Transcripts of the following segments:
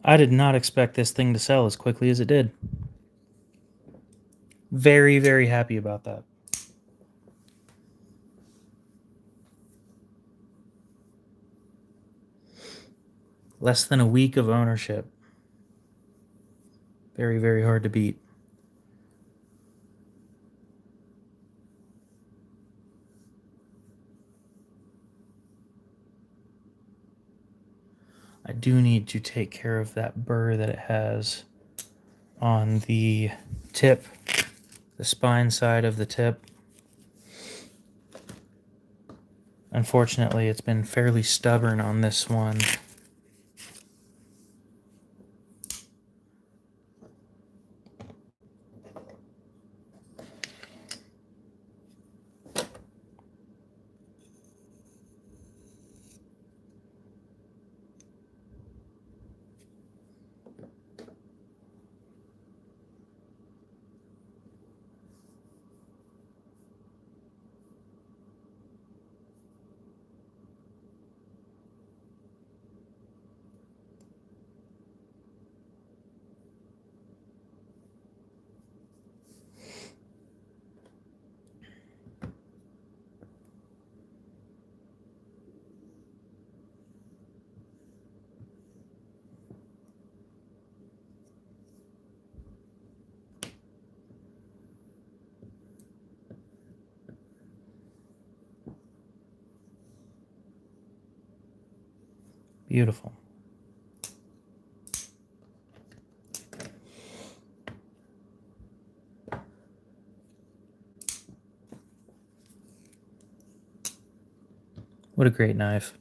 I did not expect this thing to sell as quickly as it did. Very, very happy about that. Less than a week of ownership. Very, very hard to beat. I do need to take care of that burr that it has on the tip, the spine side of the tip. Unfortunately, it's been fairly stubborn on this one. Beautiful. What a great knife.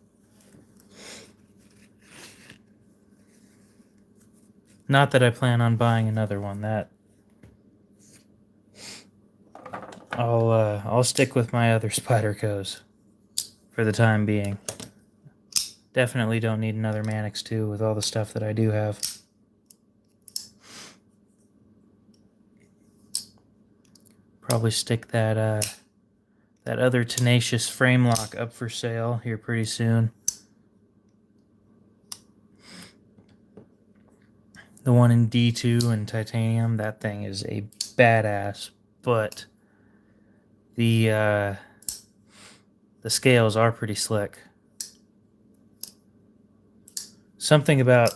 Not that I plan on buying another one. That I'll stick with my other Spydercos for the time being. Definitely don't need another Manix 2 with all the stuff that I do have. Probably stick that that other Tenacious frame lock up for sale here pretty soon. The one in D2 and titanium, that thing is a badass, but the scales are pretty slick. Something about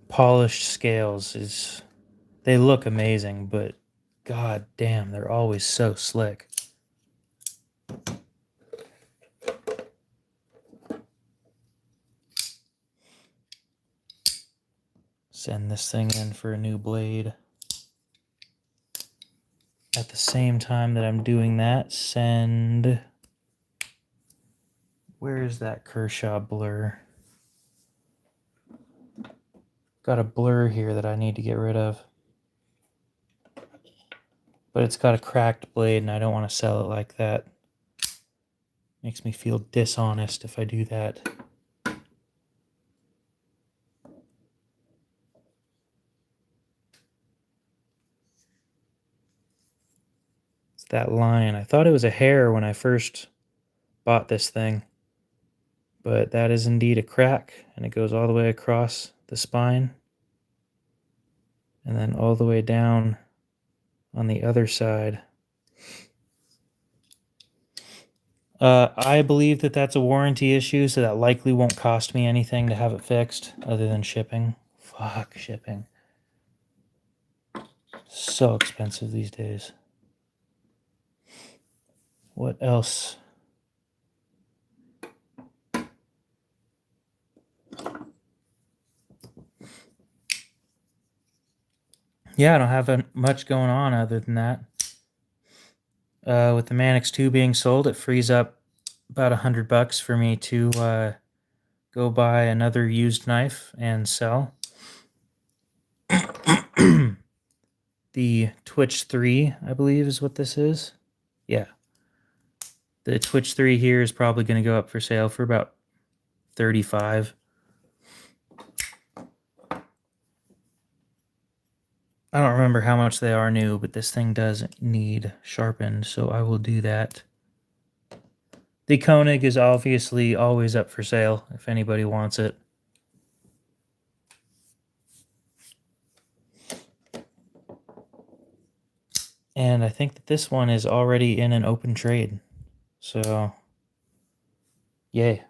polished scales is, they look amazing, but god damn, they're always so slick. Send this thing in for a new blade. At the same time that I'm doing that, send... Where is that Kershaw blur? Got a blur here that I need to get rid of. But it's got a cracked blade and I don't want to sell it like that. Makes me feel dishonest if I do that. It's that line. I thought it was a hair when I first bought this thing. But that is indeed a crack, and it goes all the way across the spine. And then all the way down on the other side. I believe that that's a warranty issue, so that likely won't cost me anything to have it fixed other than shipping. Fuck shipping. So expensive these days. What else? Yeah, I don't have much going on other than that. With the Manix 2 being sold, it frees up about $100 for me to go buy another used knife and sell. The Twitch 3, I believe, is what this is. Yeah. The Twitch 3 here is probably going to go up for sale for about $35. I don't remember how much they are new, but this thing does need sharpened, so I will do that. The Koenig is obviously always up for sale if anybody wants it. And I think that this one is already in an open trade. So, yay.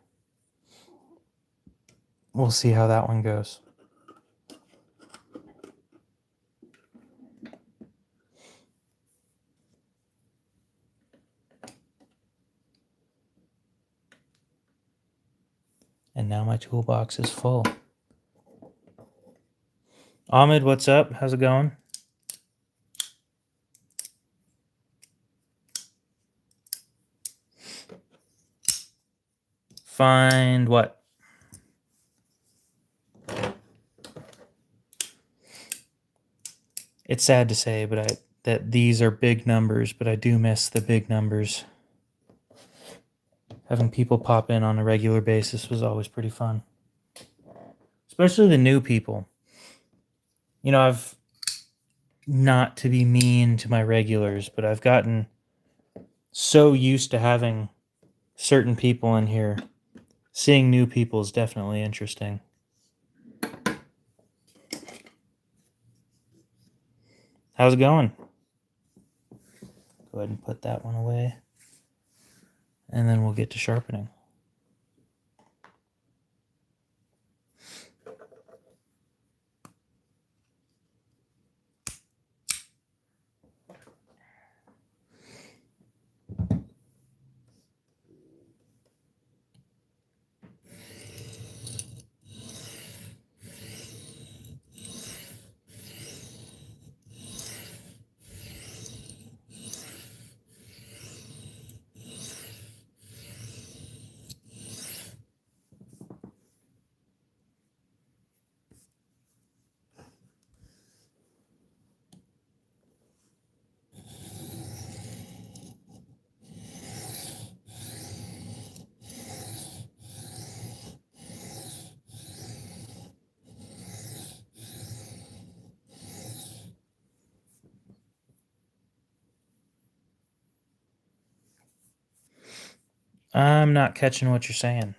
We'll see how that one goes. And now my toolbox is full. Ahmed, what's up? How's it going? Find what? It's sad to say, but that these are big numbers, but I do miss the big numbers. Having people pop in on a regular basis was always pretty fun. Especially the new people. You know, I've not to be mean to my regulars, but I've gotten so used to having certain people in here. Seeing new people is definitely interesting. How's it going? Go ahead and put that one away. And then we'll get to sharpening. I'm not catching what you're saying.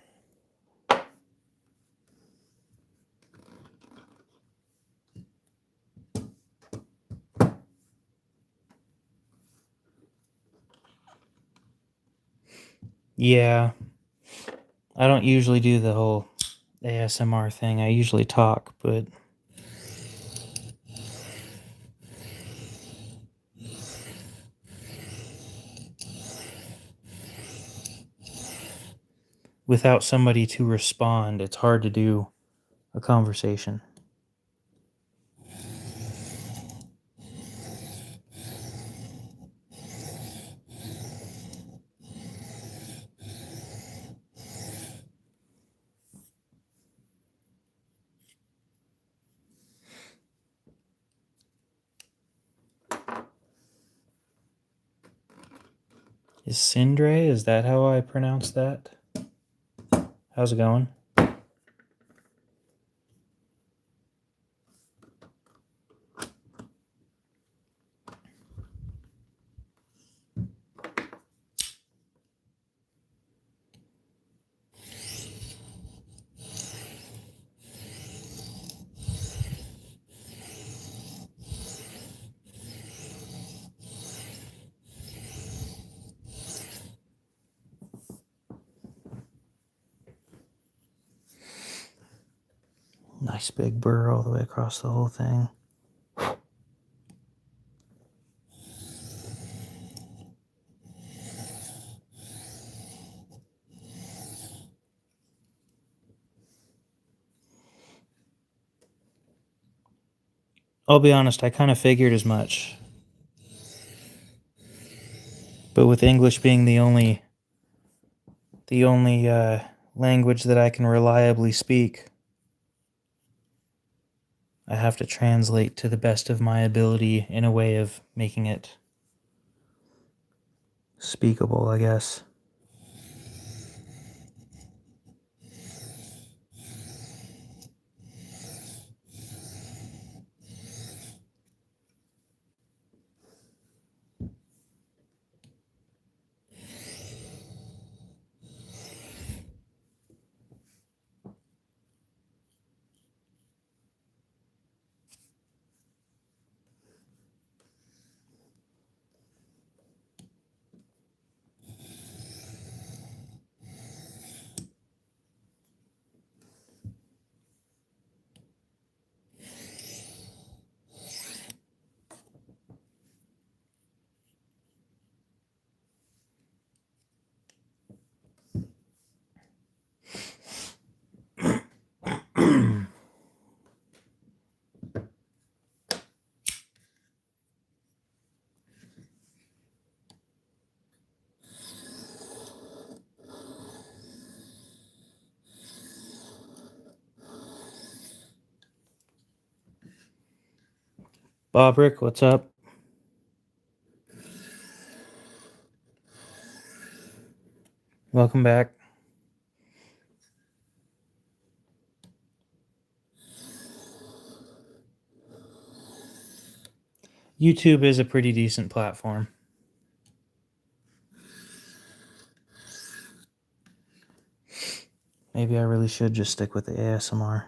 Yeah. I don't usually do the whole ASMR thing. I usually talk, but without somebody to respond, it's hard to do a conversation. Is Sindre? Is that how I pronounce that? How's it going? Nice big burr all the way across the whole thing. I'll be honest, I kind of figured as much. But with English being the only language that I can reliably speak, I have to translate to the best of my ability in a way of making it speakable, I guess. Bobrick, what's up? Welcome back. YouTube is a pretty decent platform. Maybe I really should just stick with the ASMR.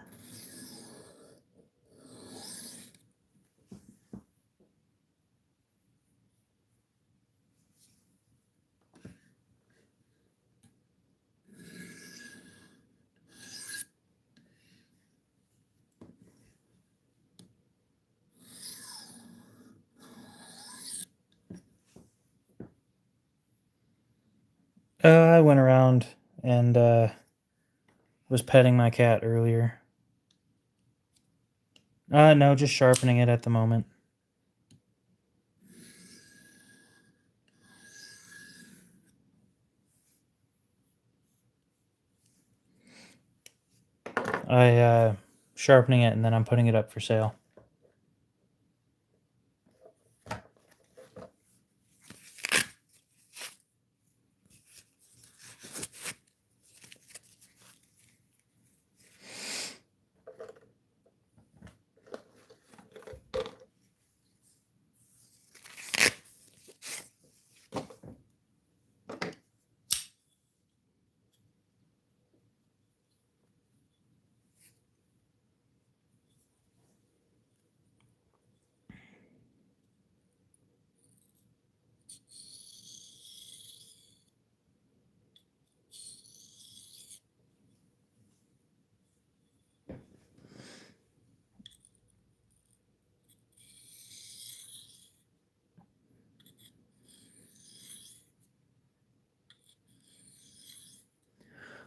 I went around and was petting my cat earlier. No, just sharpening it at the moment. Sharpening it and then I'm putting it up for sale.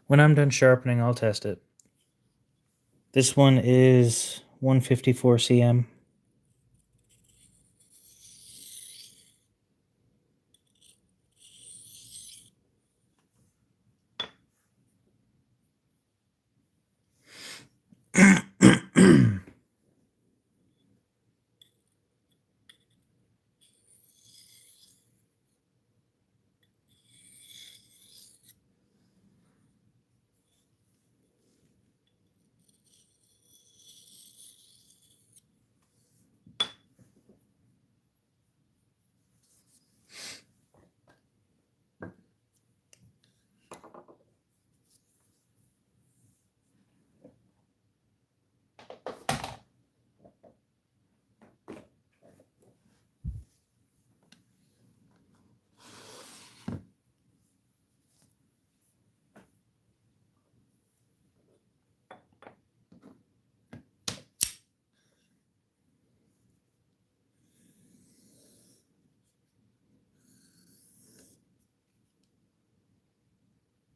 When I'm done sharpening, I'll test it. This one is 154 cm.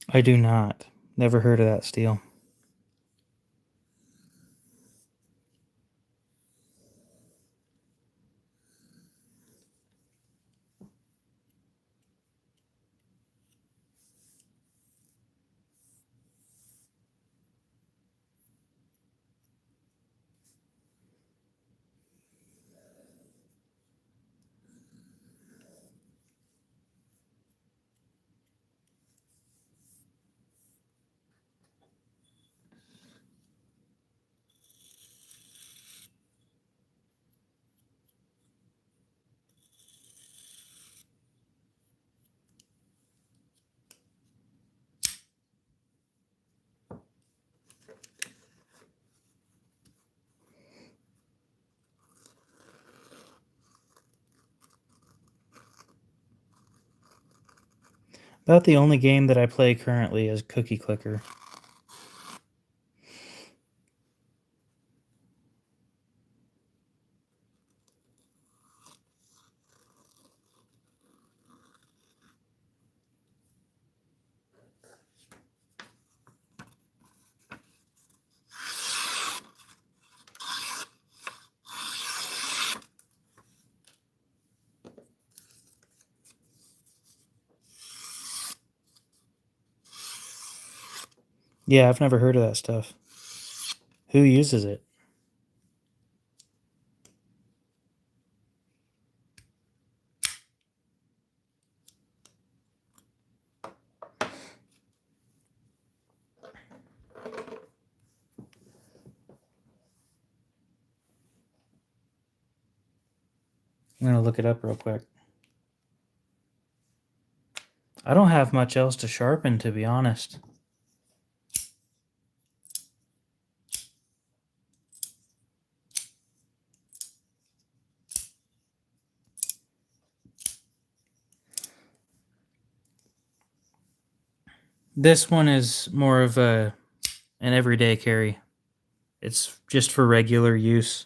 I do not. Never heard of that steel. About the only game that I play currently is Cookie Clicker. Yeah, I've never heard of that stuff. Who uses it? I'm going to look it up real quick. I don't have much else to sharpen, to be honest. This one is more of an everyday carry. It's just for regular use.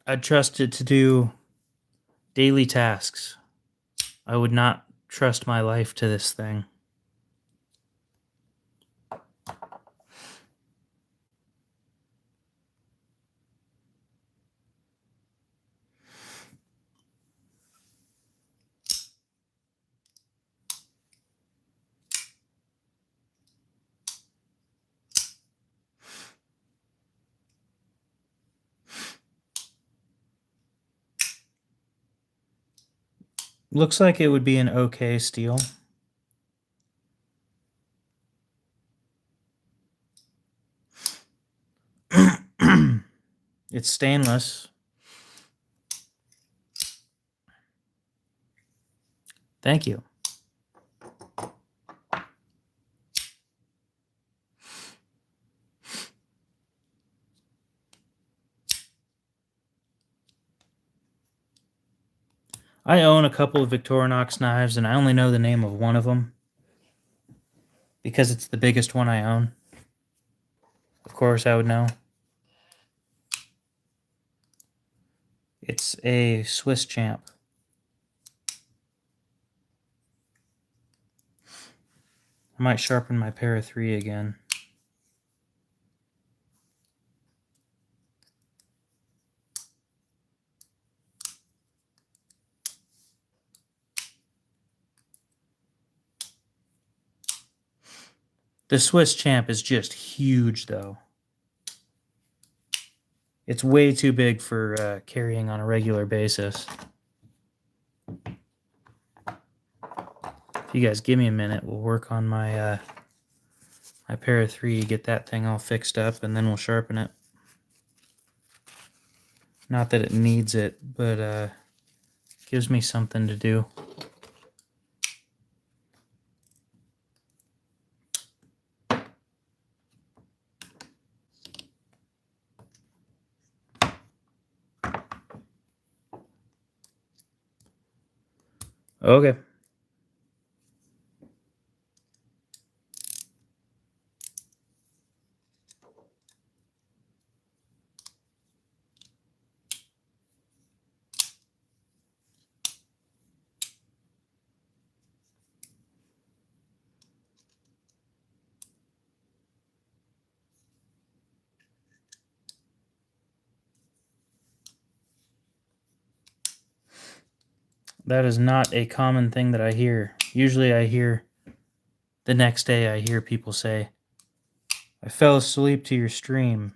I'd trust it to do daily tasks. I would not trust my life to this thing. Looks like it would be an okay steel. It's stainless. Thank you. I own a couple of Victorinox knives, and I only know the name of one of them because it's the biggest one I own. Of course, I would know. It's a Swiss Champ. I might sharpen my Para 3 again. The Swiss Champ is just huge, though. It's way too big for carrying on a regular basis. If you guys give me a minute, we'll work on my my Para 3, get that thing all fixed up, and then we'll sharpen it. Not that it needs it, but gives me something to do. Okay. That is not a common thing that I hear. Usually I hear, the next day I hear people say, I fell asleep to your stream.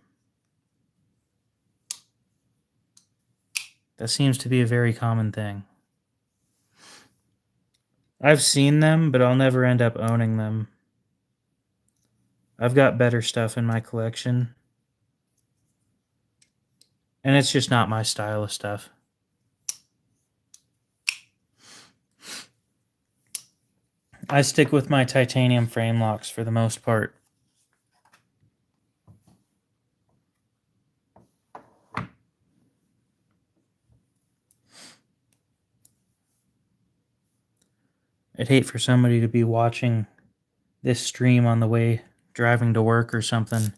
That seems to be a very common thing. I've seen them, but I'll never end up owning them. I've got better stuff in my collection. And it's just not my style of stuff. I stick with my titanium frame locks for the most part. I'd hate for somebody to be watching this stream on the way driving to work or something,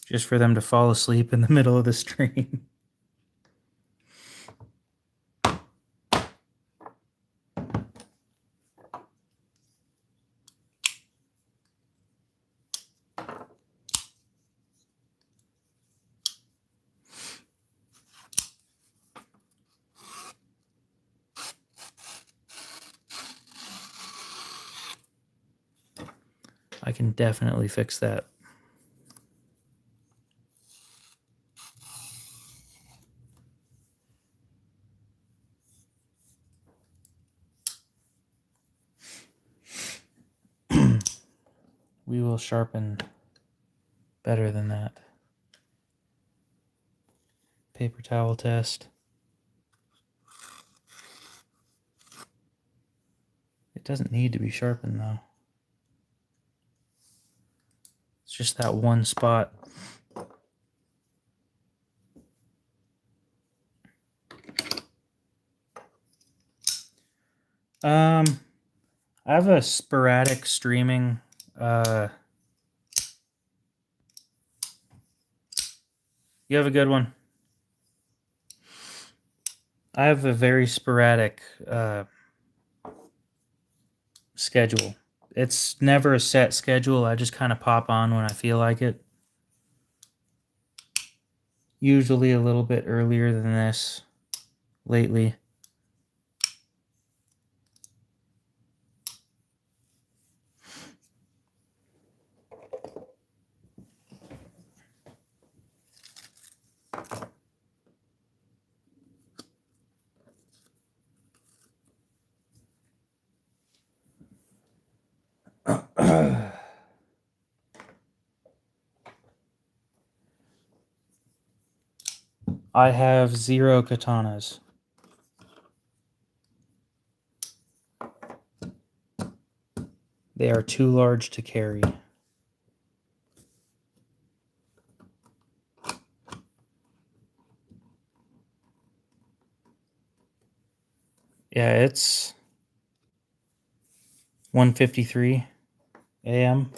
just for them to fall asleep in the middle of the stream. I can definitely fix that. We will sharpen better than that. Paper towel test. It doesn't need to be sharpened though. It's just that one spot. I have a sporadic streaming. You have a good one. I have a very sporadic schedule. It's never a set schedule. I just kind of pop on when I feel like it. Usually a little bit earlier than this lately. I have 0 katanas. They are too large to carry. Yeah, it's 1:53 a.m.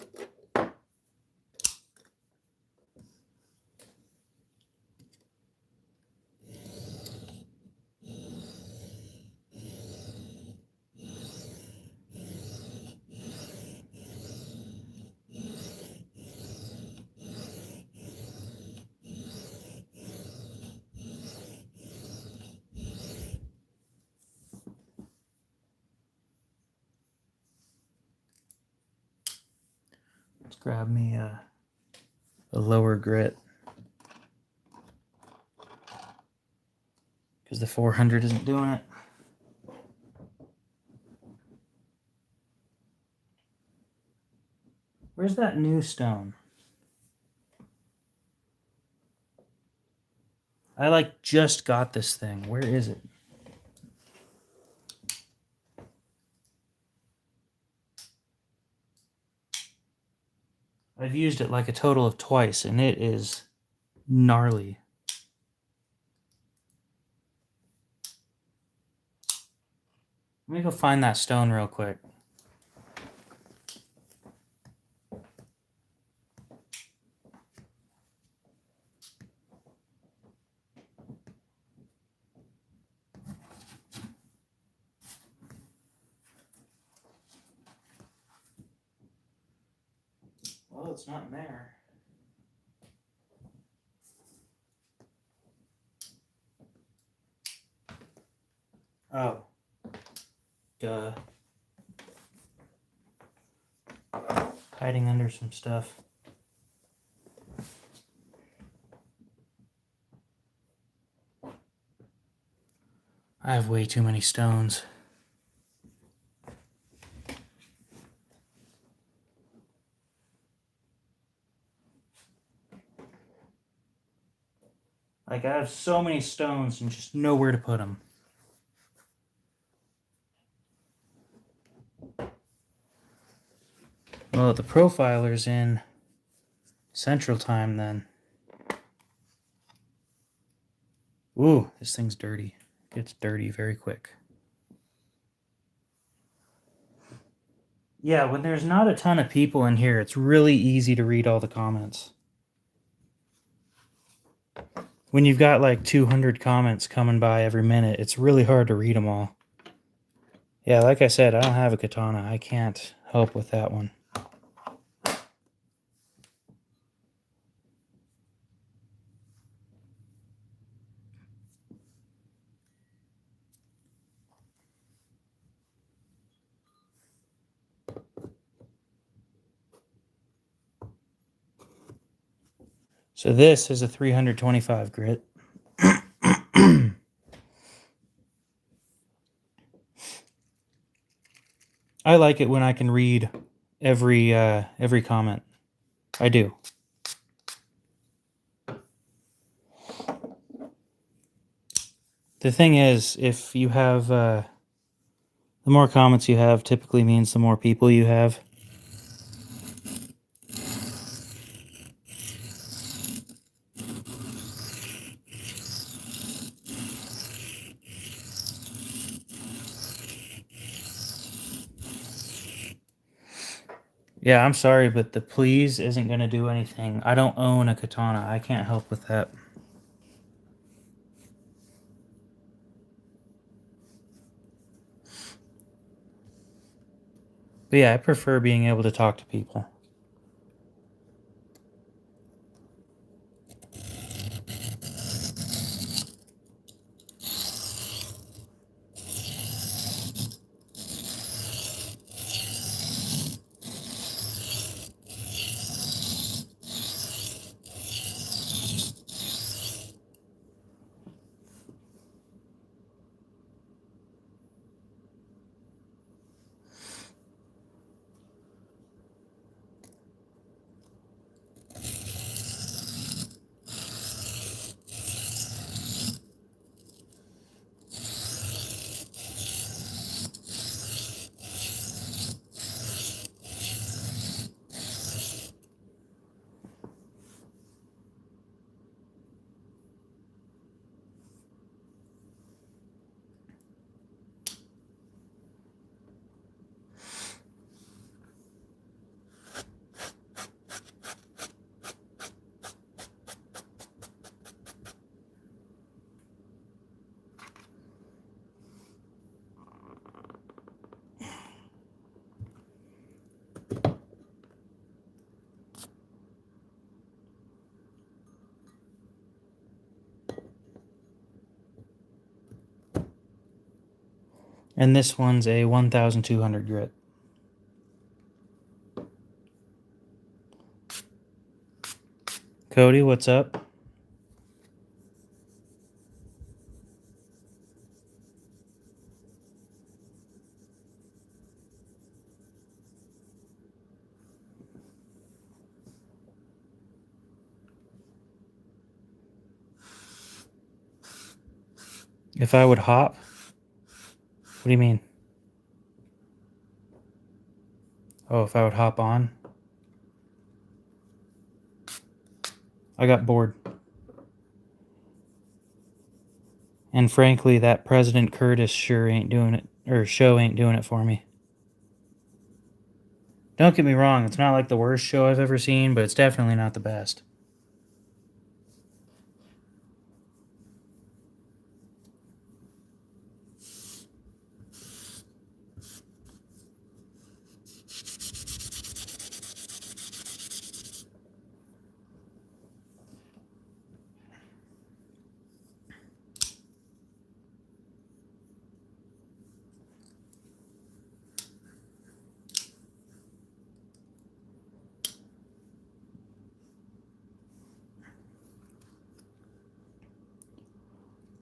Let's grab me a lower grit. Because the 400 isn't doing it. Where's that new stone? I just got this thing. Where is it? I've used it a total of twice, and it is gnarly. Let me go find that stone real quick. Well, it's not in there. Oh. Duh. Hiding under some stuff. I have way too many stones. I have so many stones and just nowhere to put them. Well, the profiler's in Central Time then. Ooh, this thing's dirty. It gets dirty very quick. Yeah, when there's not a ton of people in here, it's really easy to read all the comments. When you've got 200 comments coming by every minute, it's really hard to read them all. Yeah, like I said, I don't have a katana. I can't help with that one. So this is a 325 grit. I like it when I can read every comment. I do. The thing is, if you have, the more comments you have typically means the more people you have. Yeah, I'm sorry, but the please isn't going to do anything. I don't own a katana. I can't help with that. But yeah, I prefer being able to talk to people. And this one's a 1,200 grit. Cody, what's up? If I would hop? What do you mean? Oh, if I would hop on? I got bored. And frankly, that President Curtis sure ain't doing it, or show ain't doing it for me. Don't get me wrong, it's not like the worst show I've ever seen, but it's definitely not the best.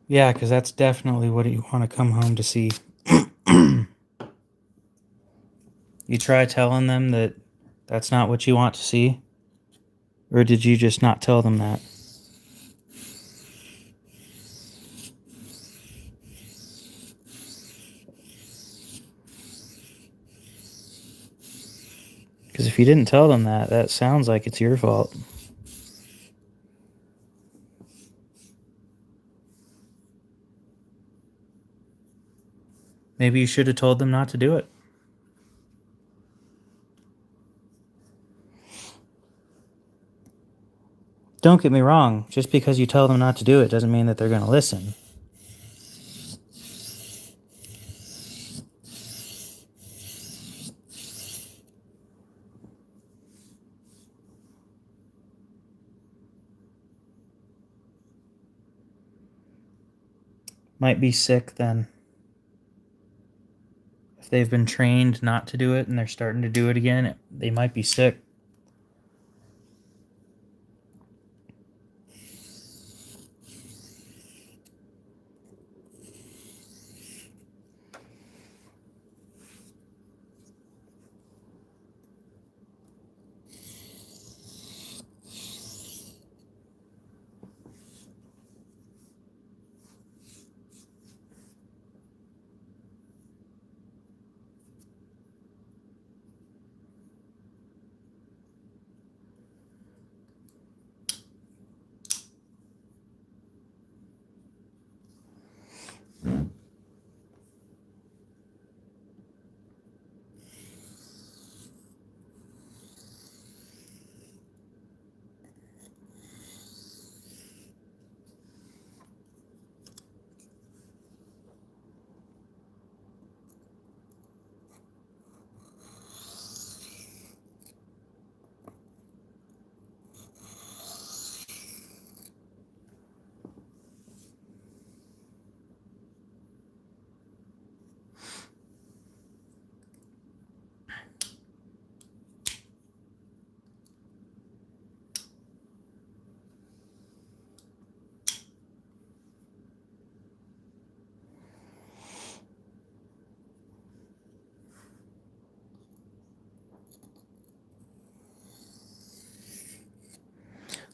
Yeah, because that's definitely what you want to come home to see. You try telling them that that's not what you want to see? Or did you just not tell them that? Because if you didn't tell them that, that sounds like it's your fault. Maybe you should have told them not to do it. Don't get me wrong, just because you tell them not to do it doesn't mean that they're going to listen. Might be sick then. If they've been trained not to do it and they're starting to do it again, they might be sick.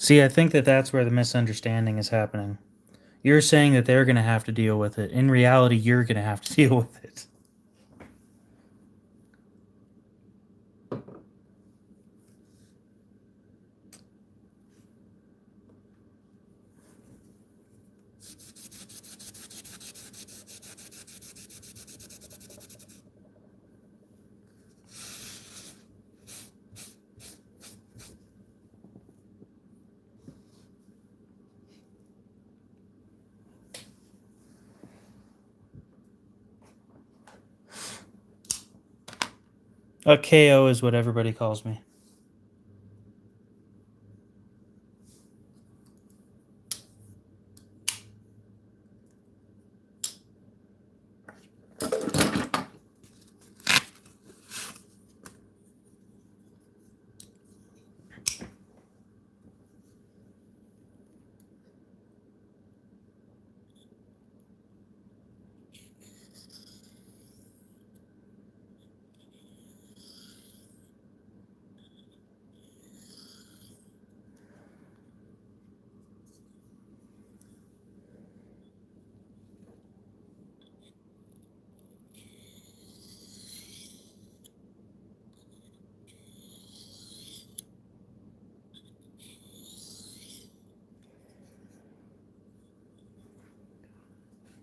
See, I think that that's where the misunderstanding is happening. You're saying that they're going to have to deal with it. In reality, you're going to have to deal with it. A KO is what everybody calls me.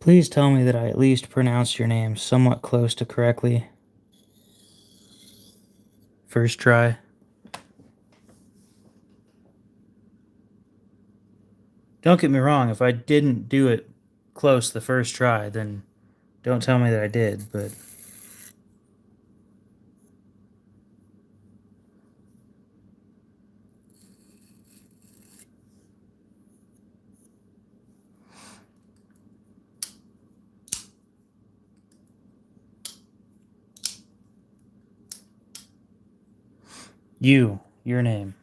Please tell me that I at least pronounced your name somewhat close to correctly. First try. Don't get me wrong, if I didn't do it close the first try, then don't tell me that I did, but your name.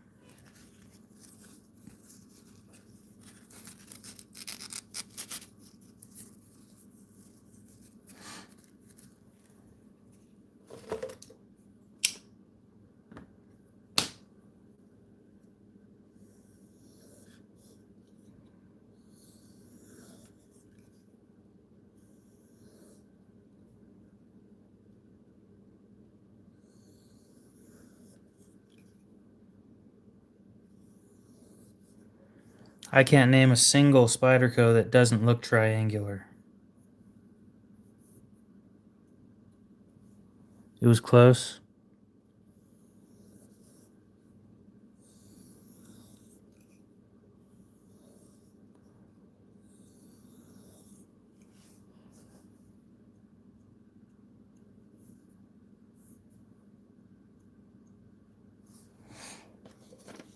I can't name a single Spyderco that doesn't look triangular. It was close.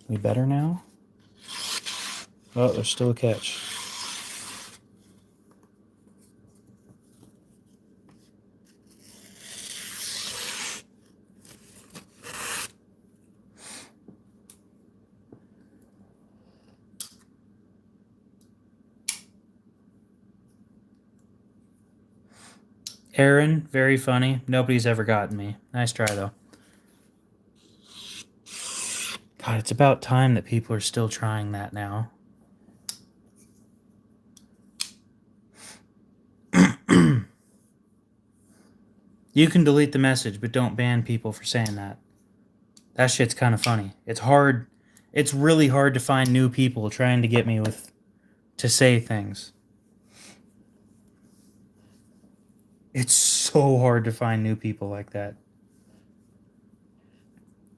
We better now? Oh, there's still a catch. Aaron, very funny. Nobody's ever gotten me. Nice try, though. God, it's about time that people are still trying that now. You can delete the message, but don't ban people for saying that. That shit's kind of funny. It's hard. It's really hard to find new people trying to get me to say things. It's so hard to find new people like that.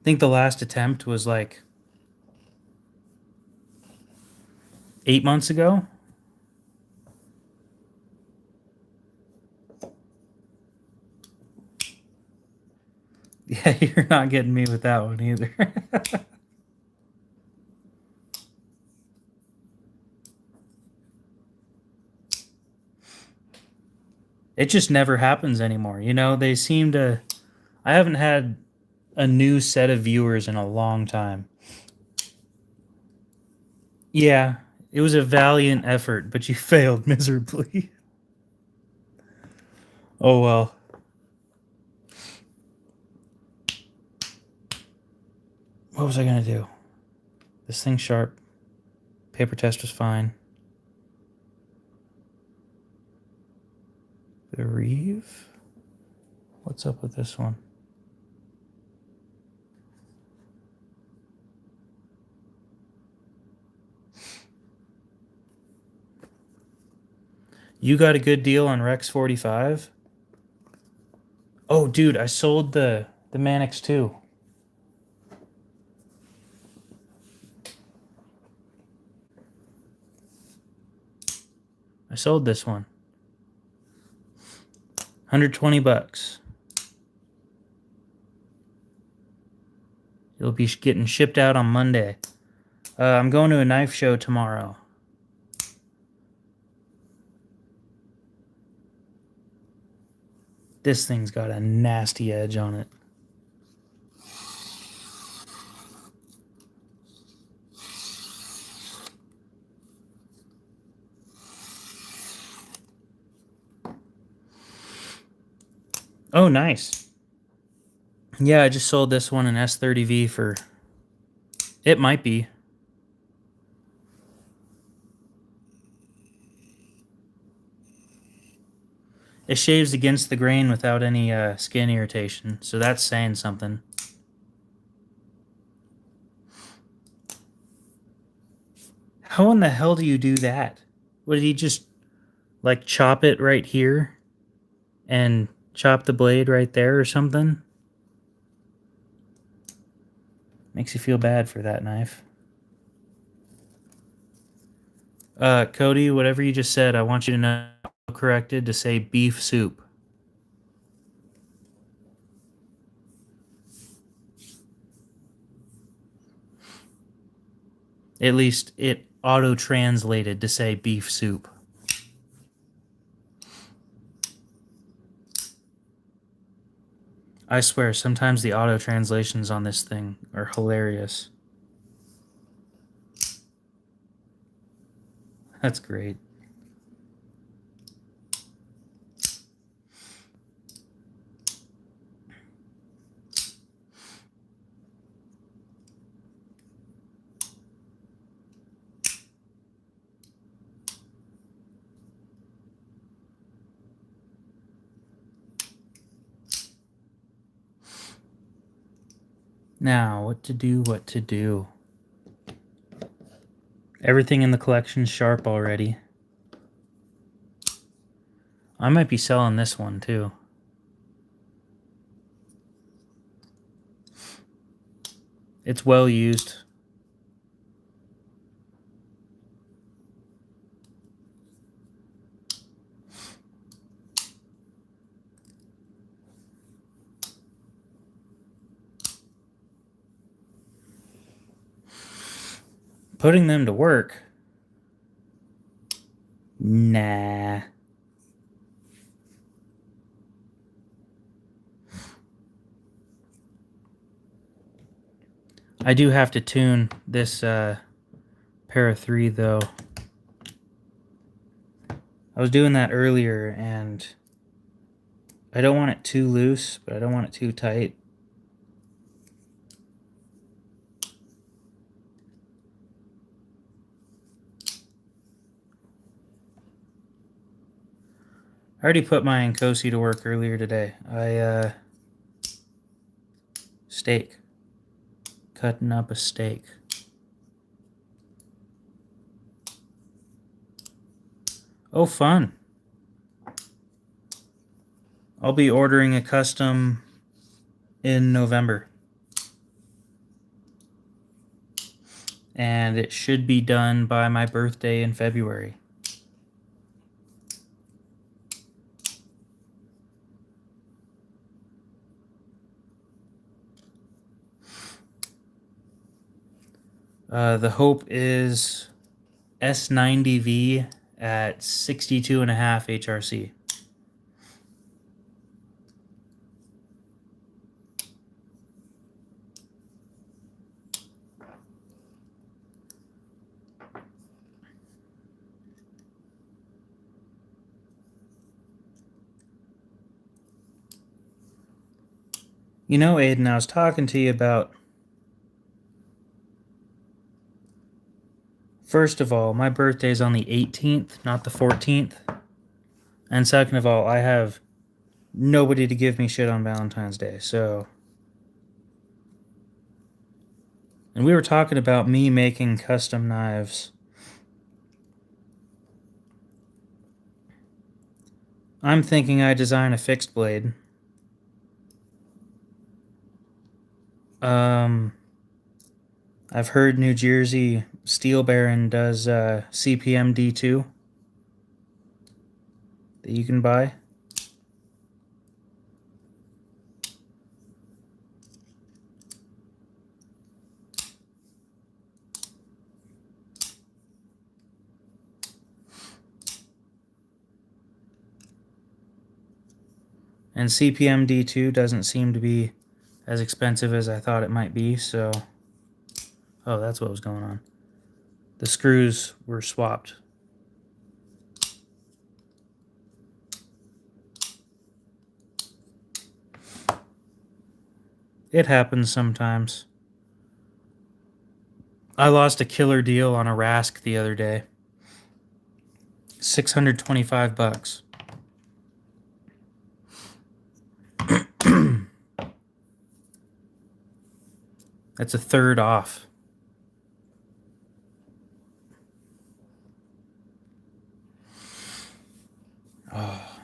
I think the last attempt was like 8 months ago. Yeah, you're not getting me with that one either. It just never happens anymore. You know, they seem to. I haven't had a new set of viewers in a long time. Yeah, it was a valiant effort, but you failed miserably. Oh well. What was I gonna do? This thing's sharp. Paper test was fine. The Reeve? What's up with this one? You got a good deal on Rex 45? Oh, dude, I sold the Manix 2. I sold this one. 120 bucks. It'll be getting shipped out on Monday. I'm going to a knife show tomorrow. This thing's got a nasty edge on it. Oh, nice. Yeah, I just sold this one an S30V for... It might be. It shaves against the grain without any skin irritation, so that's saying something. How in the hell do you do that? Would he just, like, chop it right here and chop the blade right there or something? Makes you feel bad for that knife. Cody, whatever you just said, I want you to know corrected to say beef soup. At least it auto-translated to say beef soup. I swear, sometimes the auto-translations on this thing are hilarious. That's great. Now, what to do? Everything in the collection's sharp already. I might be selling this one, too. It's well used. Putting them to work? Nah. I do have to tune this Para 3 though. I was doing that earlier and I don't want it too loose, but I don't want it too tight. I already put my Nkosi to work earlier today. Steak. Cutting up a steak. Oh, fun. I'll be ordering a custom in November. And it should be done by my birthday in February. The hope is S90V at 62.5 HRC. You know, Aiden, I was talking to you about First of all, my birthday's on the 18th, not the 14th. And second of all, I have nobody to give me shit on Valentine's Day, so... And we were talking about me making custom knives. I'm thinking I design a fixed blade. I've heard New Jersey Steel Baron does CPM D2 that you can buy. And CPM D2 doesn't seem to be as expensive as I thought it might be, so... Oh, that's what was going on. The screws were swapped. It happens sometimes. I lost a killer deal on a Rask the other day. $625. That's a third off. Oh.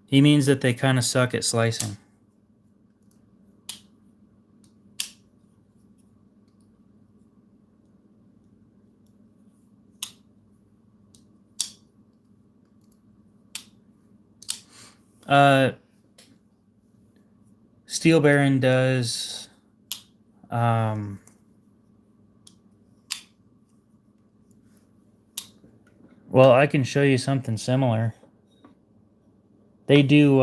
He means that they kind of suck at slicing. Steel Baron does well, I can show you something similar. They do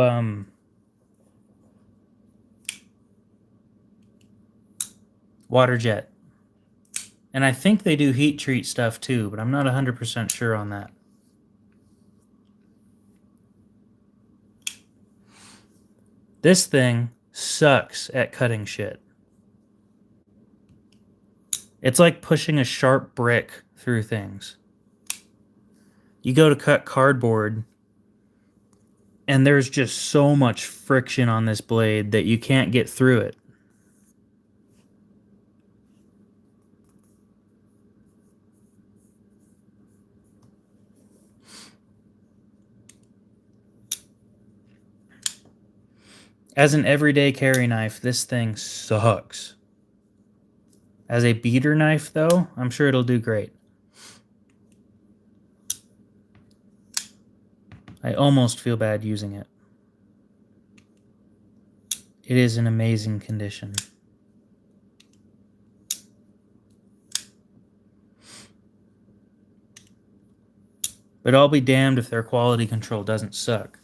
water jet. And I think they do heat treat stuff too, but I'm not 100% sure on that. This thing sucks at cutting shit. It's like pushing a sharp brick through things. You go to cut cardboard, and there's just so much friction on this blade that you can't get through it. As an everyday carry knife, this thing sucks. As a beater knife, though, I'm sure it'll do great. I almost feel bad using it. It is in amazing condition. But I'll be damned if their quality control doesn't suck.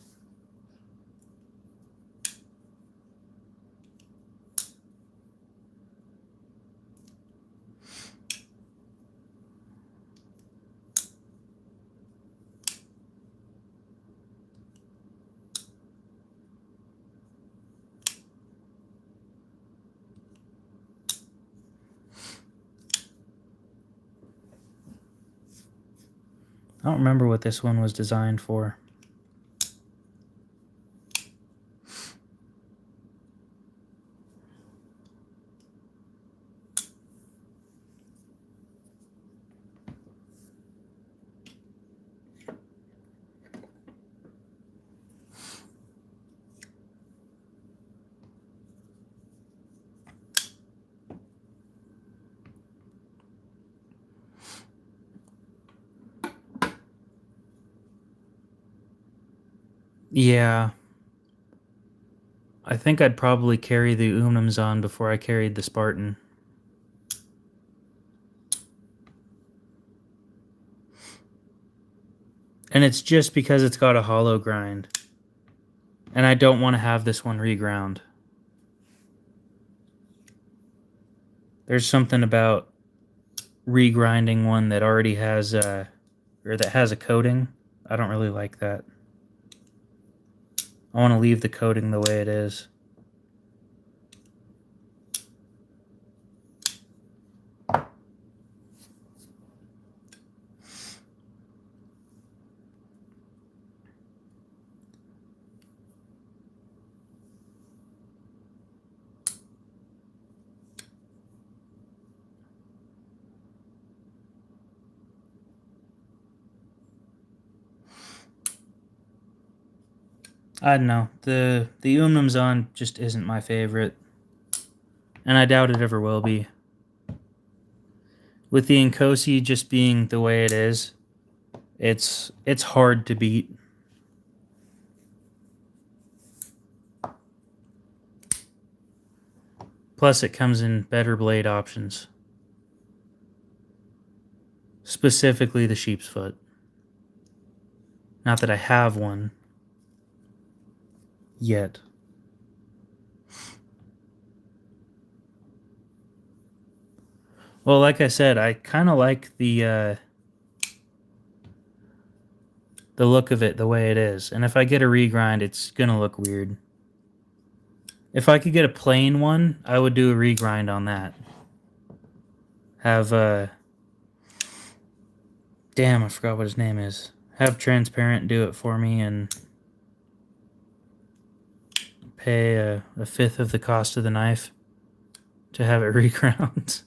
I don't remember what this one was designed for. Yeah. I think I'd probably carry the Unumzon before I carried the Spartan. And it's just because it's got a hollow grind. And I don't want to have this one reground. There's something about regrinding one that already has or that has a coating. I don't really like that. I want to leave the coating the way it is. I don't know. The Umnumzon just isn't my favorite. And I doubt it ever will be. With the Nkosi just being the way it is, it's hard to beat. Plus, it comes in better blade options. Specifically the sheep's foot. Not that I have one yet. Well, like I said, I kind of like the look of it the way it is. And if I get a regrind, it's going to look weird. If I could get a plain one, I would do a regrind on that. Have, damn, I forgot what his name is. Have Transparent do it for me and pay a fifth of the cost of the knife to have it reground.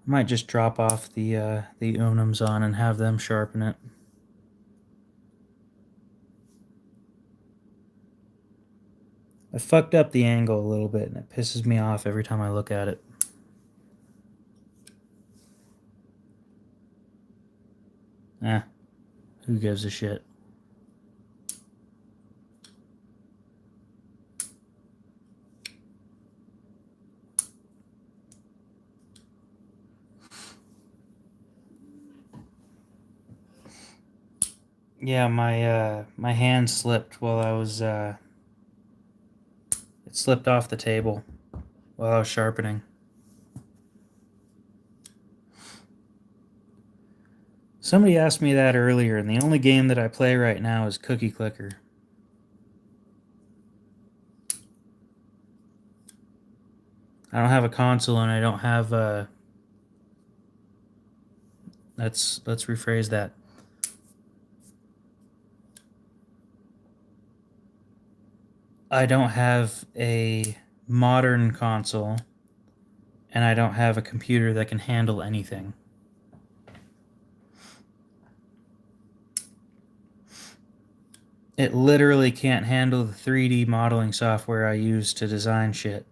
Might just drop off the Umnumzon and have them sharpen it. I fucked up the angle a little bit and it pisses me off every time I look at it. Who gives a shit? Yeah, my hand slipped while I was it slipped off the table while I was sharpening. Somebody asked me that earlier, and the only game that I play right now is Cookie Clicker. I don't have a console, and I don't have let's rephrase that. I don't have a modern console, and I don't have a computer that can handle anything. It literally can't handle the 3D modeling software I use to design shit.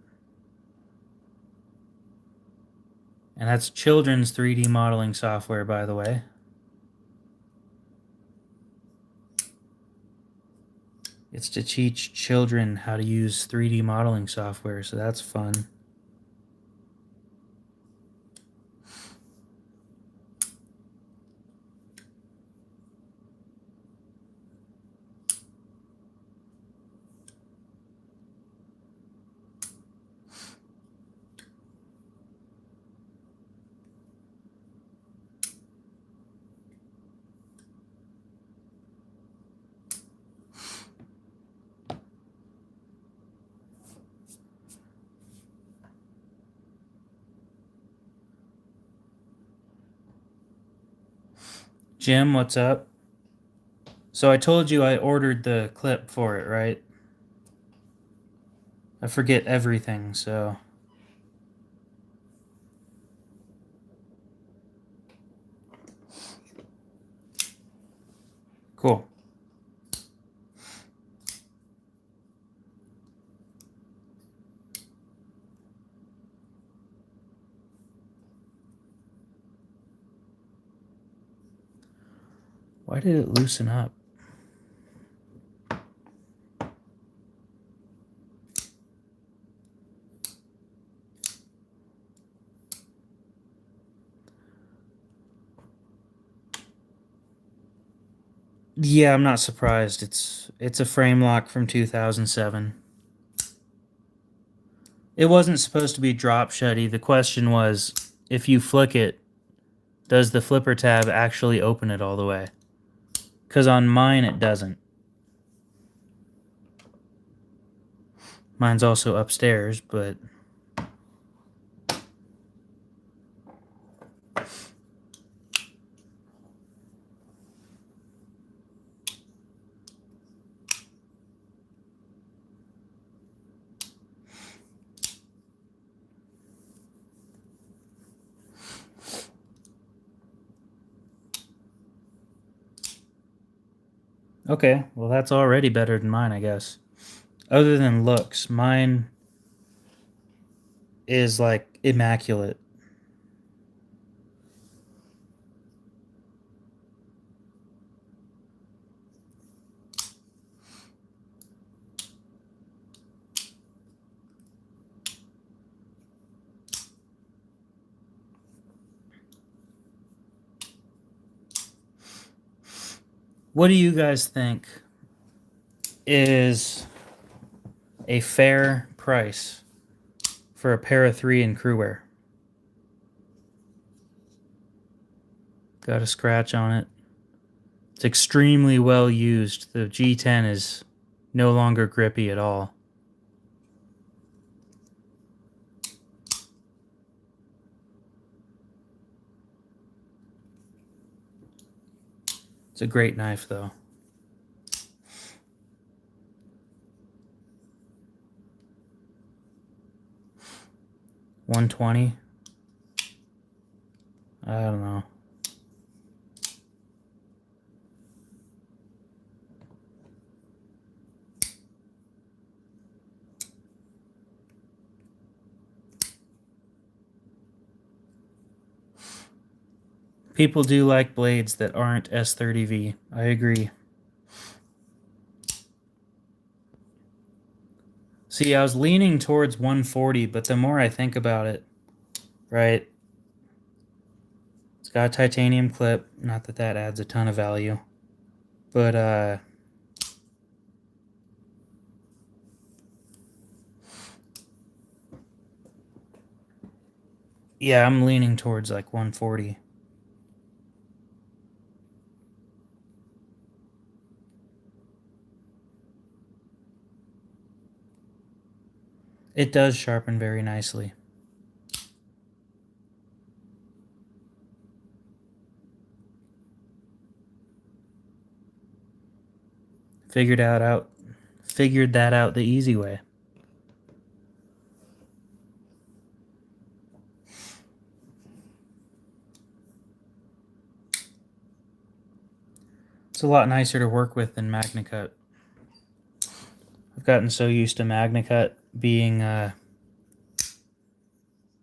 And that's children's 3D modeling software, by the way. It's to teach children how to use 3D modeling software, so that's fun. Jim, what's up? So I told you I ordered the clip for it, right? I forget everything, so... Cool. Why did it loosen up? Yeah, I'm not surprised. It's a frame lock from 2007. It wasn't supposed to be drop shutty. The question was, if you flick it, does the flipper tab actually open it all the way? Because on mine it doesn't. Mine's also upstairs, but okay, well, that's already better than mine, I guess. Other than looks, mine is like immaculate. What do you guys think is a fair price for a pair of 3 in Crewwear? Got a scratch on it. It's extremely well used. The G10 is no longer grippy at all. It's a great knife, though. $120. I don't know. People do like blades that aren't S30V. I agree. See, I was leaning towards 140, but the more I think about it, right? It's got a titanium clip. Not that that adds a ton of value. But, yeah, I'm leaning towards like 140. It does sharpen very nicely. Figured that out the easy way. It's a lot nicer to work with than MagnaCut. I've gotten so used to MagnaCut being a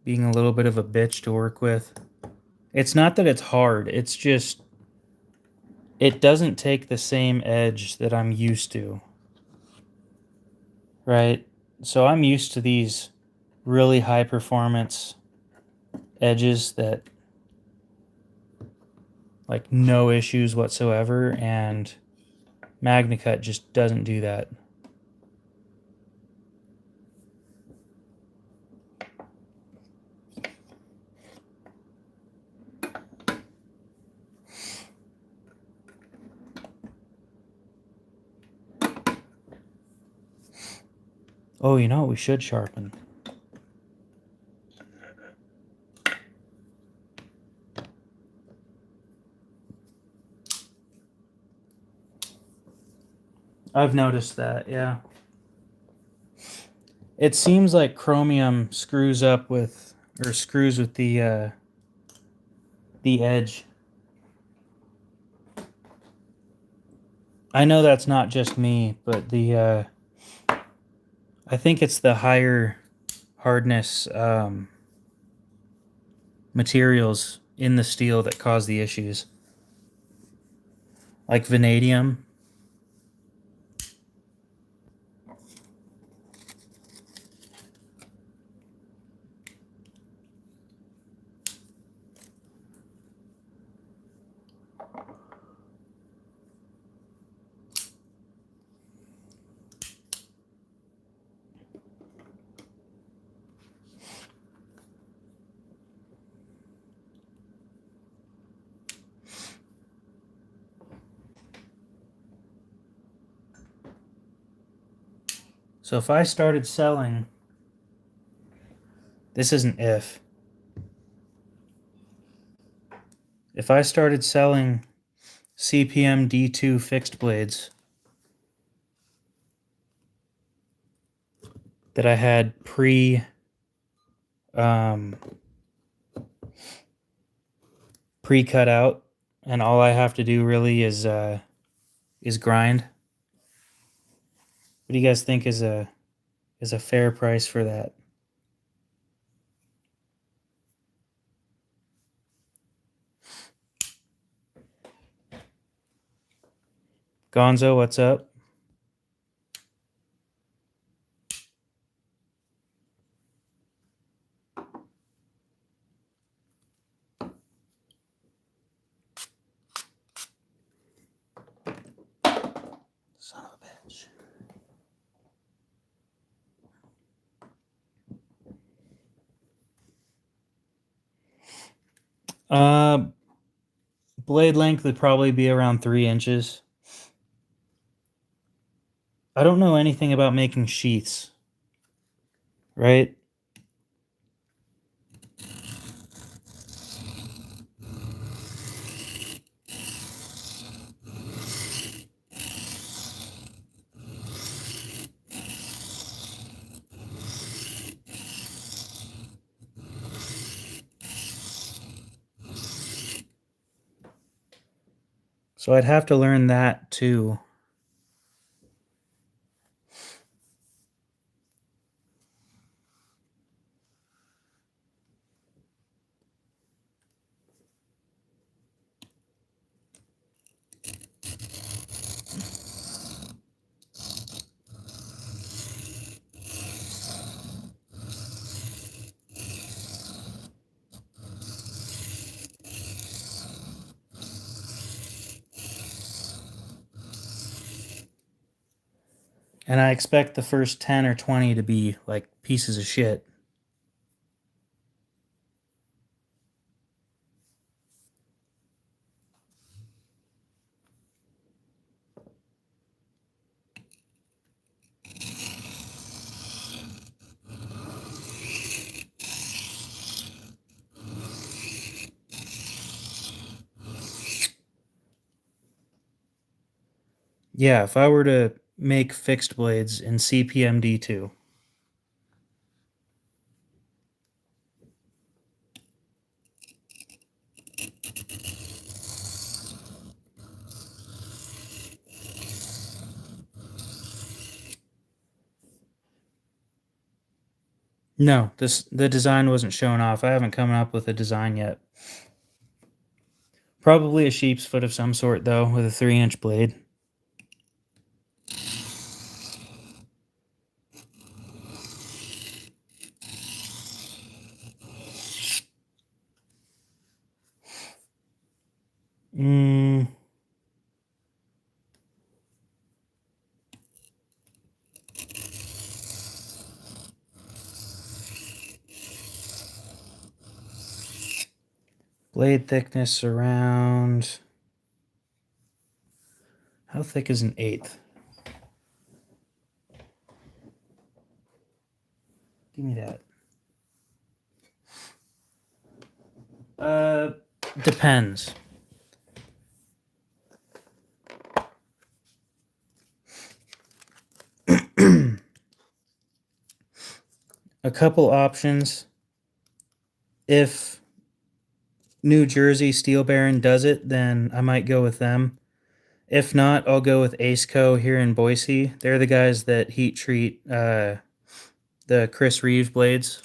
little bit of a bitch to work with. It's not that it's hard, it's just it doesn't take the same edge that I'm used to. Right? So I'm used to these really high performance edges that like no issues whatsoever, and MagnaCut just doesn't do that. Oh, you know what we should sharpen? I've noticed that, yeah. It seems like chromium screws with the edge. I know that's not just me, but I think it's the higher hardness materials in the steel that cause the issues. Like vanadium. So if I started selling, this isn't if. If I started selling CPM D2 fixed blades that I had pre-cut out, and all I have to do really is grind. What do you guys think is a fair price for that? Gonzo, what's up? Son of a bitch. Blade length would probably be around 3 inches. I don't know anything about making sheaths, right? So I'd have to learn that too. And I expect the first 10 or 20 to be like pieces of shit. Yeah, if I were to make fixed blades in CPM D2. No, the design wasn't shown off. I haven't come up with a design yet. Probably a sheep's foot of some sort, though, with a 3-inch blade. Blade thickness around... How thick is an 1/8? Give me that. Depends. A couple options. If New Jersey Steel Baron does it, then I might go with them. If not, I'll go with AceCo here in Boise. They're the guys that heat treat the Chris Reeve blades.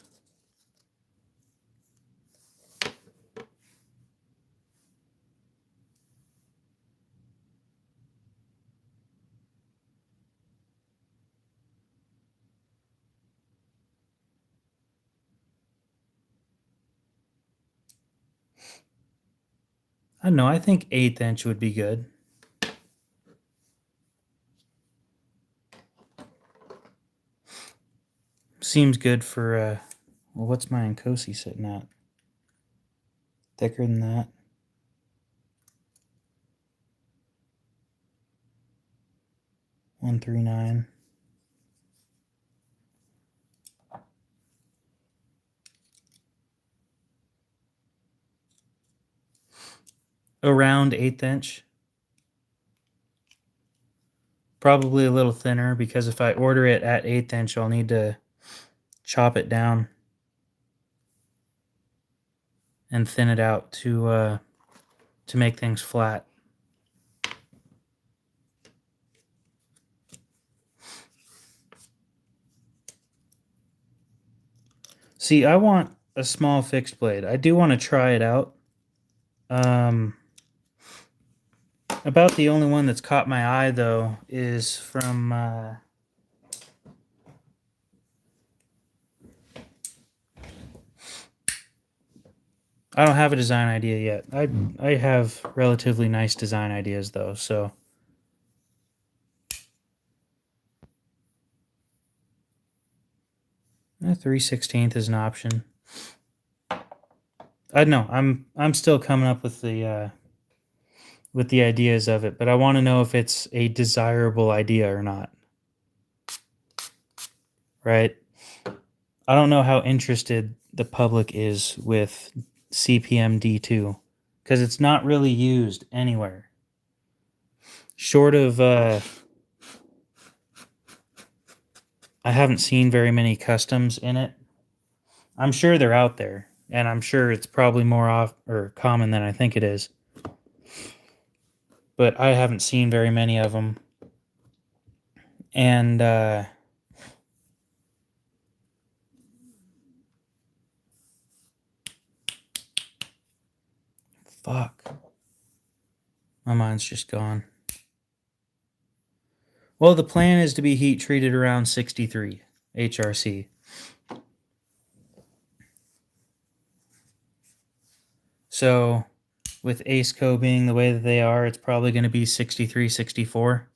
I don't know. I think 1/8 inch would be good. Seems good for, well, what's my Nkosi sitting at? Thicker than that. 139. around 1/8 inch. Probably a little thinner, because if I order it at 1/8 inch, I'll need to chop it down and thin it out to make things flat. See, I want a small fixed blade. I do want to try it out. About the only one that's caught my eye, though, is from I don't have a design idea yet. I have relatively nice design ideas, though, so 3/16 is an option. I know I'm still coming up with the ideas of it, but I want to know if it's a desirable idea or not. Right? I don't know how interested the public is with CPM D2, because it's not really used anywhere. Short of I haven't seen very many customs in it. I'm sure they're out there, and I'm sure it's probably more common than I think it is. But I haven't seen very many of them. And fuck. My mind's just gone. Well, the plan is to be heat treated around 63 HRC. So, with ACECO being the way that they are, it's probably going to be 63, 64.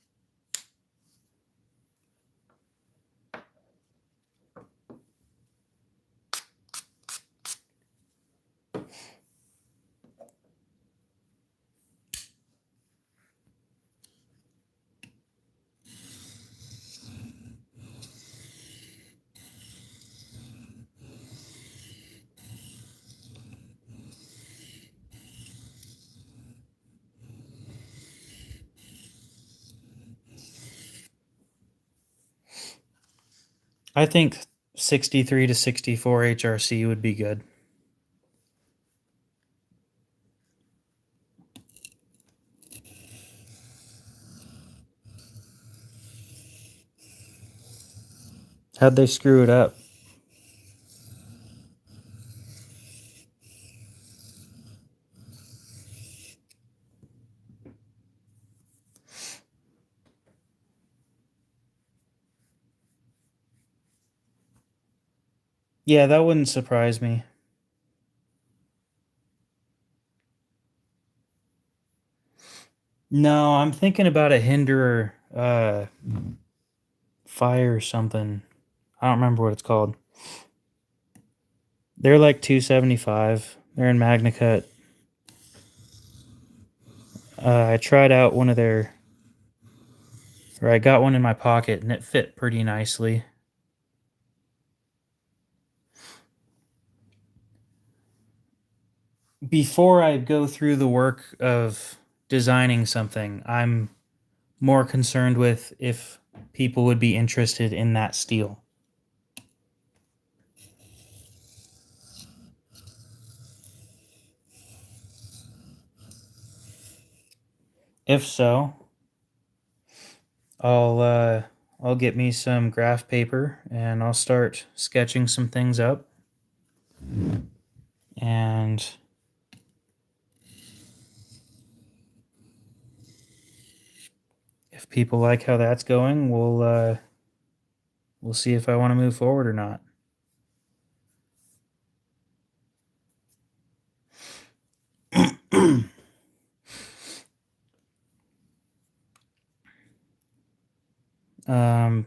I think 63 to 64 HRC would be good. How'd they screw it up? Yeah, that wouldn't surprise me. No, I'm thinking about a Hinderer Fire or something. I don't remember what it's called. They're like 275. They're in MagnaCut. I tried out one of their, or I got one in my pocket, and it fit pretty nicely. Before I go through the work of designing something, I'm more concerned with if people would be interested in that steel. If so, I'll get me some graph paper and I'll start sketching some things up. And if people like how that's going, we'll see if I want to move forward or not.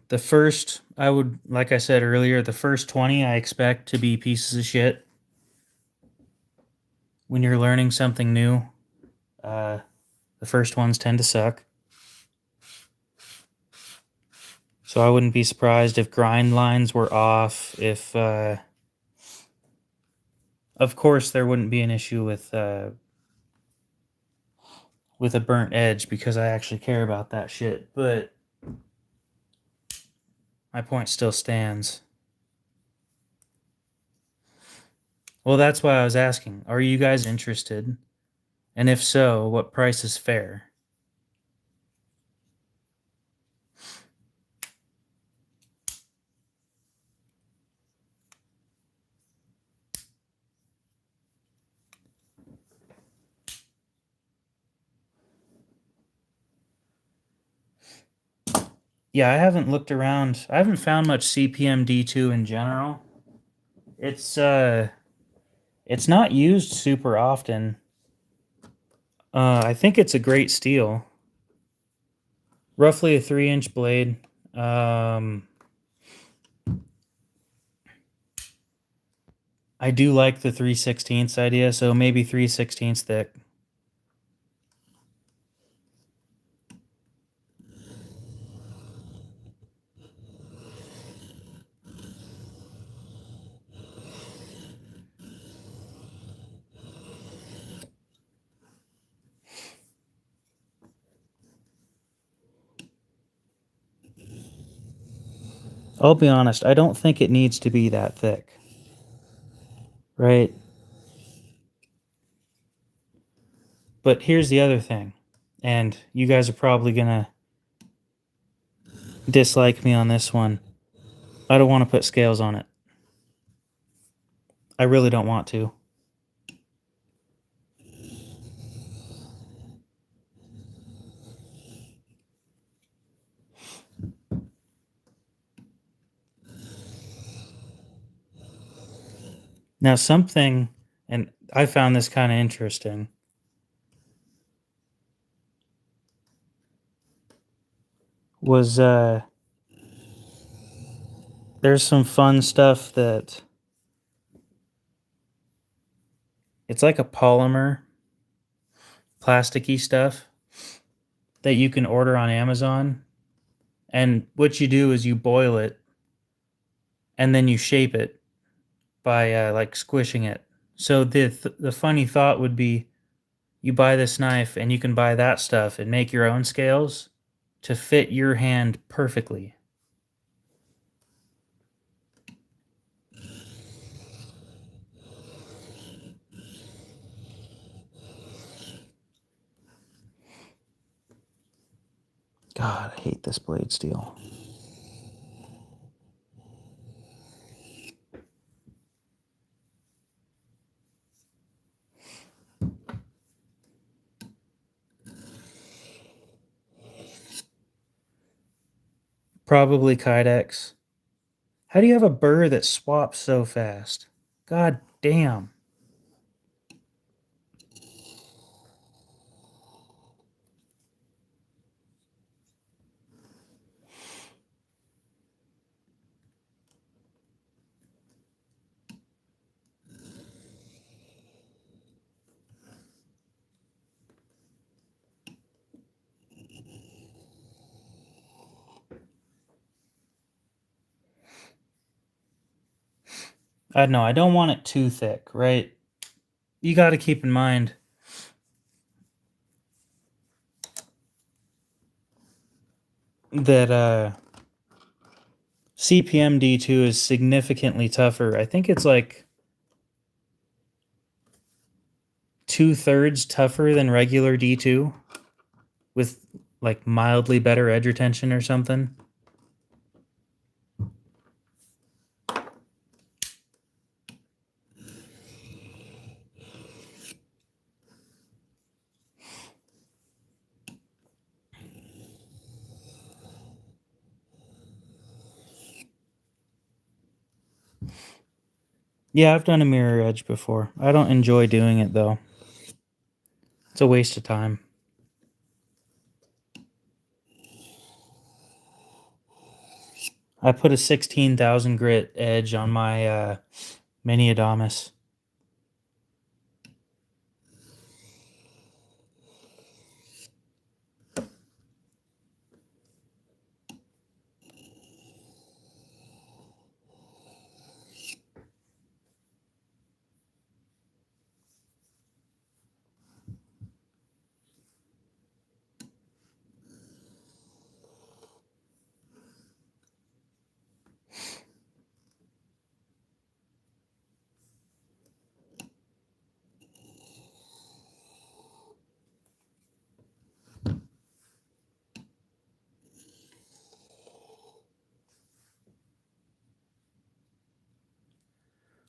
The first, like I said earlier, the first 20 I expect to be pieces of shit. When you're learning something new, the first ones tend to suck. So I wouldn't be surprised if grind lines were off, if, of course there wouldn't be an issue with, with a burnt edge because I actually care about that shit, but my point still stands. Well, that's why I was asking. Are you guys interested? And if so, what price is fair? Yeah, I haven't looked around. I haven't found much CPM D2 in general. It's not used super often. I think it's a great steel. Roughly a 3-inch blade. I do like the 3/16 idea, so maybe 3/16 thick. I'll be honest, I don't think it needs to be that thick. Right? But here's the other thing, and you guys are probably gonna dislike me on this one. I don't want to put scales on it. I really don't want to. Now, something, and I found this kind of interesting, was there's some fun stuff that it's like a polymer, plasticky stuff that you can order on Amazon. And what you do is you boil it and then you shape it by like squishing it. So the funny thought would be you buy this knife and you can buy that stuff and make your own scales to fit your hand perfectly. God, I hate this blade steel. Probably Kydex. How do you have a burr that swaps so fast? God damn. I know, I don't want it too thick, right? You got to keep in mind that CPM D2 is significantly tougher. I think it's like 2/3 tougher than regular D2 with like mildly better edge retention or something. Yeah, I've done a mirror edge before. I don't enjoy doing it though. It's a waste of time. I put a 16,000 grit edge on my Mini Adamas.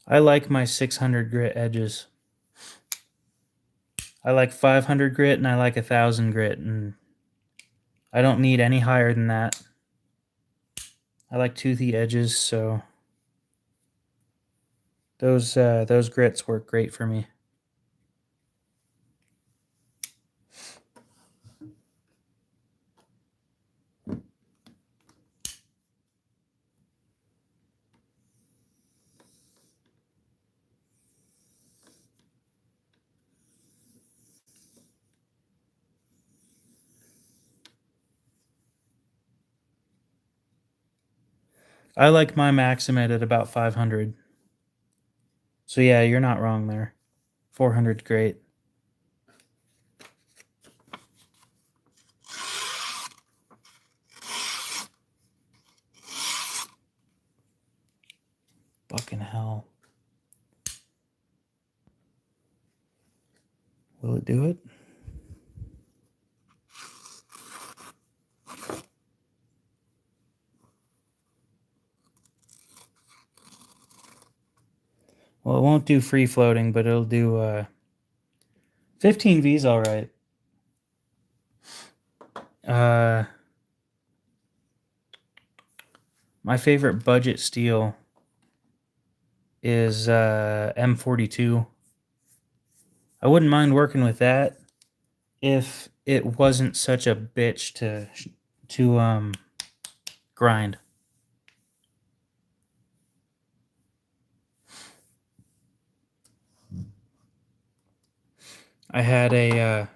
I like my 600 grit edges. I like 500 grit and I like 1,000 grit, and I don't need any higher than that. I like toothy edges, so those grits work great for me. I like my Maximate at about 500. So yeah, you're not wrong there. 400 great. Fucking hell. Will it do it? Well, it won't do free floating, but it'll do 15V's all right. My favorite budget steel is M42. I wouldn't mind working with that if it wasn't such a bitch to grind. I had a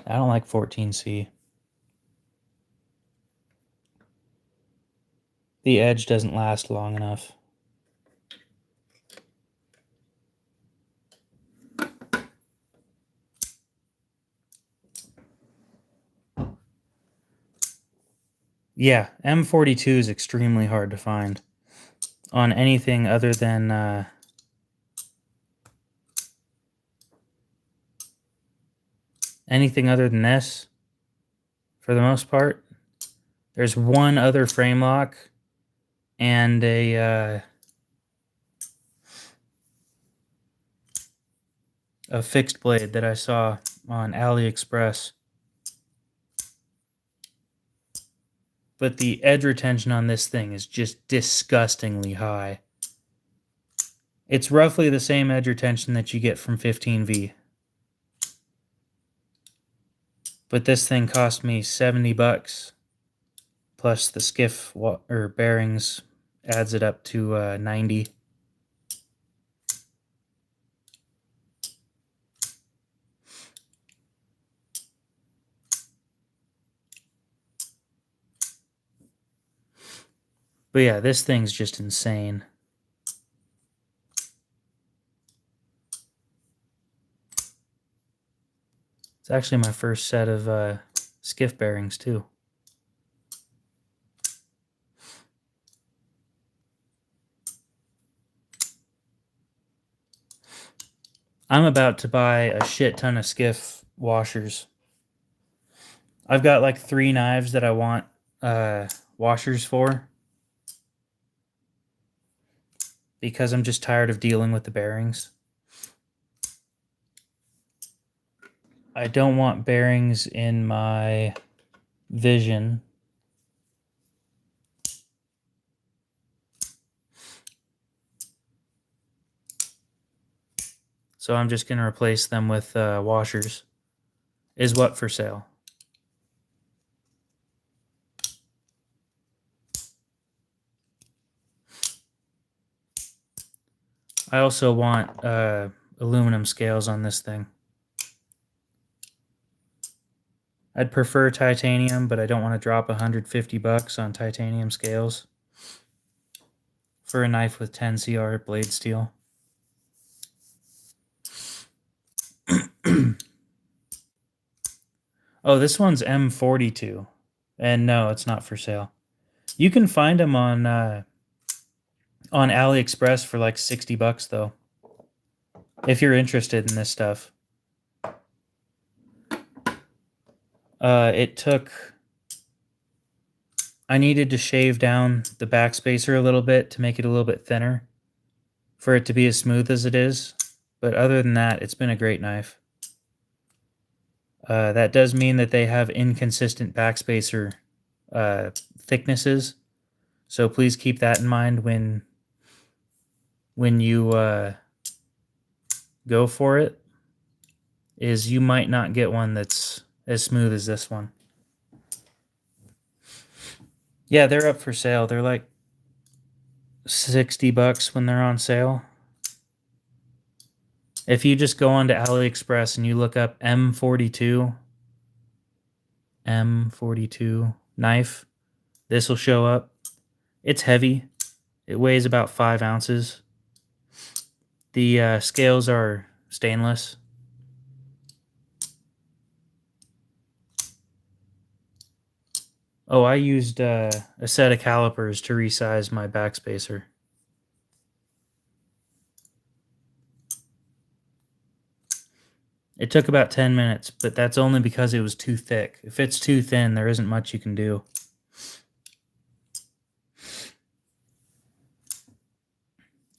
I don't like 14C. The edge doesn't last long enough. Yeah, M42 is extremely hard to find on anything other than this, for the most part. There's one other frame lock and a fixed blade that I saw on AliExpress. But the edge retention on this thing is just disgustingly high. It's roughly the same edge retention that you get from 15V. But this thing cost me $70, plus the skiff or bearings adds it up to 90. But yeah, this thing's just insane. It's actually my first set of skiff bearings too. I'm about to buy a shit ton of skiff washers. I've got like 3 knives that I want washers for, because I'm just tired of dealing with the bearings. I don't want bearings in my Vision. So I'm just going to replace them with washers. Is what for sale. I also want aluminum scales on this thing. I'd prefer titanium, but I don't want to drop $150 on titanium scales for a knife with 10 CR blade steel. Oh, this one's M42. And no, it's not for sale. You can find them on AliExpress for like $60 though, if you're interested in this stuff. It took, I needed to shave down the backspacer a little bit to make it a little bit thinner for it to be as smooth as it is. But other than that, it's been a great knife. That does mean that they have inconsistent backspacer thicknesses. So please keep that in mind when you go for it, is you might not get one that's as smooth as this one. Yeah, they're up for sale. They're like $60 when they're on sale. If you just go onto AliExpress and you look up M42 knife, this will show up. It's heavy. It weighs about 5 ounces. The scales are stainless. Oh, I used a set of calipers to resize my backspacer. It took about 10 minutes, but that's only because it was too thick. If it's too thin, there isn't much you can do.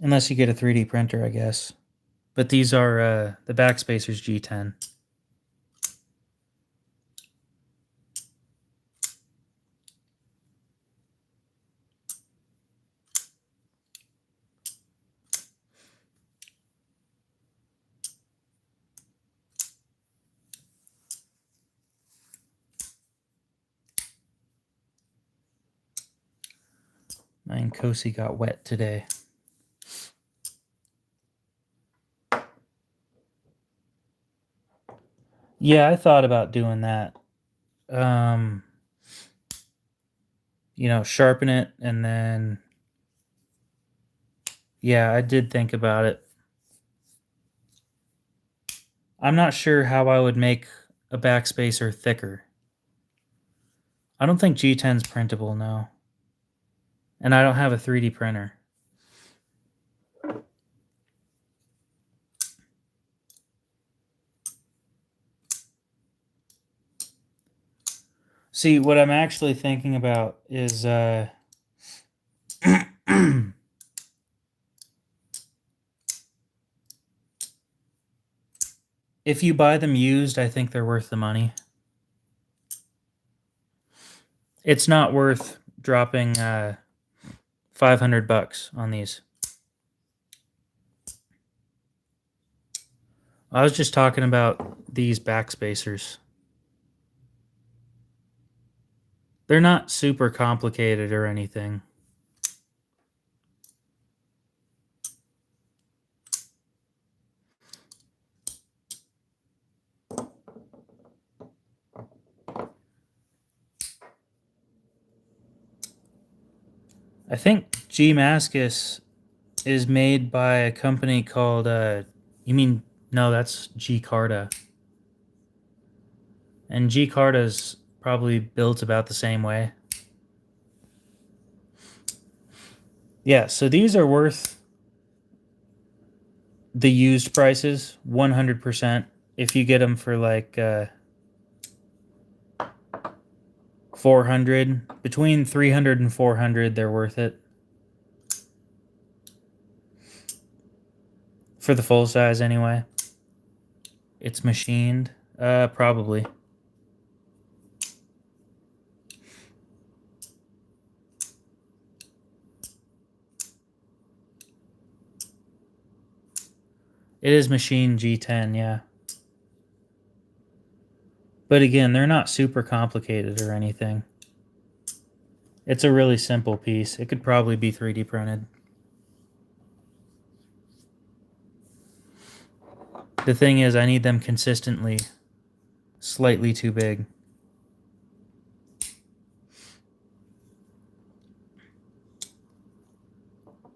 Unless you get a 3D printer, I guess. But these are the Backspacer's G10. My Nkosi got wet today. Yeah, I thought about doing that. You know, sharpen it and then... Yeah, I did think about it. I'm not sure how I would make a backspacer thicker. I don't think G10's printable, no. And I don't have a 3D printer. See, what I'm actually thinking about is if you buy them used, I think they're worth the money. It's not worth dropping $500 on these. I was just talking about these backspacers. They're not super complicated or anything. I think G-Mascus is made by a company called, you mean, no, that's G-Carta. And G-Carta's probably built about the same way. Yeah, so these are worth the used prices, 100%. If you get them for like 400, between 300 and 400, they're worth it. For the full size anyway. It's machined, probably. It is machined G10, yeah. But again, they're not super complicated or anything. It's a really simple piece. It could probably be 3D printed. The thing is, I need them consistently slightly too big.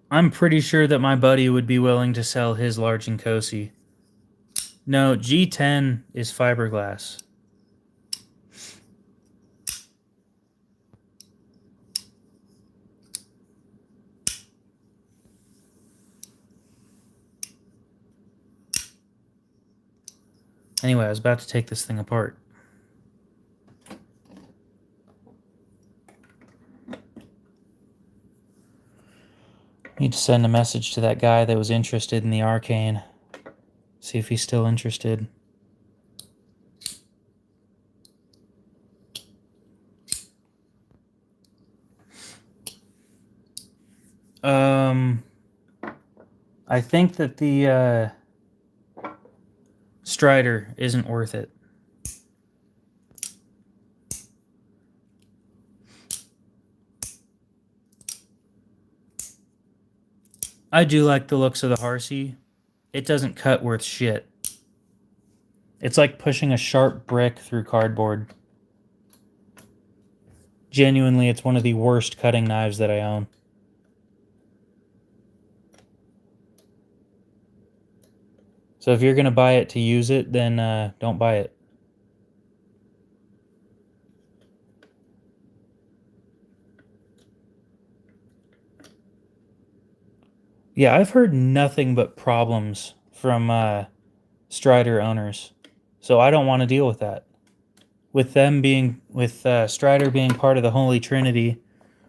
I'm pretty sure that my buddy would be willing to sell his large Nkosi. No, G10 is fiberglass. Anyway, I was about to take this thing apart. Need to send a message to that guy that was interested in the Arcane. See if he's still interested. I think that the Strider isn't worth it. I do like the looks of the Harsey. It doesn't cut worth shit. It's like pushing a sharp brick through cardboard. Genuinely, it's one of the worst cutting knives that I own. So if you're going to buy it to use it, then don't buy it. Yeah, I've heard nothing but problems from Strider owners. So I don't want to deal with that. With Strider being part of the Holy Trinity,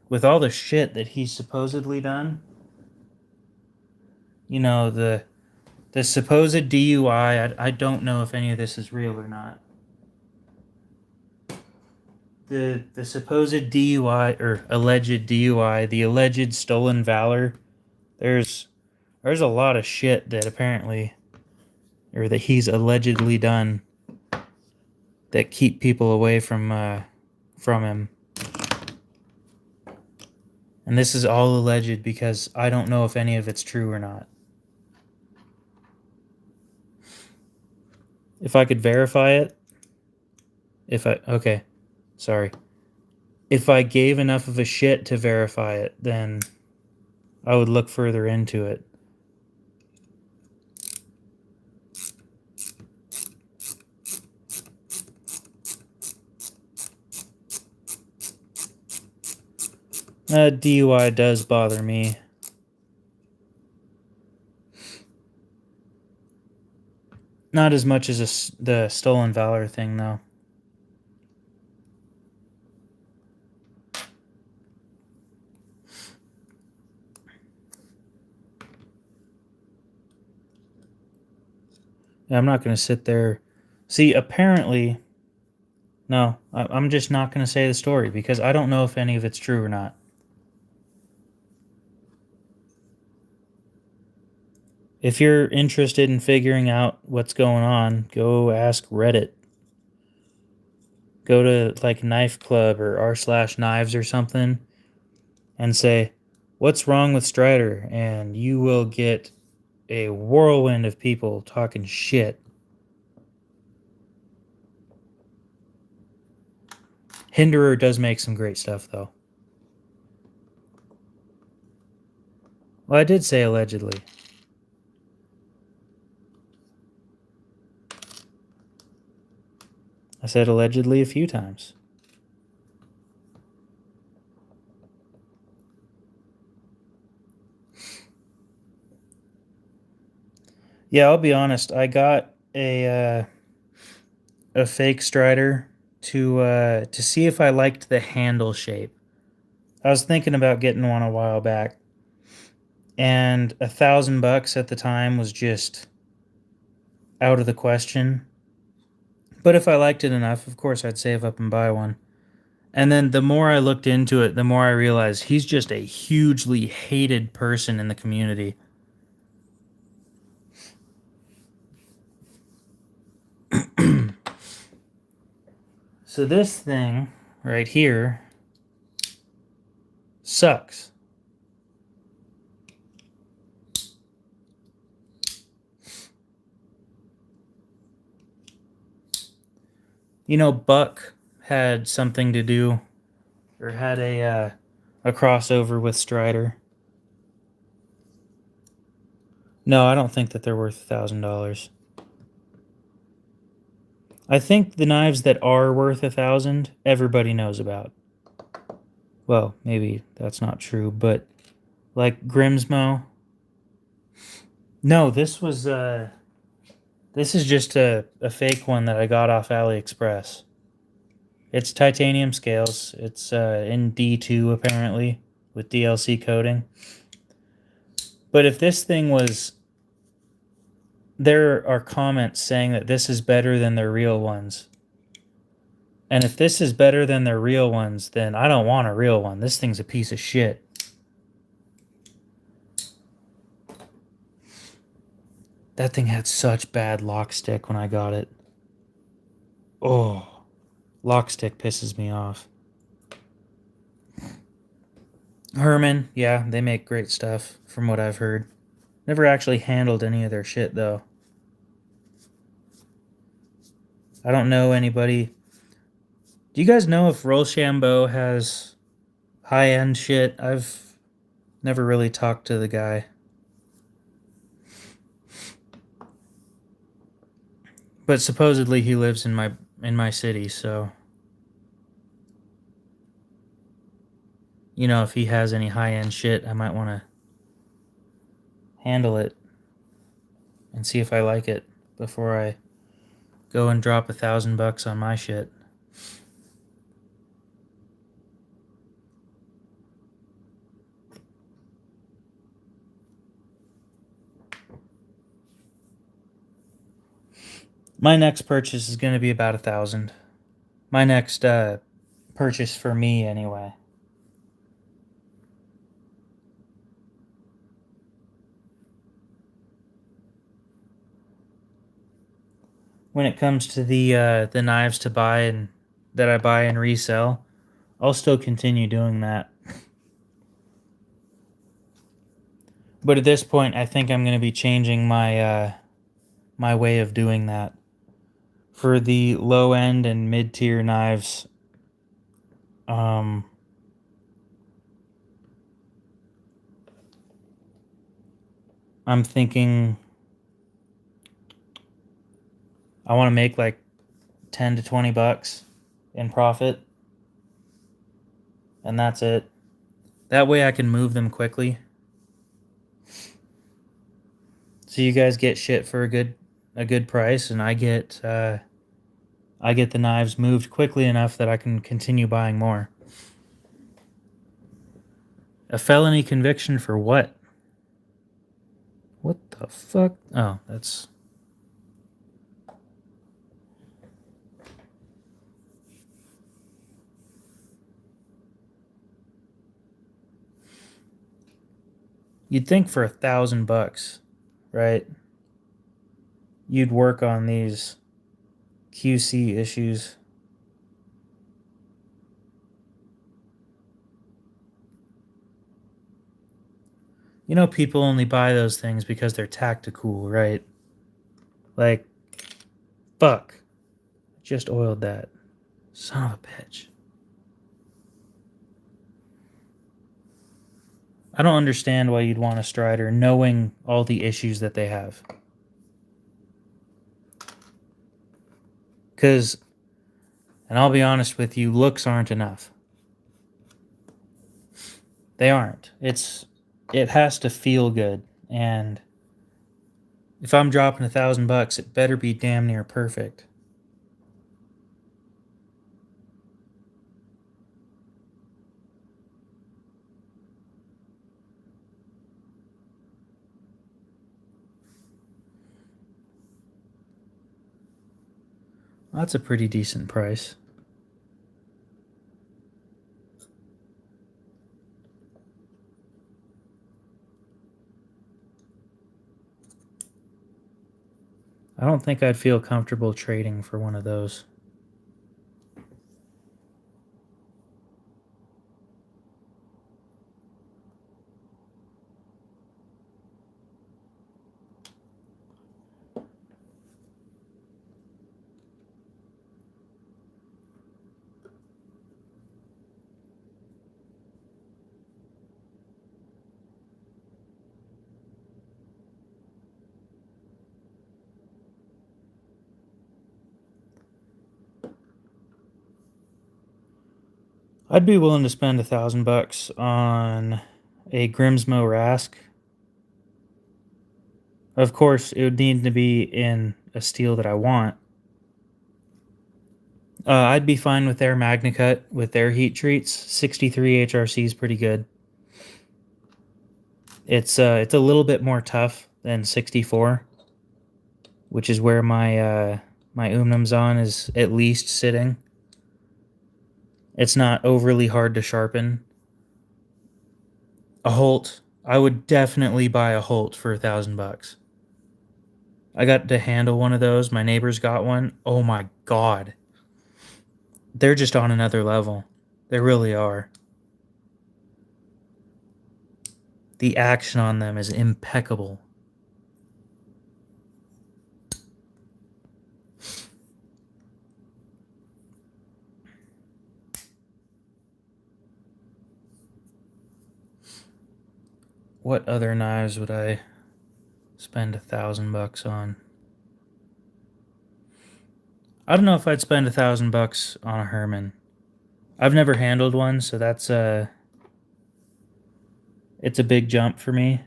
with all the shit that he's supposedly done, you know, the supposed DUI, I don't know if any of this is real or not. The supposed DUI or alleged DUI, the alleged stolen valor, there's a lot of shit that apparently, or that he's allegedly done, that keep people away from him. And this is all alleged because I don't know if any of it's true or not. If I could verify it, okay, sorry. If I gave enough of a shit to verify it, then I would look further into it. DUI does bother me. Not as much as the stolen valor thing, though. Yeah, I'm not going to sit there. See, apparently, no, I'm just not going to say the story because I don't know if any of it's true or not. If you're interested in figuring out what's going on, go ask Reddit. Go to like Knife Club or r/knives or something and say, what's wrong with Strider? And you will get a whirlwind of people talking shit. Hinderer does make some great stuff, though. Well, I did say allegedly. I said allegedly a few times. Yeah, I'll be honest. I got a fake Strider to see if I liked the handle shape. I was thinking about getting one a while back, and $1,000 at the time was just out of the question. But if I liked it enough, of course I'd save up and buy one. And then the more I looked into it, the more I realized he's just a hugely hated person in the community. So this thing right here sucks. You know, Buck had something to do, or had a crossover with Strider. No, I don't think that they're worth $1,000. I think the knives that are worth 1,000, everybody knows about. Well, maybe that's not true, but like Grimsmo. No, this is just a fake one that I got off AliExpress. It's titanium scales. It's in D2 apparently with DLC coating. But if this thing was, there are comments saying that this is better than their real ones. And if this is better than their real ones, then I don't want a real one. This thing's a piece of shit. That thing had such bad lock stick when I got it. Oh, lock stick pisses me off. Herman, yeah, they make great stuff from what I've heard. Never actually handled any of their shit though. I don't know anybody. Do you guys know if Rochambeau has high-end shit? I've never really talked to the guy. But supposedly he lives in my city, so you know, if he has any high-end shit, I might want to handle it and see if I like it before I go and drop $1,000 on my shit. My next purchase is going to be about 1,000. My next purchase for me, anyway. When it comes to the knives to buy and that I buy and resell, I'll still continue doing that. But at this point, I think I'm going to be changing my my way of doing that. For the low end and mid tier knives, I'm thinking I want to make like 10 to 20 bucks in profit, and that's it. That way I can move them quickly. So you guys get shit for a good price, and I get the knives moved quickly enough that I can continue buying more. A felony conviction for what? What the fuck? Oh, that's... You'd think for $1,000, right? You'd work on these QC issues. You know, people only buy those things because they're tactical, right? Like, fuck. Just oiled that. Son of a bitch. I don't understand why you'd want a Strider knowing all the issues that they have. Because, and I'll be honest with you, looks aren't enough. They aren't. It has to feel good, and if I'm dropping $1,000, it better be damn near perfect. That's a pretty decent price. I don't think I'd feel comfortable trading for one of those. I'd be willing to spend $1,000 on a Grimsmo Rask. Of course, it would need to be in a steel that I want. I'd be fine with their MagnaCut with their heat treats. 63 HRC is pretty good. It's a little bit more tough than 64, which is where my Umnumzon is at least sitting. It's not overly hard to sharpen. A Holt, I would definitely buy a Holt for $1,000. I got to handle one of those. My neighbor's got one. Oh my god. They're just on another level. They really are. The action on them is impeccable. What other knives would I spend $1,000 on? I don't know if I'd spend $1,000 on a Herman. I've never handled one, so that's it's a big jump for me.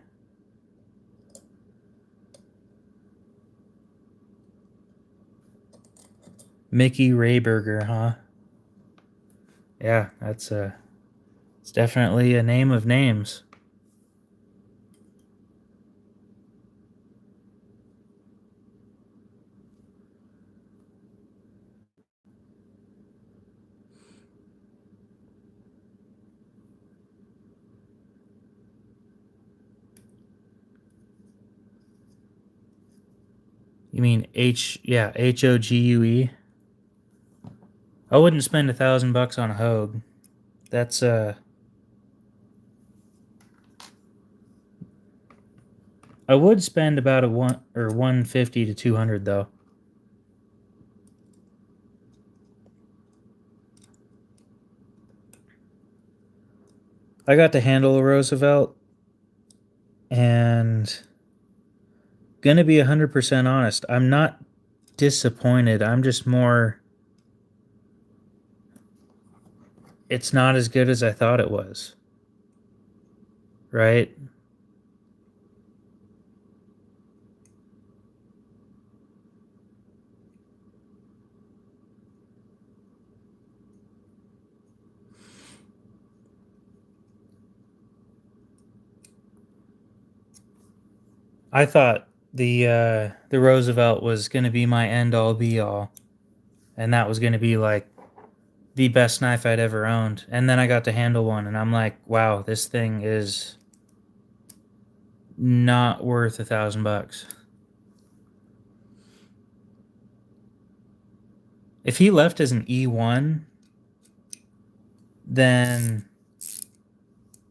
Mickey Rayberger, huh? Yeah, it's definitely a name of names. You mean Hogue? I wouldn't spend $1,000 on a Hogue. That's I would spend about a 150 to 200 though. I got to handle a Roosevelt, and gonna be 100% honest, I'm not disappointed. I'm just more, it's not as good as I thought it was. Right? I thought the Roosevelt was gonna be my end all be all, and that was gonna be like the best knife I'd ever owned. And then I got to handle one, and I'm like, wow, this thing is not worth $1,000. If he left as an E1, then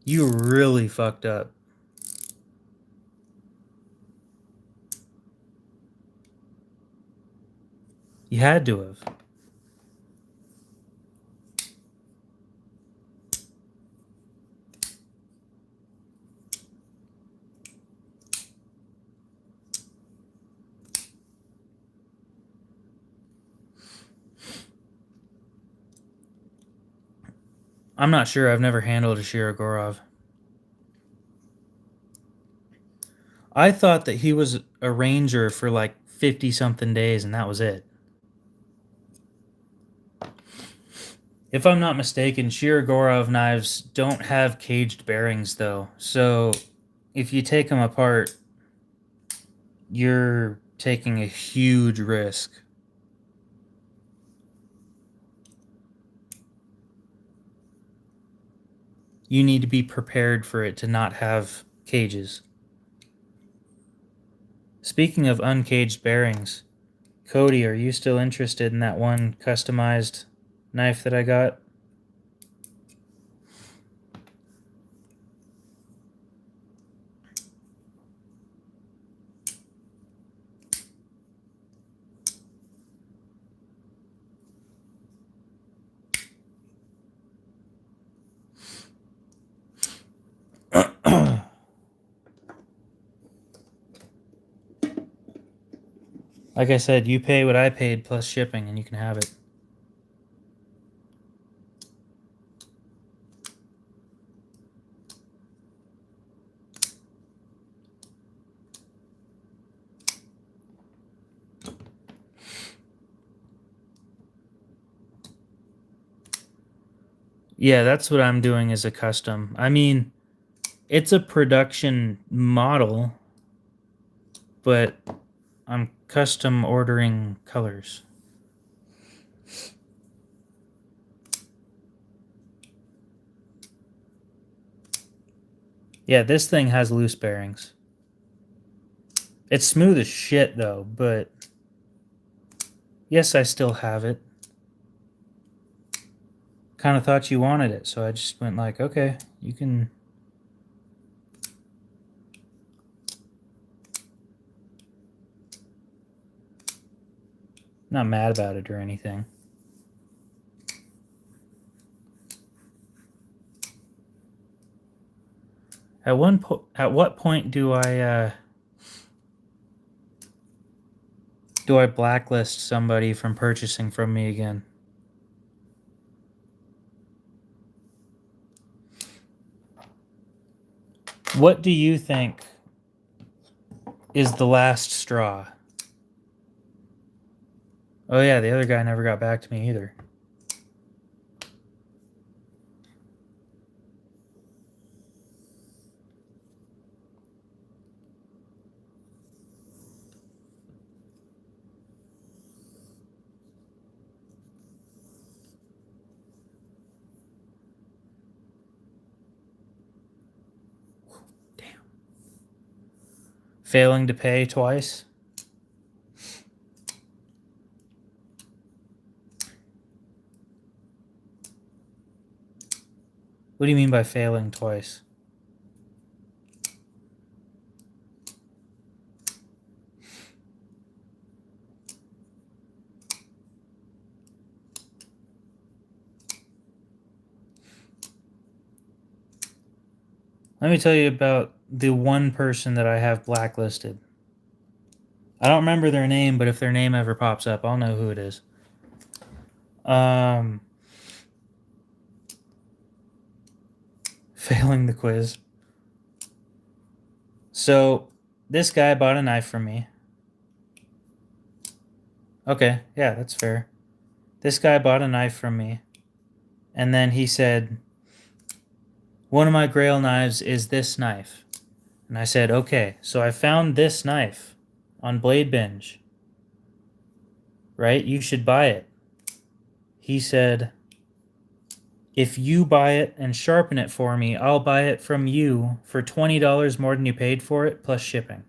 you really fucked up. You had to have. I'm not sure. I've never handled a Shirogorov. I thought that he was a ranger for like 50 something days, and that was it. If I'm not mistaken, Shirogorov knives don't have caged bearings, though. So if you take them apart, you're taking a huge risk. You need to be prepared for it to not have cages. Speaking of uncaged bearings, Cody, are you still interested in that one customized knife that I got? Like I said, you pay what I paid plus shipping, and you can have it. Yeah, that's what I'm doing as a custom. I mean, It's a production model, but I'm custom ordering colors. Yeah, this thing has loose bearings. It's smooth as shit though, but yes, I still have it. Kind of thought you wanted it, so I just went like, okay, you can. Not mad about it or anything. At what point do I blacklist somebody from purchasing from me again? What do you think is the last straw? Oh yeah, the other guy never got back to me either. Damn. Failing to pay twice? What do you mean by failing twice? Let me tell you about the one person that I have blacklisted. I don't remember their name, but if their name ever pops up, I'll know who it is. Failing the quiz. So, this guy bought a knife from me. Okay, yeah, that's fair. This guy bought a knife from me. And then he said, one of my grail knives is this knife. And I said, okay. So I found this knife on Blade Binge. Right? You should buy it. He said, if you buy it and sharpen it for me, I'll buy it from you for $20 more than you paid for it, plus shipping.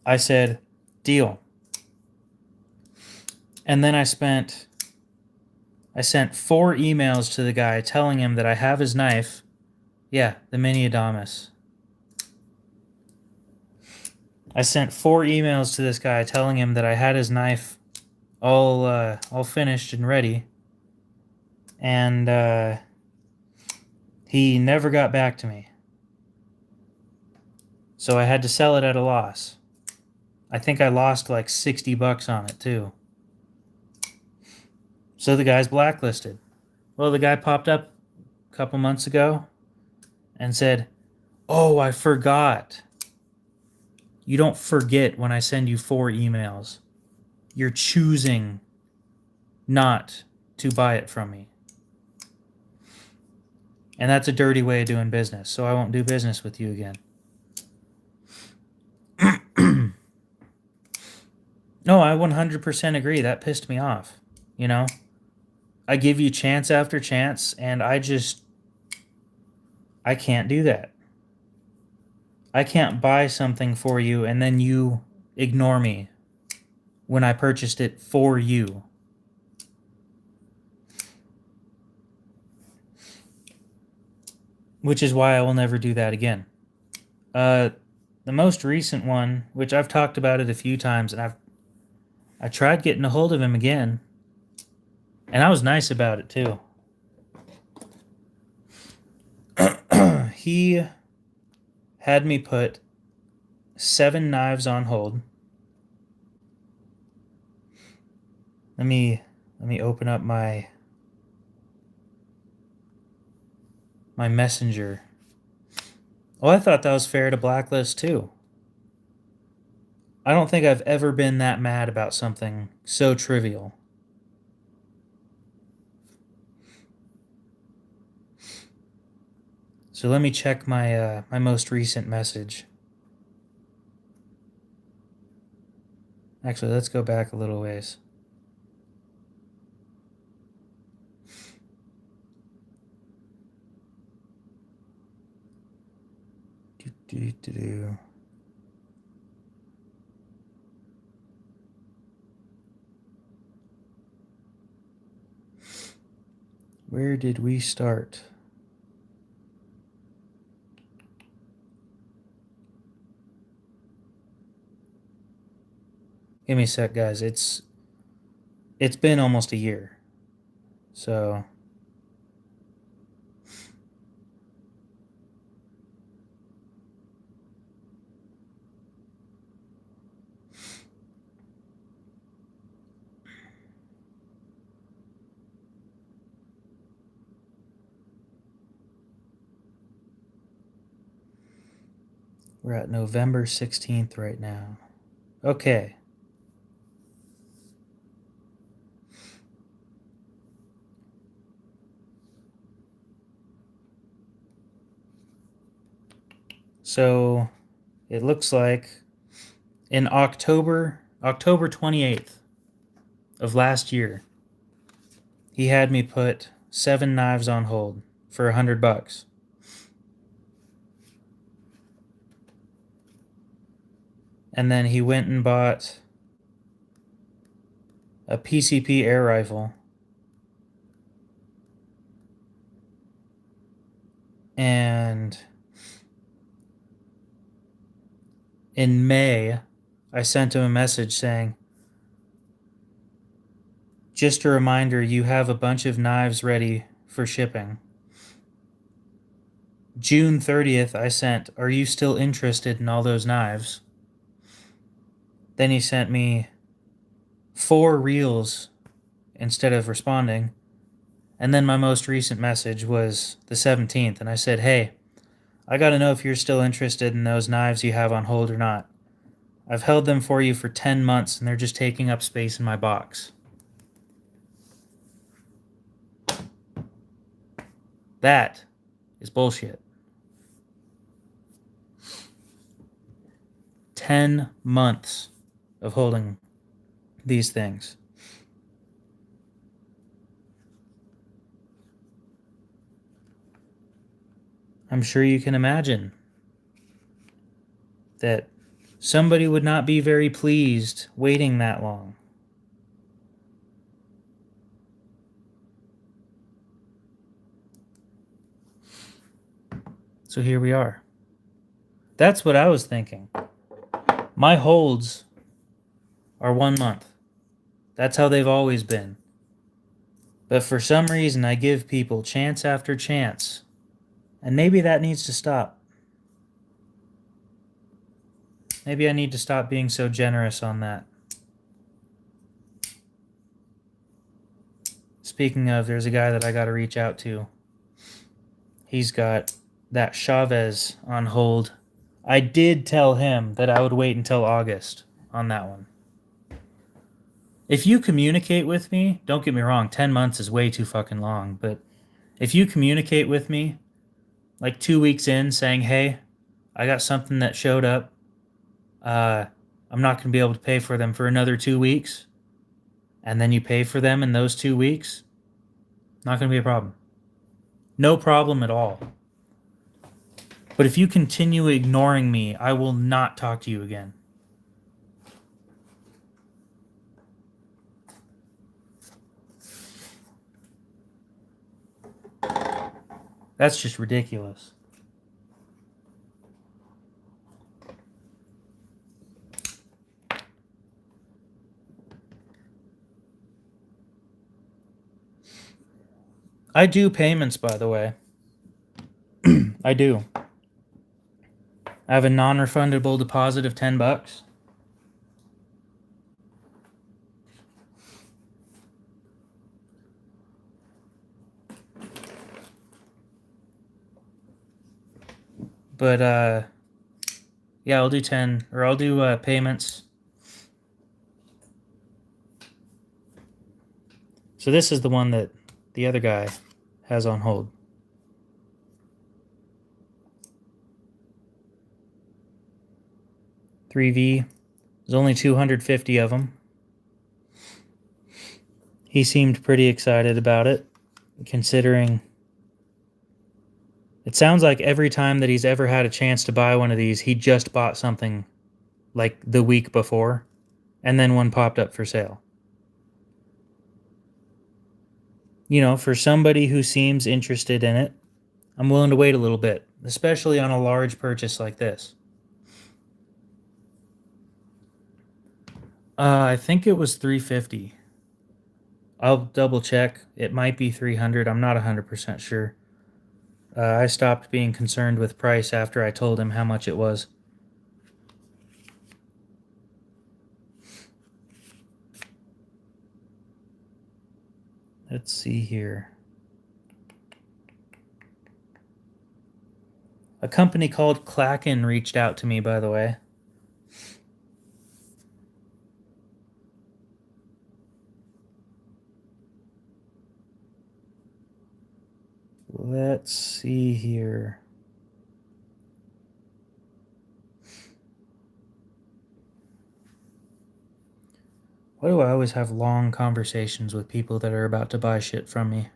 I said, deal. And then I sent 4 emails to the guy telling him that I have his knife. Yeah, the Mini Adamas. I sent 4 emails to this guy telling him that I had his knife all finished and ready. And he never got back to me. So I had to sell it at a loss. I think I lost like $60 on it too. So the guy's blacklisted. Well, the guy popped up a couple months ago and said, oh, I forgot. You don't forget when I send you 4 emails. You're choosing not to buy it from me. And that's a dirty way of doing business, so I won't do business with you again. No, I 100% agree. That pissed me off. You know? I give you chance after chance, and I can't do that. I can't buy something for you and then you ignore me when I purchased it for you. Which is why I will never do that again. The most recent one, which I've talked about it a few times, and I tried getting a hold of him again, and I was nice about it too. He had me put 7 knives on hold. Let me open up my messenger. Oh, I thought that was fair to blacklist too. I don't think I've ever been that mad about something so trivial. So let me check my my most recent message. Actually, let's go back a little ways. Where did we start? Give me a sec, guys. It's been almost a year. So we're at November 16th right now. Okay. So it looks like in October 28th of last year, he had me put 7 knives on hold for $100. And then he went and bought a PCP air rifle. And in May, I sent him a message saying, just a reminder, you have a bunch of knives ready for shipping. June 30th, I sent, are you still interested in all those knives? Then he sent me 4 reels instead of responding. And then my most recent message was the 17th, and I said, hey, I gotta know if you're still interested in those knives you have on hold or not. I've held them for you for 10 months, and they're just taking up space in my box. That is bullshit. 10 months of holding these things. I'm sure you can imagine that somebody would not be very pleased waiting that long. So here we are. That's what I was thinking. My holds are 1 month. That's how they've always been. But for some reason, I give people chance after chance. And maybe that needs to stop. Maybe I need to stop being so generous on that. Speaking of, there's a guy that I got to reach out to. He's got that Chavez on hold. I did tell him that I would wait until August on that one. If you communicate with me, don't get me wrong, 10 months is way too fucking long, but if you communicate with me like 2 weeks in saying, hey, I got something that showed up, I'm not going to be able to pay for them for another 2 weeks, and then you pay for them in those 2 weeks, not going to be a problem. No problem at all. But if you continue ignoring me, I will not talk to you again. That's just ridiculous. I do payments, by the way. I do. I have a non-refundable deposit of $10. But yeah, I'll do 10, or I'll do payments. So this is the one that the other guy has on hold. 3V. There's only 250 of them. He seemed pretty excited about it, considering it sounds like every time that he's ever had a chance to buy one of these, he just bought something like the week before, and then one popped up for sale. You know, for somebody who seems interested in it, I'm willing to wait a little bit, especially on a large purchase like this. I think it was 350. I'll double check. It might be 300. I'm not 100% sure. I stopped being concerned with price after I told him how much it was. Let's see here. A company called Klaken reached out to me, by the way. Let's see here. Why do I always have long conversations with people that are about to buy shit from me?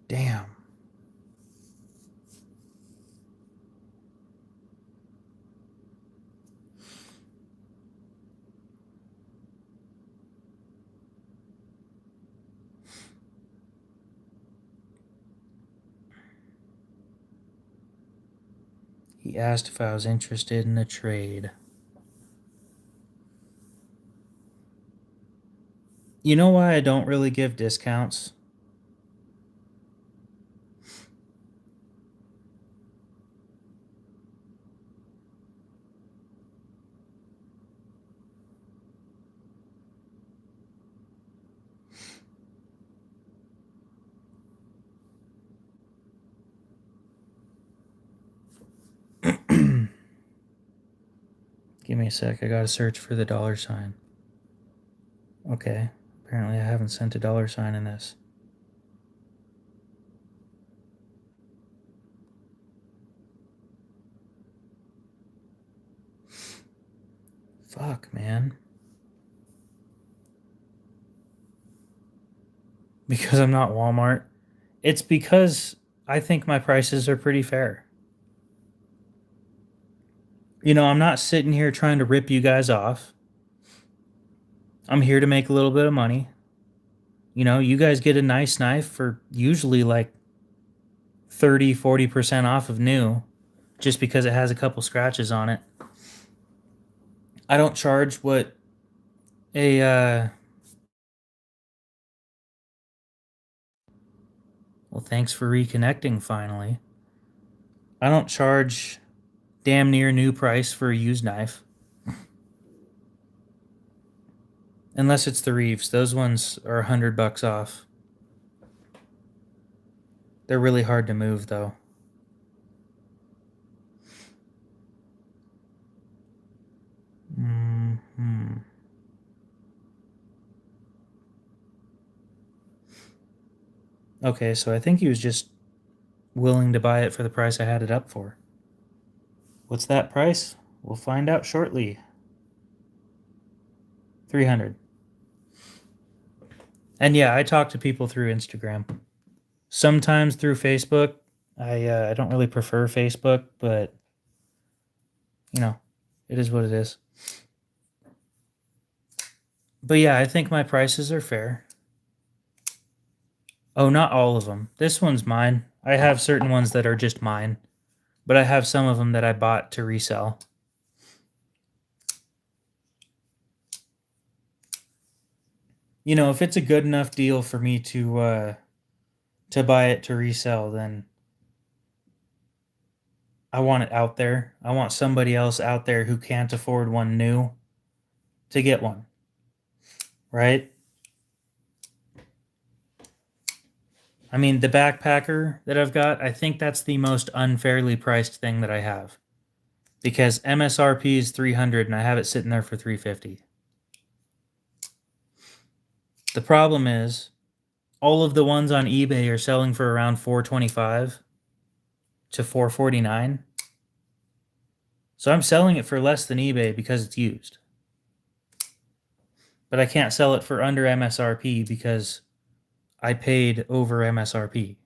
Damn. He asked if I was interested in a trade. You know why I don't really give discounts? Give me a sec. I gotta search for the $sign. Okay. Apparently I haven't sent a $sign in this. Fuck, man. Because I'm not Walmart. It's because I think my prices are pretty fair. You know, I'm not sitting here trying to rip you guys off. I'm here to make a little bit of money. You know, you guys get a nice knife for usually like 30-40% off of new just because it has a couple scratches on it. I don't charge what a well, thanks for reconnecting finally. I don't charge damn near new price for a used knife. Unless it's the Reeves. Those ones are $100 off. They're really hard to move though. Okay, so I think he was just willing to buy it for the price I had it up for. What's that price? We'll find out shortly. 300. And yeah, I talk to people through Instagram. Sometimes through Facebook. I don't really prefer Facebook, but you know, it is what it is. But yeah, I think my prices are fair. Oh, not all of them. This one's mine. I have certain ones that are just mine, but I have some of them that I bought to resell. You know, if it's a good enough deal for me to buy it to resell, then I want it out there. I want somebody else out there who can't afford one new to get one. Right? I mean, the backpacker that I've got, I think that's the most unfairly priced thing that I have. Because MSRP is 300 and I have it sitting there for 350. The problem is all of the ones on eBay are selling for around $425 to $449. So I'm selling it for less than eBay because it's used. But I can't sell it for under MSRP because I paid over MSRP.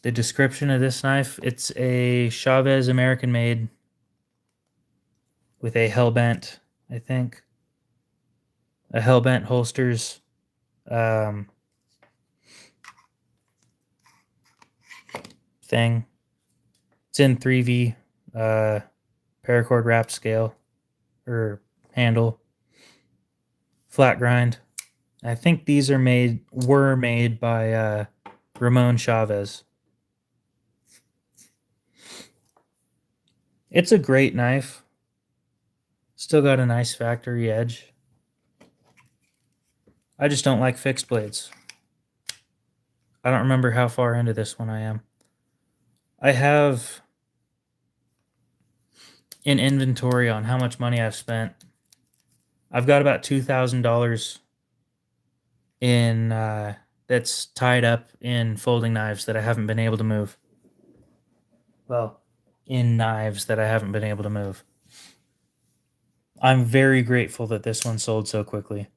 The description of this knife, it's a Chavez American made with a Hellbent, I think. A Hellbent holsters. Thing. It's in 3V paracord wrapped scale or handle. Flat grind. I think these were made by Ramon Chavez. It's a great knife. Still got a nice factory edge. I just don't like fixed blades. I don't remember how far into this one I am. I have an inventory on how much money I've spent. I've got about $2,000 in that's tied up in folding knives that I haven't been able to move. Well, in knives that I haven't been able to move. I'm very grateful that this one sold so quickly.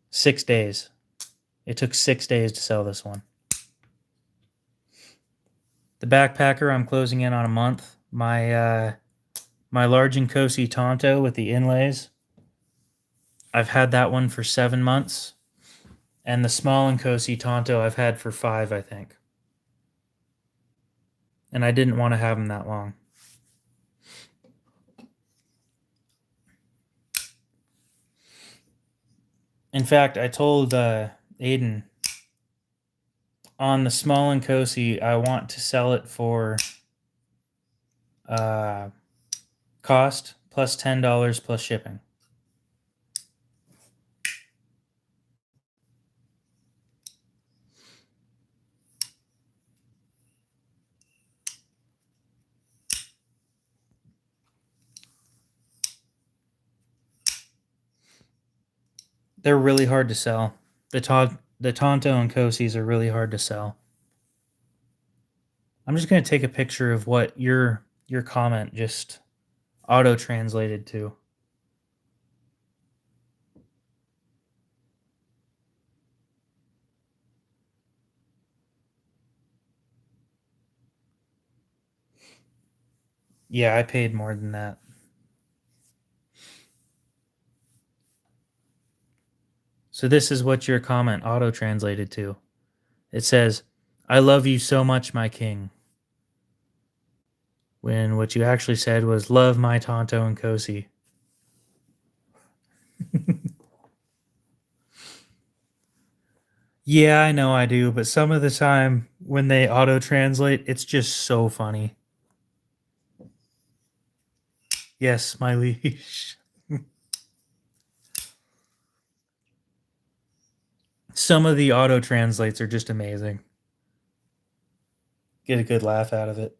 6 days. It took 6 days to sell this one. The backpacker, I'm closing in on a month. My large Inkosi Tonto with the inlays, I've had that one for 7 months. And the small Inkosi Tonto I've had for 5, I think. And I didn't want to have them that long. In fact, I told Aiden on the small Inkosi, I want to sell it for cost plus $10 plus shipping. They're really hard to sell. The Tonto and Kosis are really hard to sell. I'm just going to take a picture of what your comment just auto-translated to. Yeah, I paid more than that. So this is what your comment auto-translated to. It says, "I love you so much, my king." When what you actually said was, "Love my Tonto and Kosi." Yeah, I know I do, but some of the time when they auto-translate, it's just so funny. Yes, my liege. Some of the auto-translates are just amazing. Get a good laugh out of it.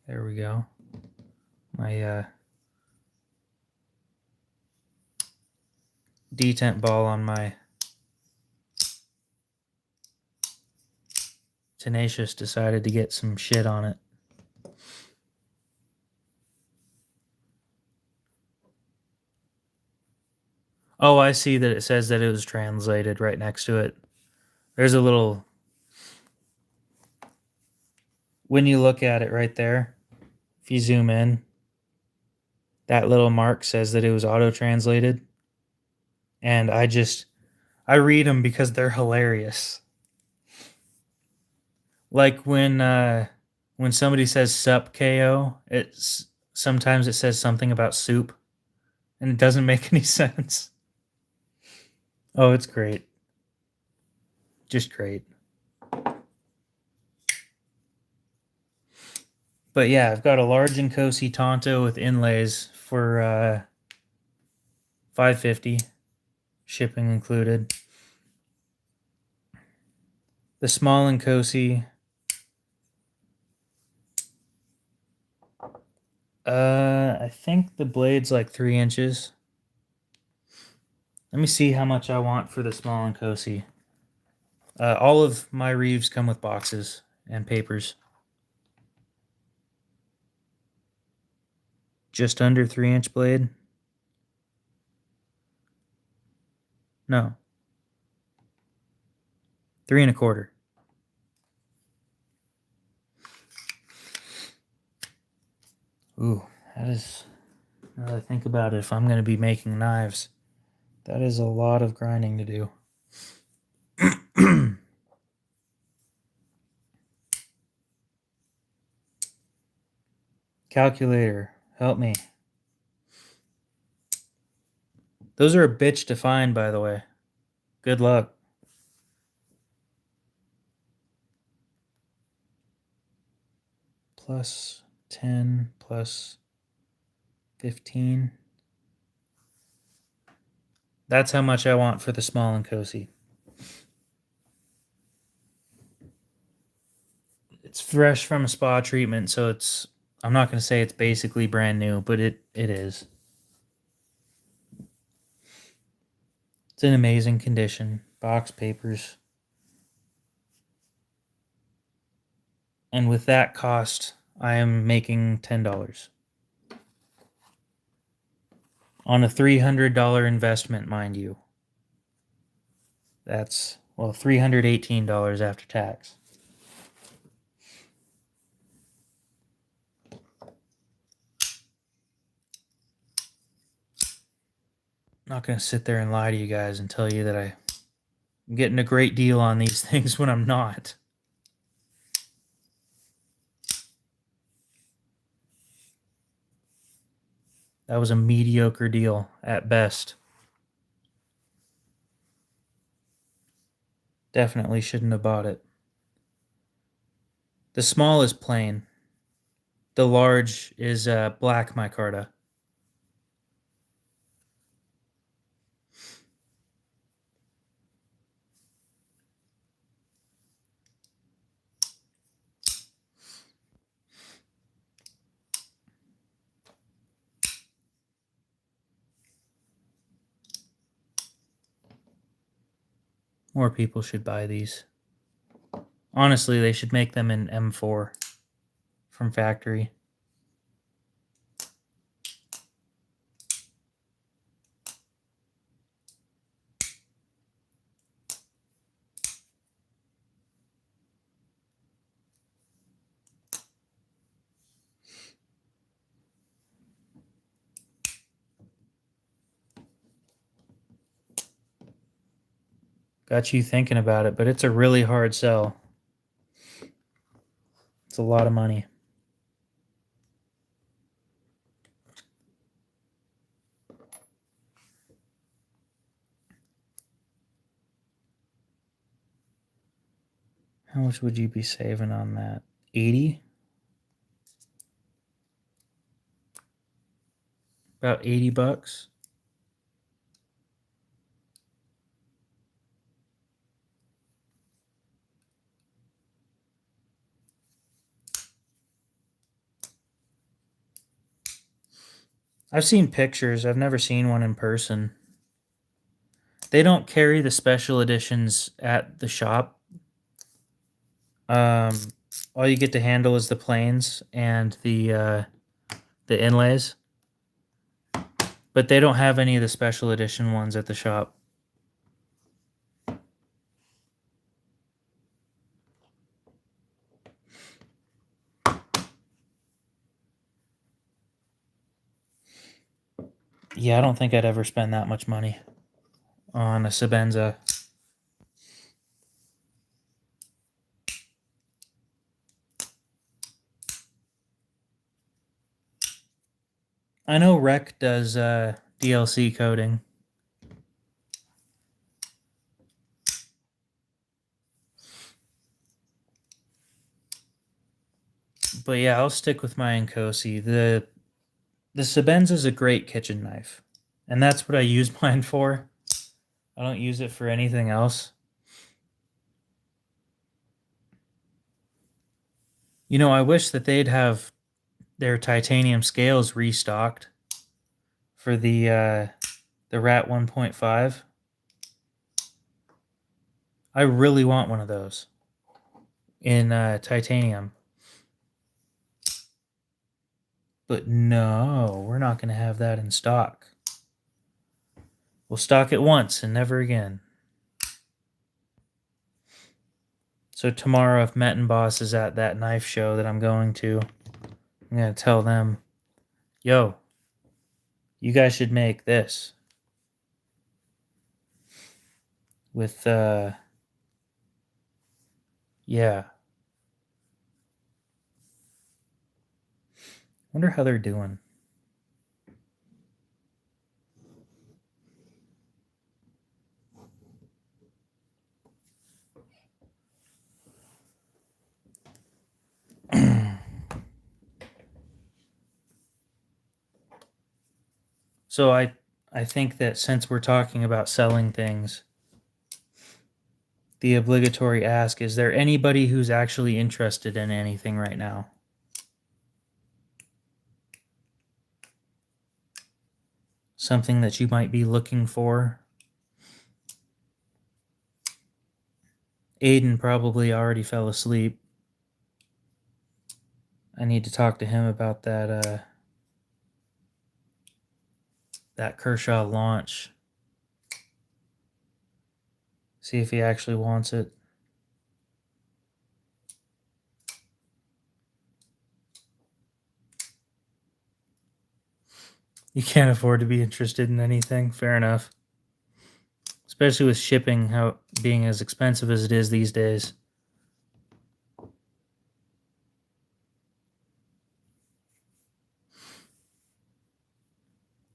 There we go. My detent ball on my Tenacious decided to get some shit on it. Oh, I see that it says that it was translated right next to it. There's a little... When you look at it right there, if you zoom in, that little mark says that it was auto-translated. And I read them because they're hilarious. Like when somebody says sup KO, sometimes it says something about soup, and it doesn't make any sense. Oh, it's great. Just great. But yeah, I've got a large Inkosi Tonto with inlays for $550, shipping included. The small Inkosi I think the blade's like 3 inches. Let me see how much I want for the Small & Cosi. All of my Reeves come with boxes and papers. Just under 3-inch blade? No. 3 1/4. Ooh, that is, now that I think about it, if I'm going to be making knives, that is a lot of grinding to do. Calculator, help me. Those are a bitch to find, by the way. Good luck. Plus 10 plus 15. That's how much I want for the Small & Cosi. It's fresh from a spa treatment, so it's, I'm not going to say it's basically brand new, but it is. It's in amazing condition. Box papers. And with that cost, I am making $10. On a $300 investment, mind you. That's, well, $318 after tax. Not going to sit there and lie to you guys and tell you that I'm getting a great deal on these things when I'm not. That was a mediocre deal at best. Definitely shouldn't have bought it. The small is plain. The large is black micarta. More people should buy these. Honestly, they should make them in M4 from factory. Got you thinking about it, but it's a really hard sell. It's a lot of money. How much would you be saving on that? 80? About $80? I've seen pictures. I've never seen one in person. They don't carry the special editions at the shop. All you get to handle is the planes and the inlays. But they don't have any of the special edition ones at the shop. Yeah, I don't think I'd ever spend that much money on a Sebenza. I know Rec does DLC coding. But yeah, I'll stick with my Nkosi. The Sebenza is a great kitchen knife. And that's what I use mine for. I don't use it for anything else. You know, I wish that they'd have their titanium scales restocked for the Rat 1.5. I really want one of those in titanium. But no, we're not going to have that in stock. We'll stock it once and never again. So tomorrow, if Met and Boss is at that knife show that I'm going to, I'm going to tell them, yo, you guys should make this. With, yeah. Wonder how they're doing. So I think that since we're talking about selling things, the obligatory ask, is there anybody who's actually interested in anything right now? Something that you might be looking for? Aiden probably already fell asleep. I need to talk to him about that that Kershaw launch. See if he actually wants it. You can't afford to be interested in anything. Fair enough. Especially with shipping how being as expensive as it is these days.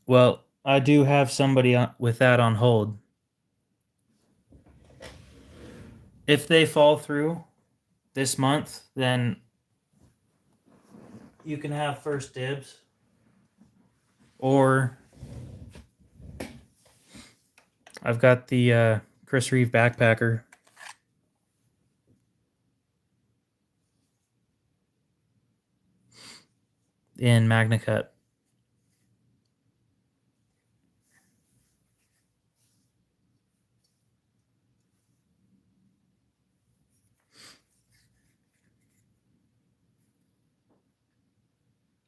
Well, I do have somebody with that on hold. If they fall through this month, then you can have first dibs. Or I've got the Chris Reeve backpacker. In MagnaCut.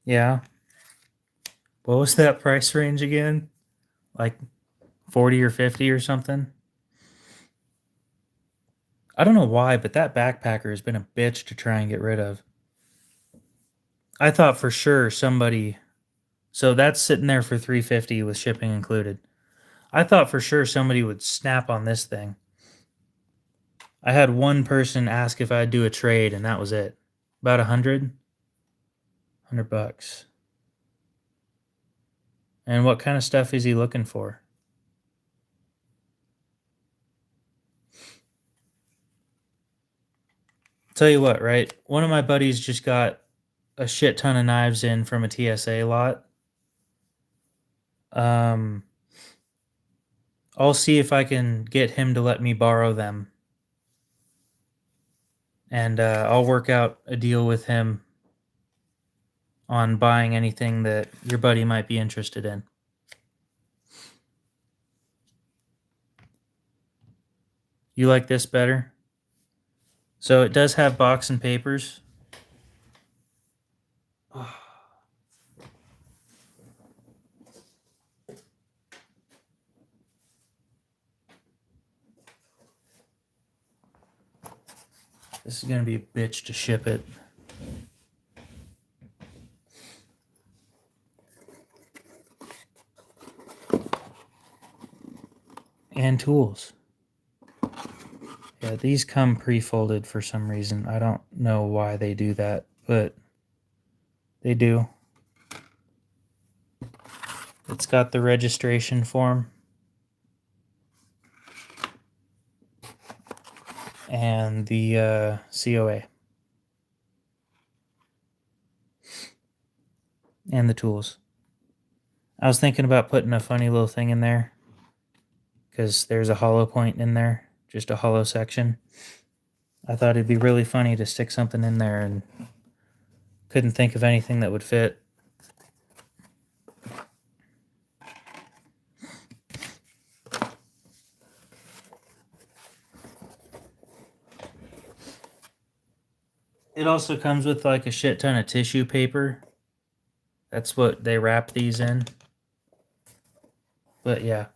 Yeah. What was that price range again? Like 40 or 50 or something? I don't know why, but that backpacker has been a bitch to try and get rid of. I thought for sure somebody. So that's sitting there for $350 with shipping included. I thought for sure somebody would snap on this thing. I had one person ask if I'd do a trade, and that was it. About $100 bucks. And what kind of stuff is he looking for? Tell you what, right? One of my buddies just got a shit ton of knives in from a TSA lot. I'll see if I can get him to let me borrow them. And I'll work out a deal with him on buying anything that your buddy might be interested in. You like this better? So it does have box and papers. This is going to be a bitch to ship it. And tools. Yeah, these come pre-folded for some reason. I don't know why they do that, but they do. It's got the registration form. And the COA. And the tools. I was thinking about putting a funny little thing in there, because there's a hollow point in there, just a hollow section. I thought it'd be really funny to stick something in there and Couldn't think of anything that would fit. It also comes with like a shit ton of tissue paper. That's what they wrap these in. But yeah.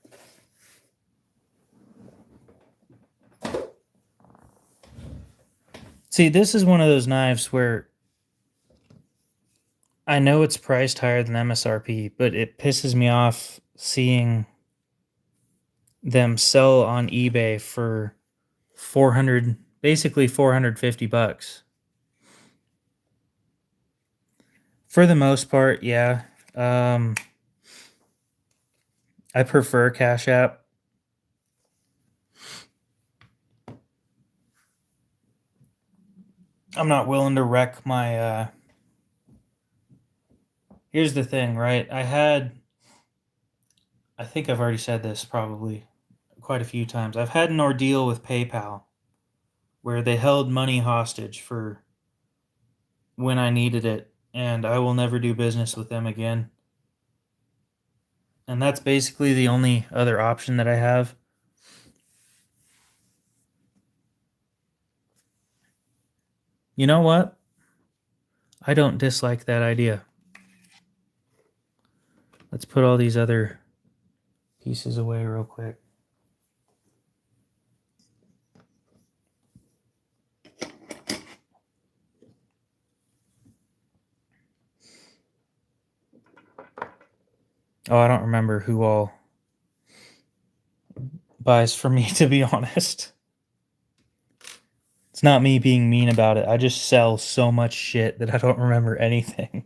See, this is one of those knives where I know it's priced higher than MSRP, but it pisses me off seeing them sell on eBay for 400, basically $450. For the most part, yeah. I prefer Cash App. I'm not willing to wreck my here's the thing, right? I think I've already said this probably quite a few times. I've had an ordeal with PayPal where they held money hostage for when I needed it, and I will never do business with them again. And that's basically the only other option that I have. You know what? I don't dislike that idea. Let's put all these other pieces away real quick. Oh, I don't remember who all buys from me, to be honest. It's not me being mean about it. I just sell so much shit that I don't remember anything.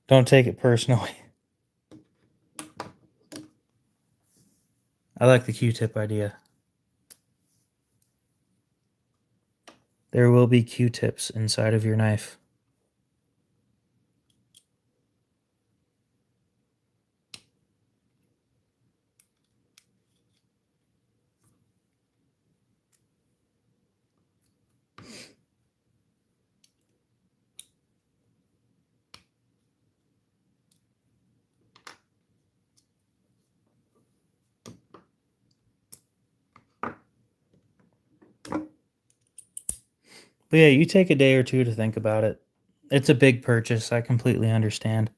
Don't take it personally. I like the Q-tip idea. There will be Q-tips inside of your knife. But yeah, you take a day or two to think about it. It's a big purchase. I completely understand.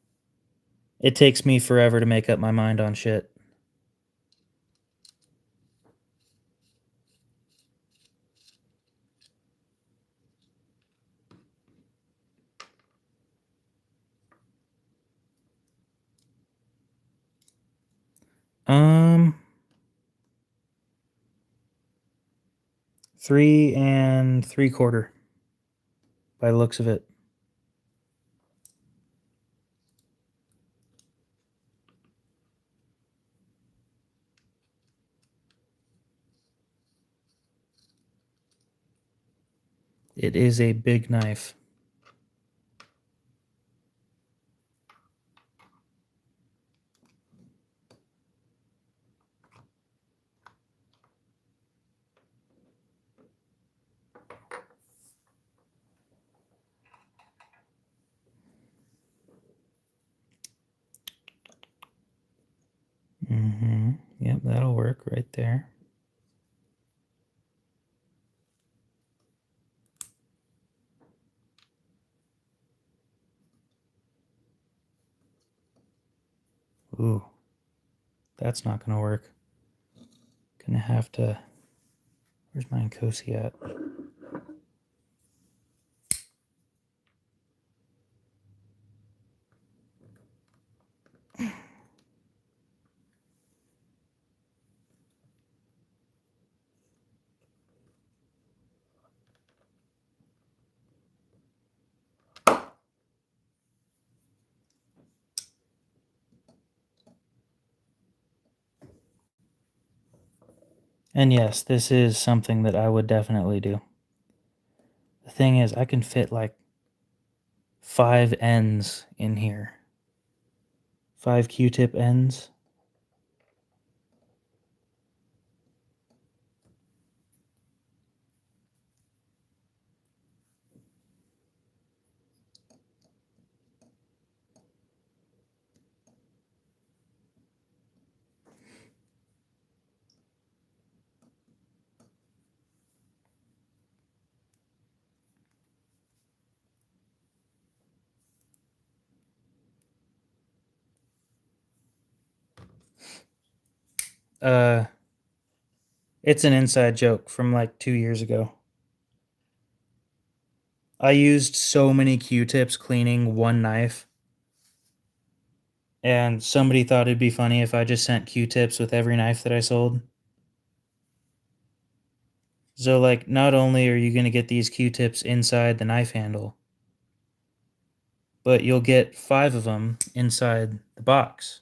It takes me forever to make up my mind on shit. Um, 3 3/4 by the looks of it. It is a big knife. Mm-hmm. Yep, that'll work right there. Ooh, that's not gonna work. Gonna have to. Where's my Nkosi at? And yes, this is something that I would definitely do. The thing is, I can fit like 5 ends in here. 5 Q-tip ends. It's an inside joke from like 2 years ago. I used so many Q-tips cleaning one knife, and somebody thought it'd be funny if I just sent Q-tips with every knife that I sold. So, like, not only are you going to get these Q-tips inside the knife handle, but you'll get 5 of them inside the box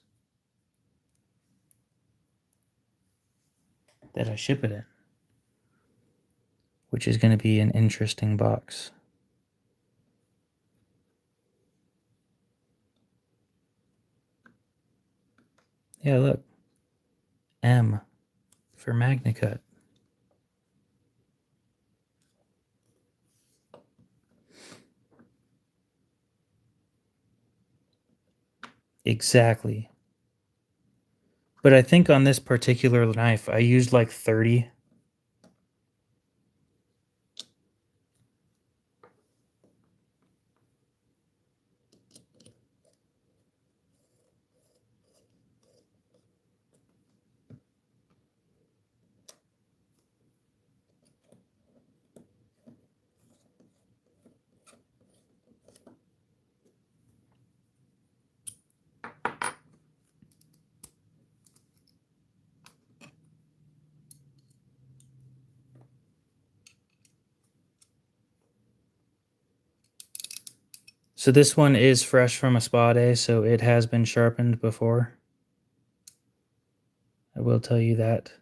that I ship it in, which is going to be an interesting box. Yeah, look. M for MagnaCut. Exactly. But I think on this particular knife, I used like 30. So this one is fresh from a spa day, so it has been sharpened before. I will tell you that.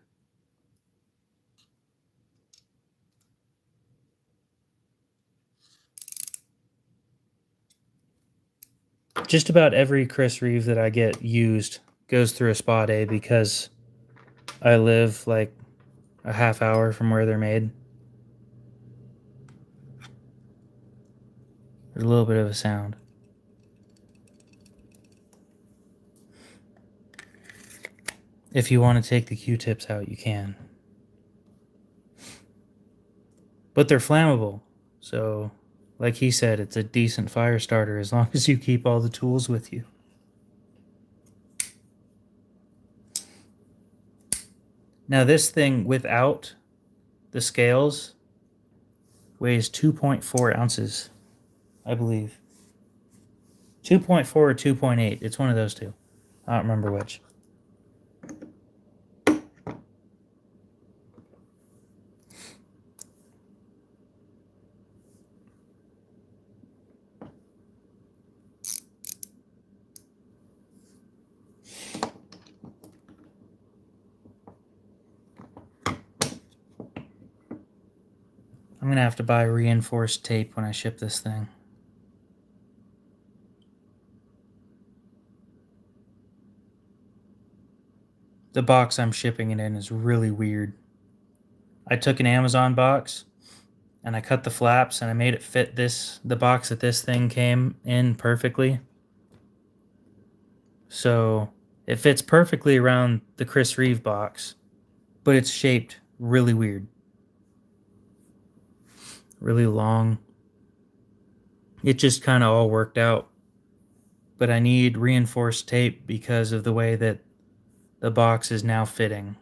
Just about every Chris Reeve that I get used goes through a spa day because I live like a half hour from where they're made. There's a little bit of a sound. If you want to take the Q-tips out, you can. But they're flammable, so like he said, it's a decent fire starter as long as you keep all the tools with you. Now this thing without the scales weighs 2.4 ounces, I believe. 2.4 or 2.8. It's one of those two. I don't remember which. I'm going to have to buy reinforced tape when I ship this thing. The box I'm shipping it in is really weird. I took an Amazon box and I cut the flaps and I made it fit the box that this thing came in perfectly. So it fits perfectly around the Chris Reeve box, but it's shaped really weird. Really long. It just kind of all worked out. But I need reinforced tape because of the way that the box is now fitting.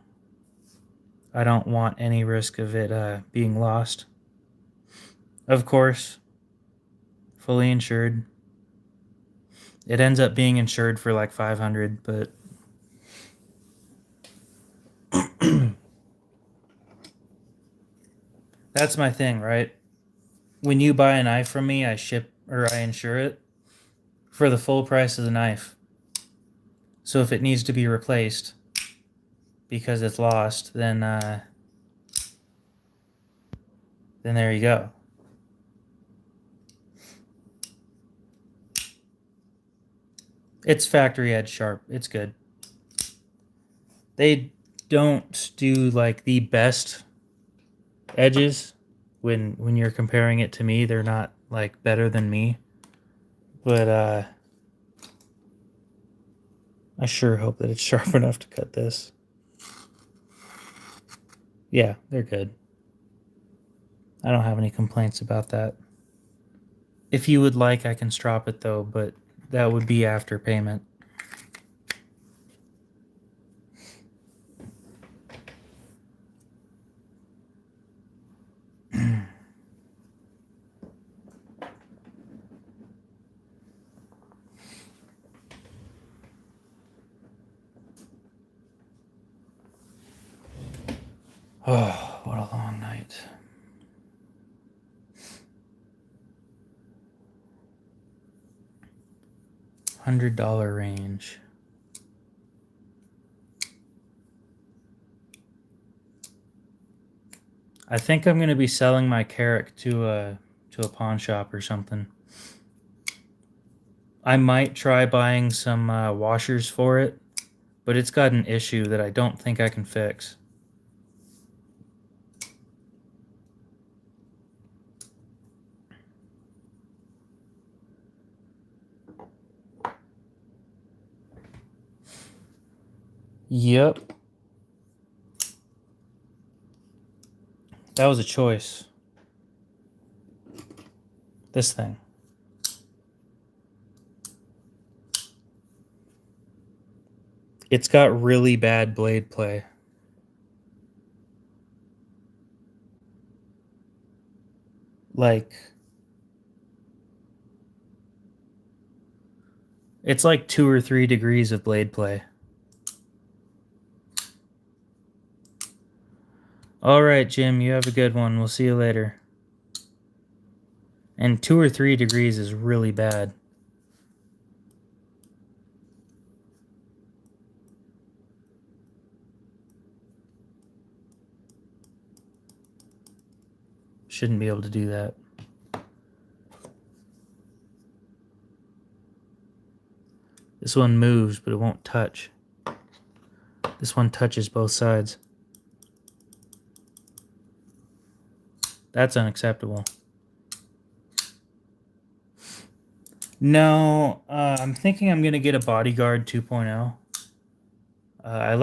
I don't want any risk of it being lost. Of course, fully insured. It ends up being insured for like $500, but that's my thing, right? When you buy a knife from me, I insure it for the full price of the knife. So if it needs to be replaced because it's lost, then there you go. It's factory edge sharp. It's good. They don't do like the best edges when you're comparing it to me. They're not like better than me. But I sure hope that it's sharp enough to cut this. Yeah, they're good. I don't have any complaints about that. If you would like, I can strop it though, but that would be after payment. Oh, what a long night. $100 range. I think I'm gonna be selling my Carrack to a pawn shop or something. I might try buying some washers for it, but it's got an issue that I don't think I can fix. Yep. That was a choice. This thing. It's got really bad blade play. Like, it's like 2 or 3 degrees of blade play. All right, Jim, you have a good one. We'll see you later. And 2 or 3 degrees is really bad. Shouldn't be able to do that. This one moves, but it won't touch. This one touches both sides. That's unacceptable. No, I'm thinking I'm going to get a Bodyguard 2.0. I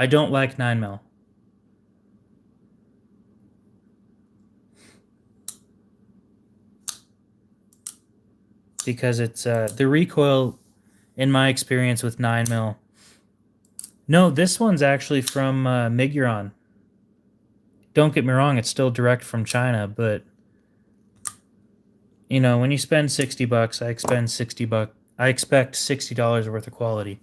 don't like 9mm. Because it's, the recoil, in my experience with 9mm. No, this one's actually from Miguron. Don't get me wrong, it's still direct from China, but you know, when you spend $60, I expect $60 worth of quality.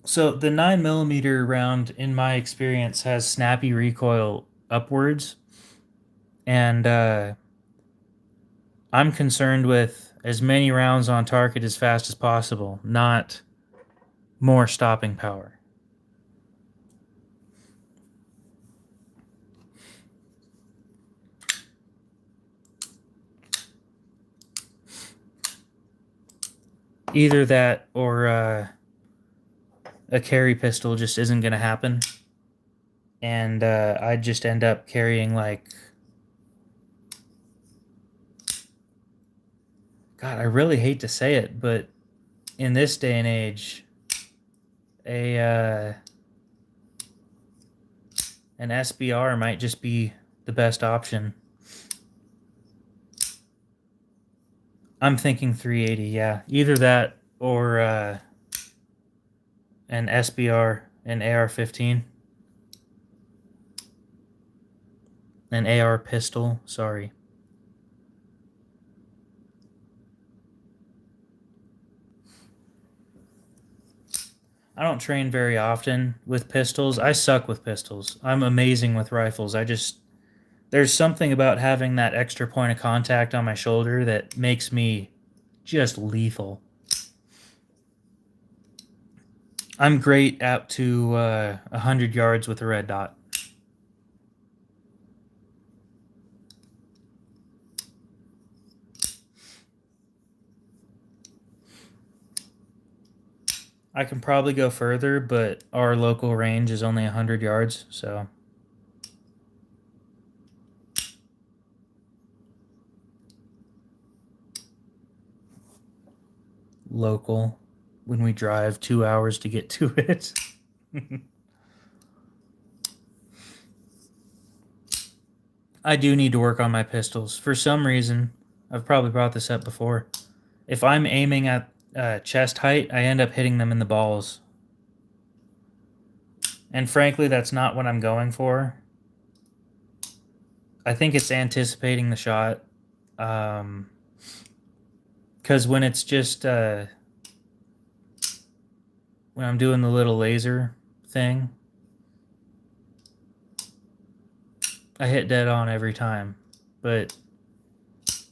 So the 9mm round, in my experience, has snappy recoil upwards, and I'm concerned with as many rounds on target as fast as possible, not more stopping power. Either that or a carry pistol just isn't going to happen. And I'd just end up carrying like... God, I really hate to say it, but in this day and age, an SBR might just be the best option. I'm thinking 380, yeah. Either that or an SBR, an AR-15. An AR pistol, sorry. I don't train very often with pistols. I suck with pistols. I'm amazing with rifles. There's something about having that extra point of contact on my shoulder that makes me just lethal. I'm great out to 100 yards with a red dot. I can probably go further, but our local range is only 100 yards, so... Local, when we drive 2 hours to get to it. I do need to work on my pistols. For some reason, I've probably brought this up before. If I'm aiming at chest height, I end up hitting them in the balls. And frankly, that's not what I'm going for. I think it's anticipating the shot. Because when it's just... when I'm doing the little laser thing, I hit dead on every time. But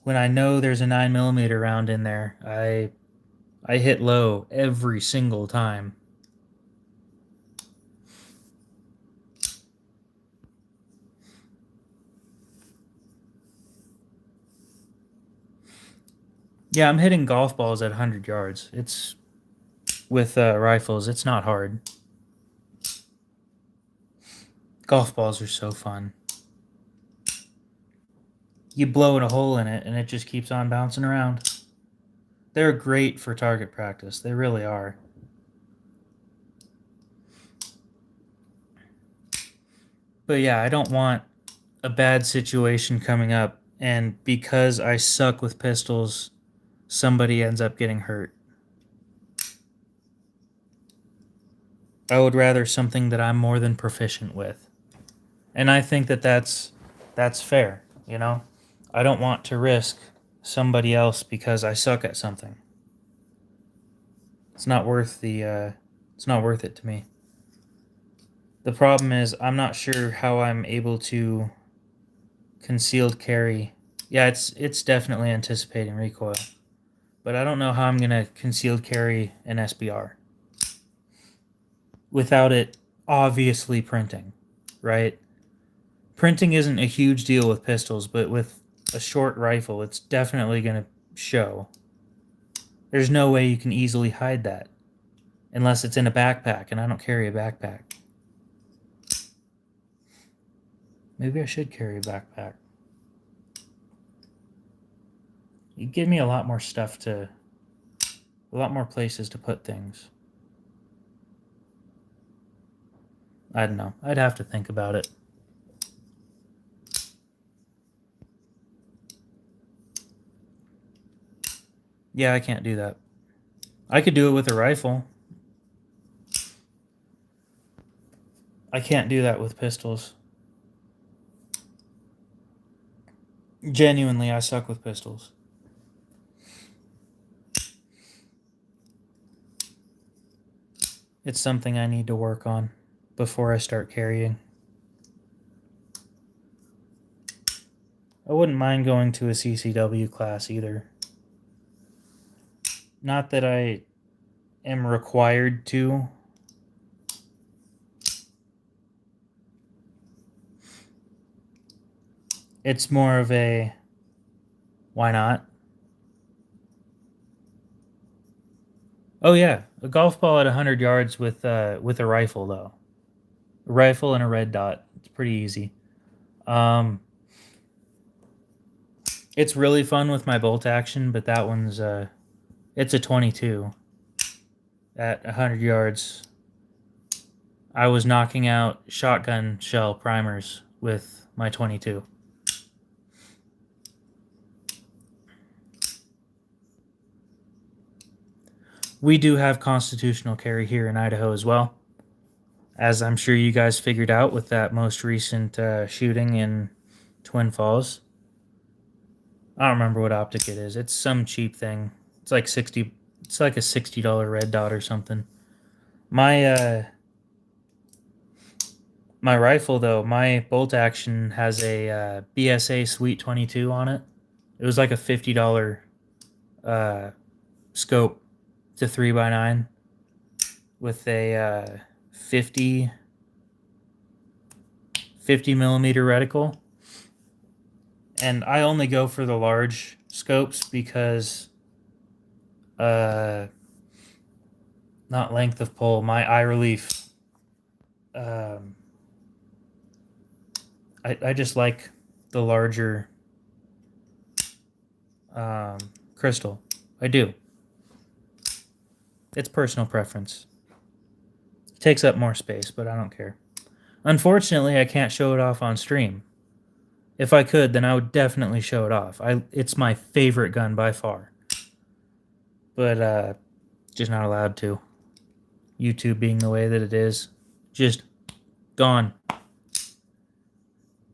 when I know there's a 9mm round in there, I hit low every single time. Yeah, I'm hitting golf balls at 100 yards. It's with rifles, it's not hard. Golf balls are so fun. You blow a hole in it and it just keeps on bouncing around. They're great for target practice. They really are. But yeah, I don't want a bad situation coming up, and because I suck with pistols, somebody ends up getting hurt. I would rather something that I'm more than proficient with. And I think that that's fair, you know? I don't want to risk somebody else because I suck at something. It's not worth it's not worth it to me. The problem is I'm not sure how I'm able to concealed carry. Yeah, it's definitely anticipating recoil. But I don't know how I'm going to concealed carry an SBR without it obviously printing, right? Printing isn't a huge deal with pistols, but with a short rifle, it's definitely going to show. There's no way you can easily hide that unless it's in a backpack, and I don't carry a backpack. Maybe I should carry a backpack. You'd give me a lot more stuff a lot more places to put things. I don't know. I'd have to think about it. Yeah, I can't do that. I could do it with a rifle. I can't do that with pistols. Genuinely, I suck with pistols. It's something I need to work on before I start carrying. I wouldn't mind going to a CCW class either. Not that I am required to. It's more of a why not? Oh yeah, a golf ball at 100 yards with a rifle though. A rifle and a red dot. It's pretty easy. It's really fun with my bolt action, but that one's it's a 22 at 100 yards. I was knocking out shotgun shell primers with my 22. We do have constitutional carry here in Idaho as well, as I'm sure you guys figured out with that most recent shooting in Twin Falls. I don't remember what optic it is. It's some cheap thing. It's like 60. It's like a $60 red dot or something. My my rifle though, my bolt action has a BSA Sweet 22 on it. It was like a $50 scope to 3x9 with a 50 millimeter reticle. And I only go for the large scopes because not length of pull, my eye relief. I just like the larger crystal. I do. It's personal preference. It takes up more space, but I don't care. Unfortunately, I can't show it off on stream. If I could, then I would definitely show it off. It's my favorite gun by far. But just not allowed to. YouTube being the way that it is. Just gone.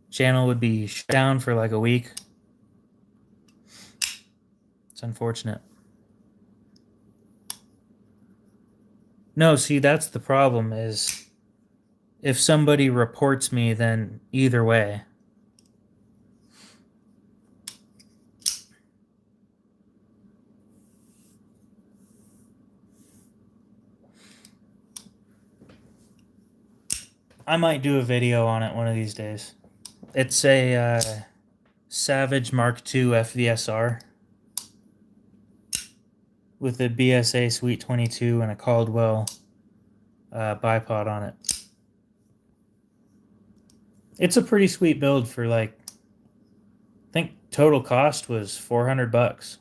Channel would be shut down for like a week. It's unfortunate. No, see, that's the problem is if somebody reports me, then either way, I might do a video on it one of these days. It's a Savage Mark II FVSR with a BSA Sweet 22 and a Caldwell bipod on it. It's a pretty sweet build for like, I think total cost was $400.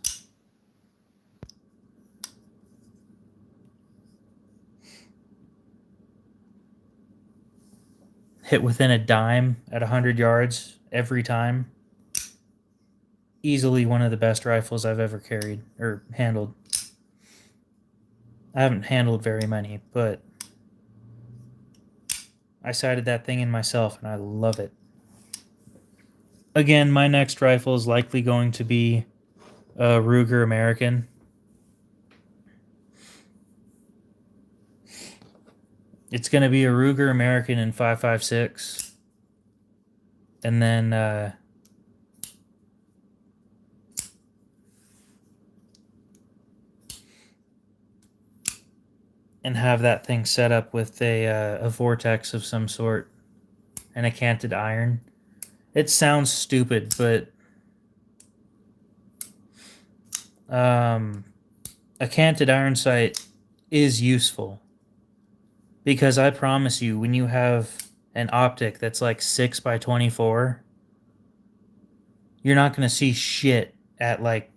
Hit within a dime at 100 yards every time. Easily one of the best rifles I've ever carried or handled. I haven't handled very many, but I sighted that thing in myself and I love it. Again, my next rifle is likely going to be a Ruger American. It's going to be a Ruger American in 5.56. And then and have that thing set up with a vortex of some sort and a canted iron. It sounds stupid, but a canted iron sight is useful. Because I promise you, when you have an optic that's like 6x24, you're not going to see shit at like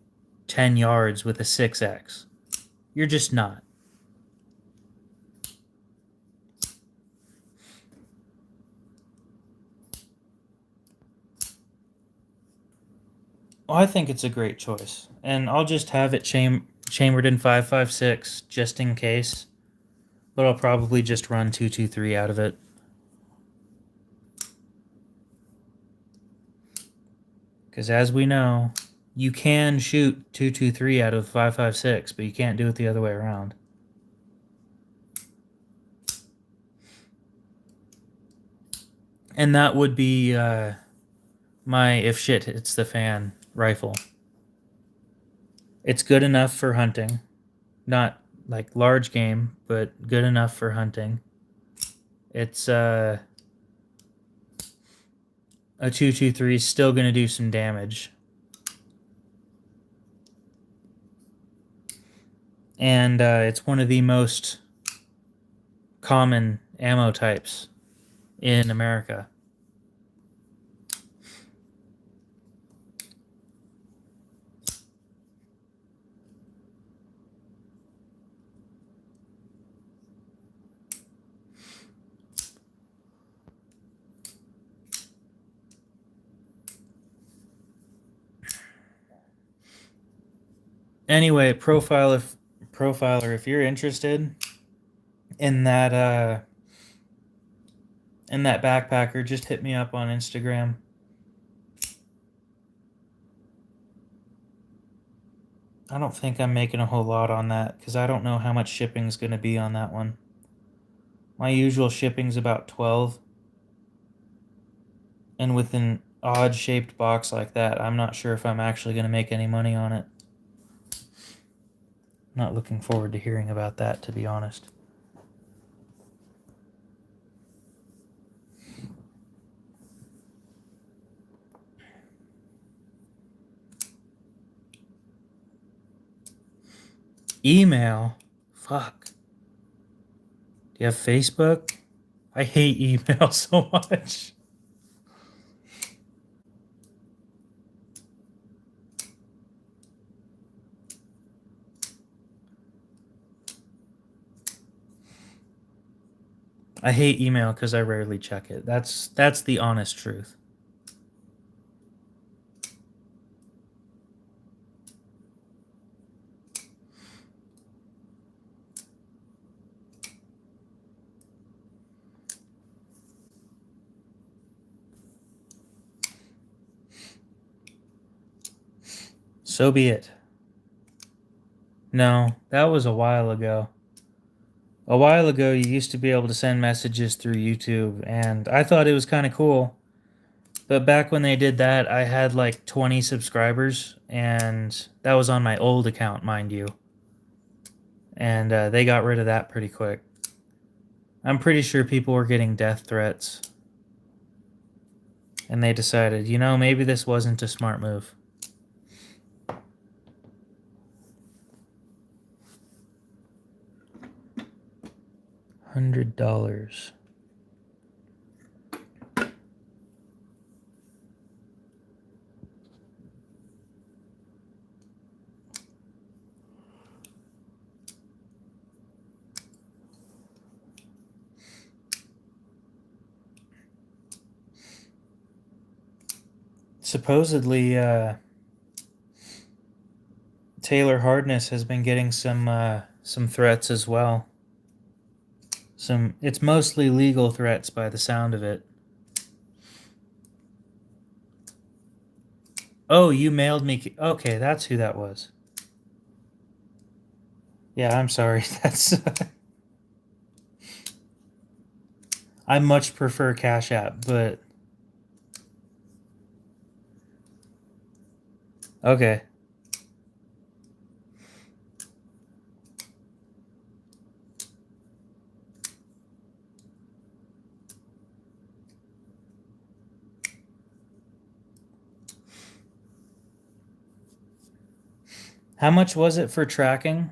10 yards with a 6X. You're just not. Well, I think it's a great choice. And I'll just have it chambered in 5.56 just in case. But I'll probably just run 223 out of it. Because as we know, you can shoot 223 out of 5.56, but you can't do it the other way around. And that would be my if shit hits the fan rifle. It's good enough for hunting. Not like large game, but good enough for hunting. It's a 223 is still going to do some damage. And it's one of the most common ammo types in America. Anyway, profiler, if you're interested in that backpacker, just hit me up on Instagram. I don't think I'm making a whole lot on that because I don't know how much shipping is going to be on that one. My usual shipping's about 12. And with an odd shaped box like that, I'm not sure if I'm actually going to make any money on it. Not looking forward to hearing about that, to be honest. Email? Fuck. Do you have Facebook? I hate email so much. I hate email because I rarely check it. That's the honest truth. So be it. No, that was a while ago. A while ago, you used to be able to send messages through YouTube, and I thought it was kind of cool. But back when they did that, I had like 20 subscribers, and that was on my old account, mind you. And they got rid of that pretty quick. I'm pretty sure people were getting death threats. And they decided, you know, maybe this wasn't a smart move. $100. Supposedly, Taylor Hardness has been getting some threats as well. It's mostly legal threats by the sound of it. Oh, you mailed me. Okay, that's who that was. Yeah, I'm sorry. That's. I much prefer Cash App, but. Okay. How much was it for tracking?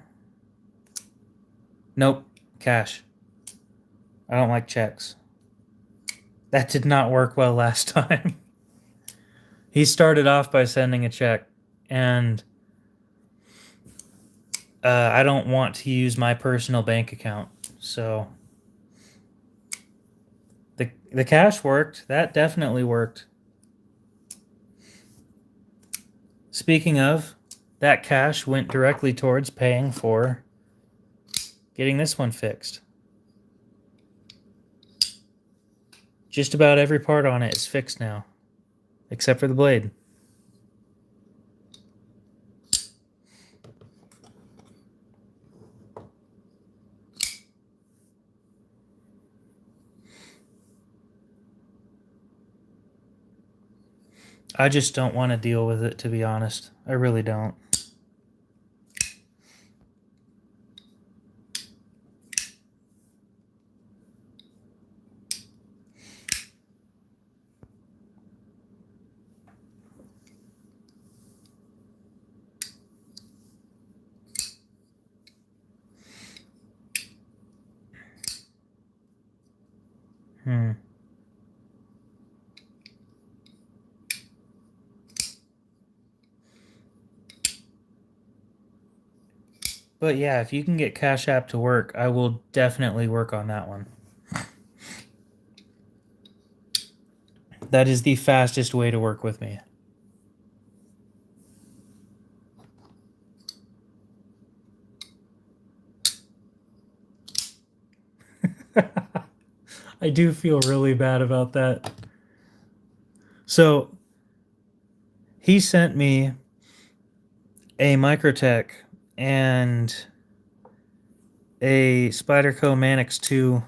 Nope. Cash. I don't like checks. That did not work well last time. He started off by sending a check, and I don't want to use my personal bank account, so the cash worked. That definitely worked. Speaking of, that cash went directly towards paying for getting this one fixed. Just about every part on it is fixed now, except for the blade. I just don't want to deal with it, to be honest. I really don't. But yeah, if you can get Cash App to work, I will definitely work on that one. That is the fastest way to work with me. I do feel really bad about that. So, he sent me a Microtech and a Spyderco Manix 2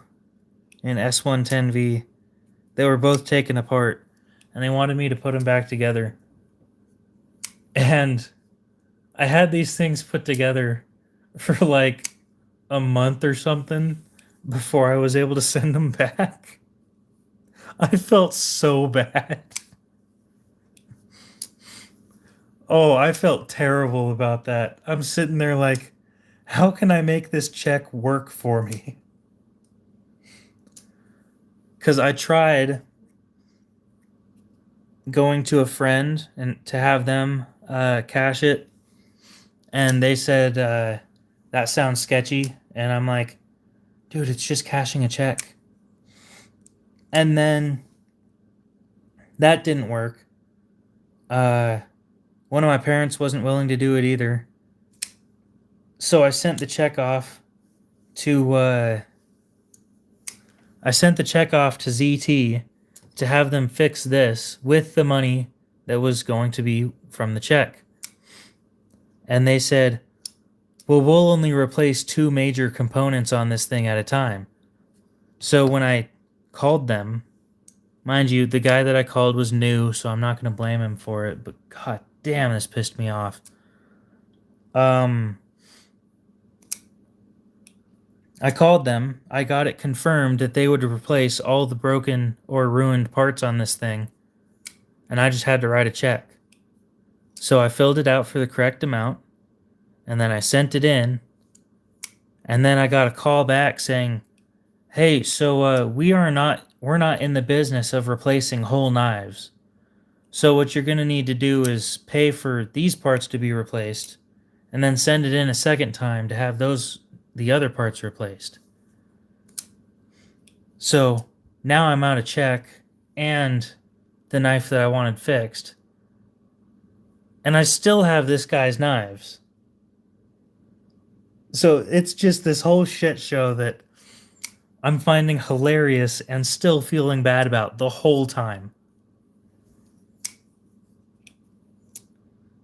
and S110V. They were both taken apart, and they wanted me to put them back together. And I had these things put together for like a month or something before I was able to send them back. I felt so bad. Oh, I felt terrible about that. I'm sitting there like, how can I make this check work for me? Because I tried going to a friend and to have them cash it, and they said that sounds sketchy, and I'm like, dude, it's just cashing a check. And then that didn't work. One of my parents wasn't willing to do it either, so I sent the check off to ZT to have them fix this with the money that was going to be from the check. And they said, well, we'll only replace 2 major components on this thing at a time. So when I called them, mind you, the guy that I called was new, so I'm not going to blame him for it, but god damn, this pissed me off. I called them. I got it confirmed that they would replace all the broken or ruined parts on this thing, and I just had to write a check. So I filled it out for the correct amount, and then I sent it in, and then I got a call back saying, "Hey, so we're not in the business of replacing whole knives. So what you're going to need to do is pay for these parts to be replaced and then send it in a second time to have the other parts replaced." So now I'm out of check and the knife that I wanted fixed. And I still have this guy's knives. So it's just this whole shit show that I'm finding hilarious and still feeling bad about the whole time.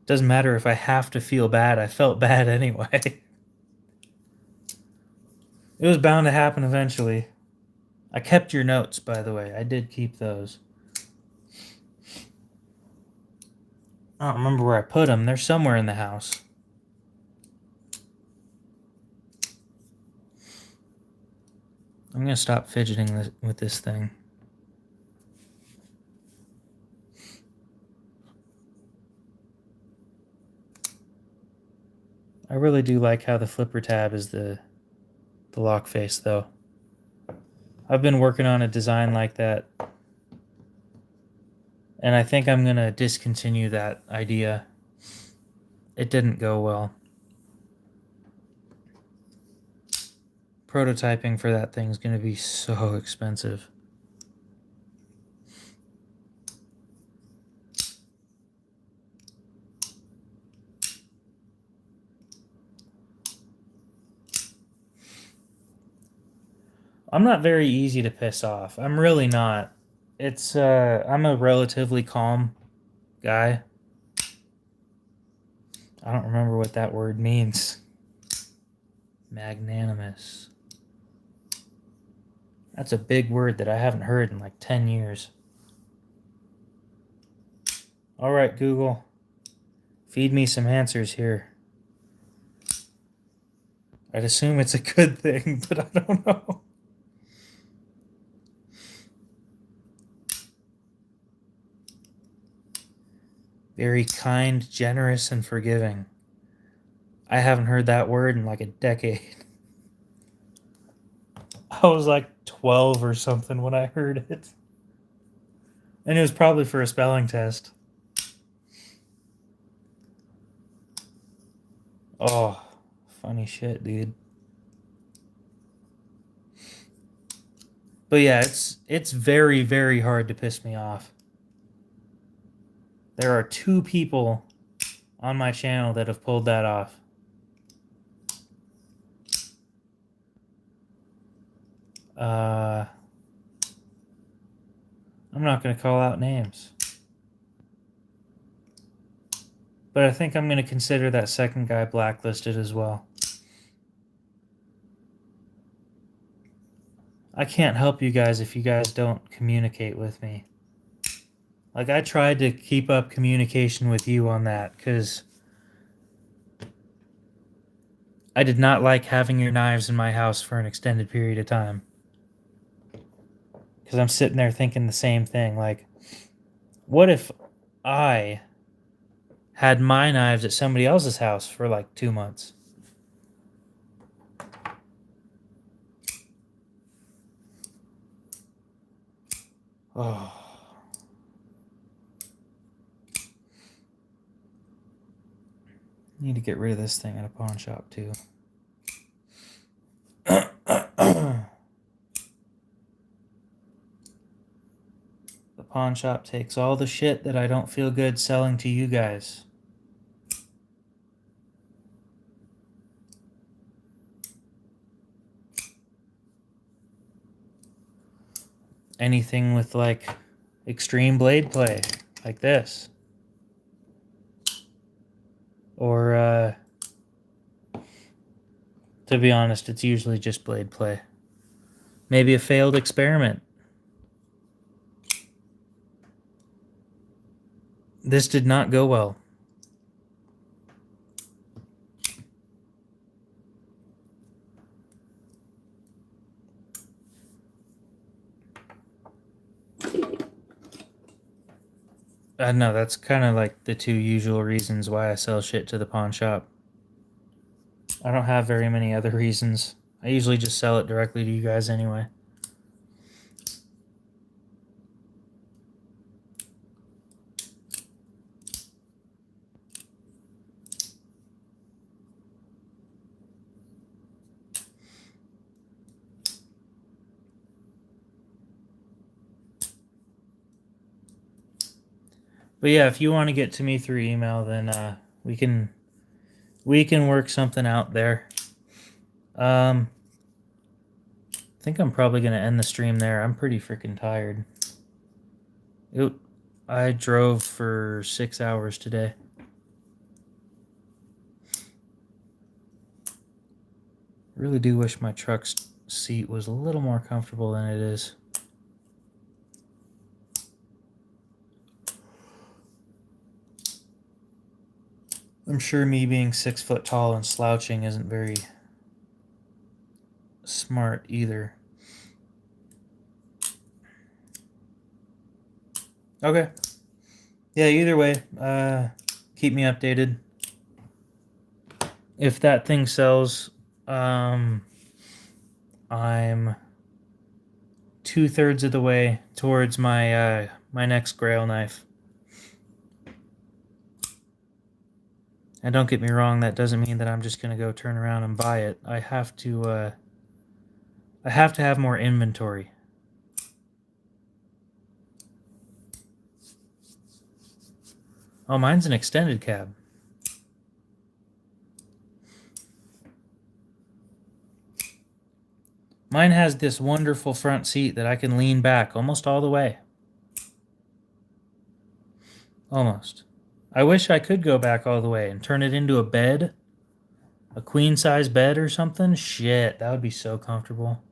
Doesn't matter if I have to feel bad, I felt bad anyway. It was bound to happen eventually. I kept your notes, by the way. I did keep those. I don't remember where I put them. They're somewhere in the house. I'm going to stop fidgeting with this thing. I really do like how the flipper tab is the lock face, though. I've been working on a design like that, and I think I'm going to discontinue that idea. It didn't go well. Prototyping for that thing is going to be so expensive. I'm not very easy to piss off. I'm really not. I'm a relatively calm guy. I don't remember what that word means. Magnanimous. That's a big word that I haven't heard in like 10 years. All right, Google. Feed me some answers here. I'd assume it's a good thing, but I don't know. Very kind, generous, and forgiving. I haven't heard that word in like a decade. I was like 12 or something when I heard it. And it was probably for a spelling test. Oh, funny shit, dude. But yeah, it's very, very hard to piss me off. There are 2 people on my channel that have pulled that off. I'm not going to call out names. But I think I'm going to consider that second guy blacklisted as well. I can't help you guys if you guys don't communicate with me. Like, I tried to keep up communication with you on that, because I did not like having your knives in my house for an extended period of time. Because I'm sitting there thinking the same thing. Like, what if I had my knives at somebody else's house for like 2 months? Oh. Need to get rid of this thing at a pawn shop too. The pawn shop takes all the shit that I don't feel good selling to you guys. Anything with like extreme blade play, like this. Or, to be honest, it's usually just blade play. Maybe a failed experiment. This did not go well. No, that's kind of like the two usual reasons why I sell shit to the pawn shop. I don't have very many other reasons. I usually just sell it directly to you guys anyway. But yeah, if you want to get to me through email, then we can work something out there. I think I'm probably gonna end the stream there. I'm pretty freaking tired. I drove for 6 hours today. Really do wish my truck's seat was a little more comfortable than it is. I'm sure me being 6 foot tall and slouching isn't very smart either. Okay. Yeah, either way, keep me updated. If that thing sells, I'm 2/3 of the way towards my my next Grail knife. And don't get me wrong, that doesn't mean that I'm just gonna go turn around and buy it. I have to have more inventory. Oh, mine's an extended cab. Mine has this wonderful front seat that I can lean back almost all the way. Almost. I wish I could go back all the way and turn it into a bed. A queen size bed or something. Shit, that would be so comfortable.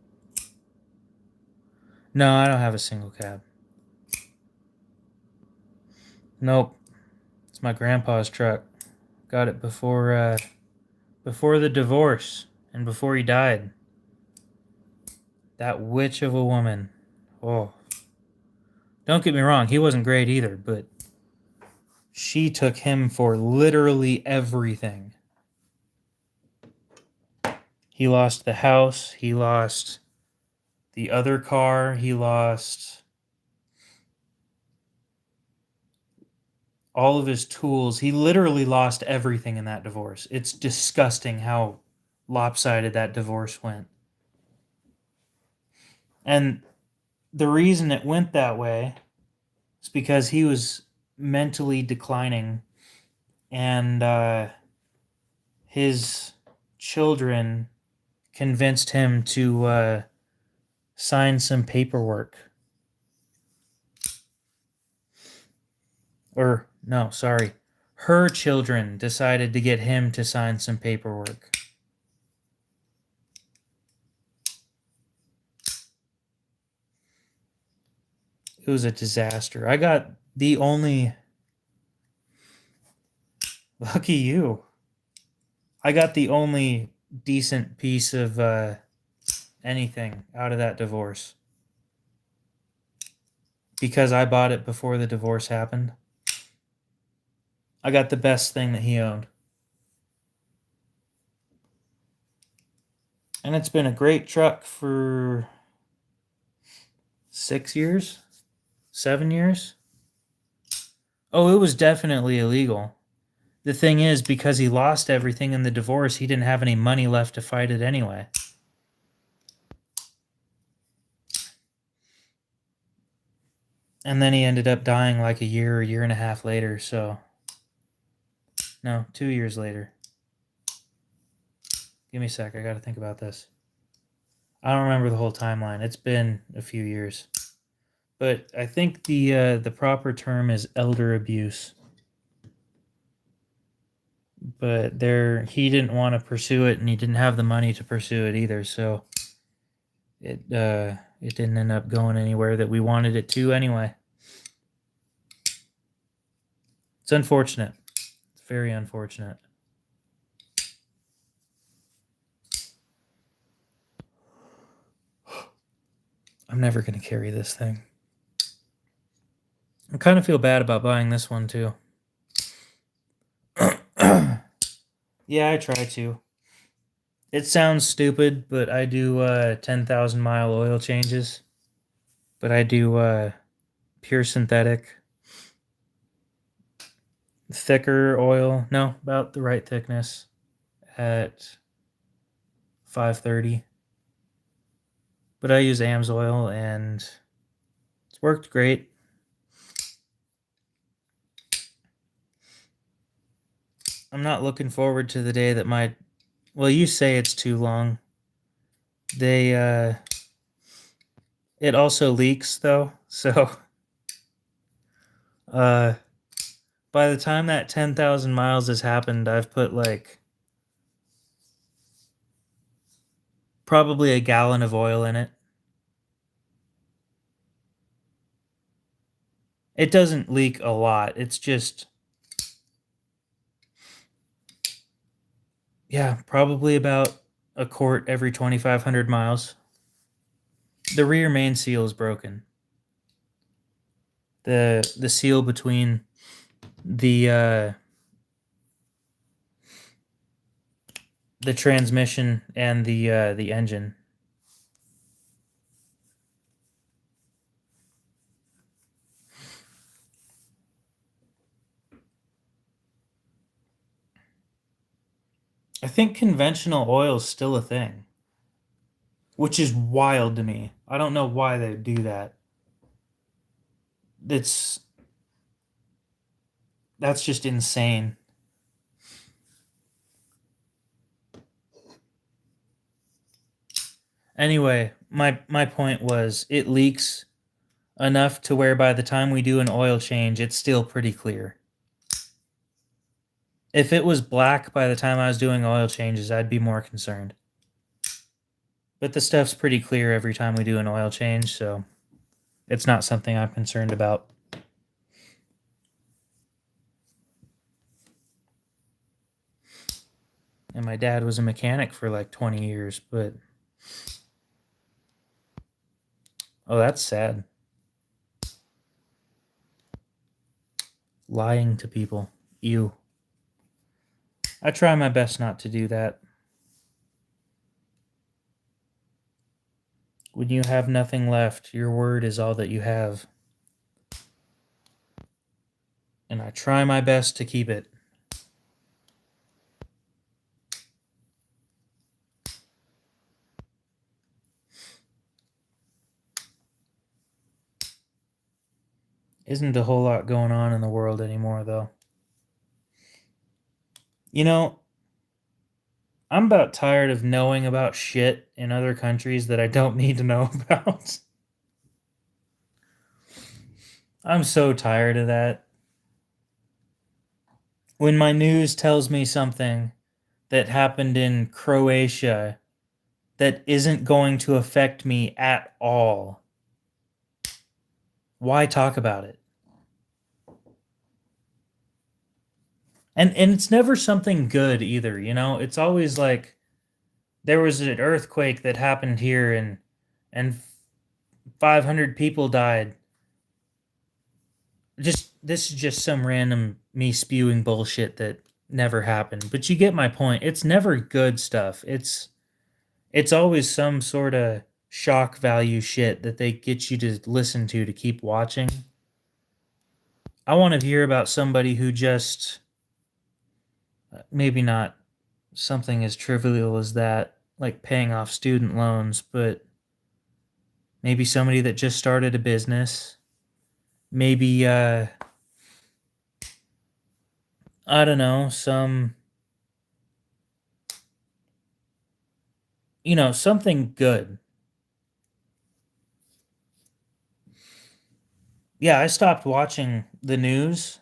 No, I don't have a single cab. Nope. It's my grandpa's truck. Got it before the divorce and before he died. That witch of a woman. Oh. Don't get me wrong, he wasn't great either, but she took him for literally everything. He lost the house, he lost the other car, he lost all of his tools. He literally lost everything in that divorce. It's disgusting how lopsided that divorce went. And the reason it went that way is because he was mentally declining, and his children convinced him to sign some paperwork. Or, no, sorry. Her children decided to get him to sign some paperwork. It was a disaster. I got the only... Lucky you. I got the only decent piece of anything out of that divorce. Because I bought it before the divorce happened. I got the best thing that he owned. And it's been a great truck for 6 years? 7 years? Oh, it was definitely illegal. The thing is, because he lost everything in the divorce, he didn't have any money left to fight it anyway. And then he ended up dying like a year and a half later, so... No, 2 years later. Give me a sec, I gotta think about this. I don't remember the whole timeline. It's been a few years. But I think the proper term is elder abuse. But he didn't want to pursue it, and he didn't have the money to pursue it either, so it didn't end up going anywhere that we wanted it to anyway. It's unfortunate. It's very unfortunate. I'm never going to carry this thing. I kind of feel bad about buying this one too. Yeah, I try to. It sounds stupid, but I do 10,000 mile oil changes. But I do pure synthetic, thicker oil. No, about the right thickness at 530. But I use AMSOIL and it's worked great. I'm not looking forward to the day that my, well, you say it's too long. They it also leaks though. So uh by the time that 10,000 miles has happened, I've put like probably a gallon of oil in it. It doesn't leak a lot. It's just, yeah, probably about a quart every 2,500 miles. The rear main seal is broken. The seal between the the transmission and the engine. I think conventional oil is still a thing, which is wild to me. I don't know why they do that. It's that's just insane. Anyway, my point was it leaks enough to where by the time we do an oil change, it's still pretty clear. If it was black by the time I was doing oil changes, I'd be more concerned. But the stuff's pretty clear every time we do an oil change, so it's not something I'm concerned about. And my dad was a mechanic for like 20 years, but oh, that's sad. Lying to people. Ew. I try my best not to do that. When you have nothing left, your word is all that you have. And I try my best to keep it. Isn't a whole lot going on in the world anymore, though. You know, I'm about tired of knowing about shit in other countries that I don't need to know about. I'm so tired of that. When my news tells me something that happened in Croatia that isn't going to affect me at all, why talk about it? And it's never something good either, you know? It's always like there was an earthquake that happened here and 500 people died. Just this is just some random me spewing bullshit that never happened. But you get my point. It's never good stuff. It's always some sort of shock value shit that they get you to listen to keep watching. I want to hear about somebody who just maybe not something as trivial as that, like paying off student loans, but maybe somebody that just started a business. Maybe I don't know, some something good. Yeah, I stopped watching the news,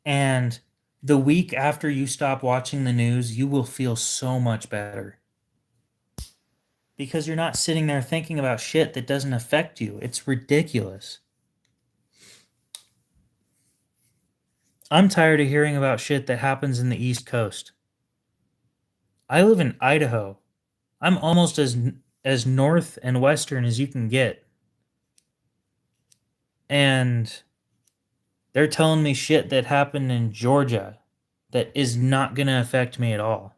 and the week after you stop watching the news, you will feel so much better. Because you're not sitting there thinking about shit that doesn't affect you. It's ridiculous. I'm tired of hearing about shit that happens in the East Coast. I live in Idaho. I'm almost as north and western as you can get. And They're telling me shit that happened in Georgia that is not going to affect me at all.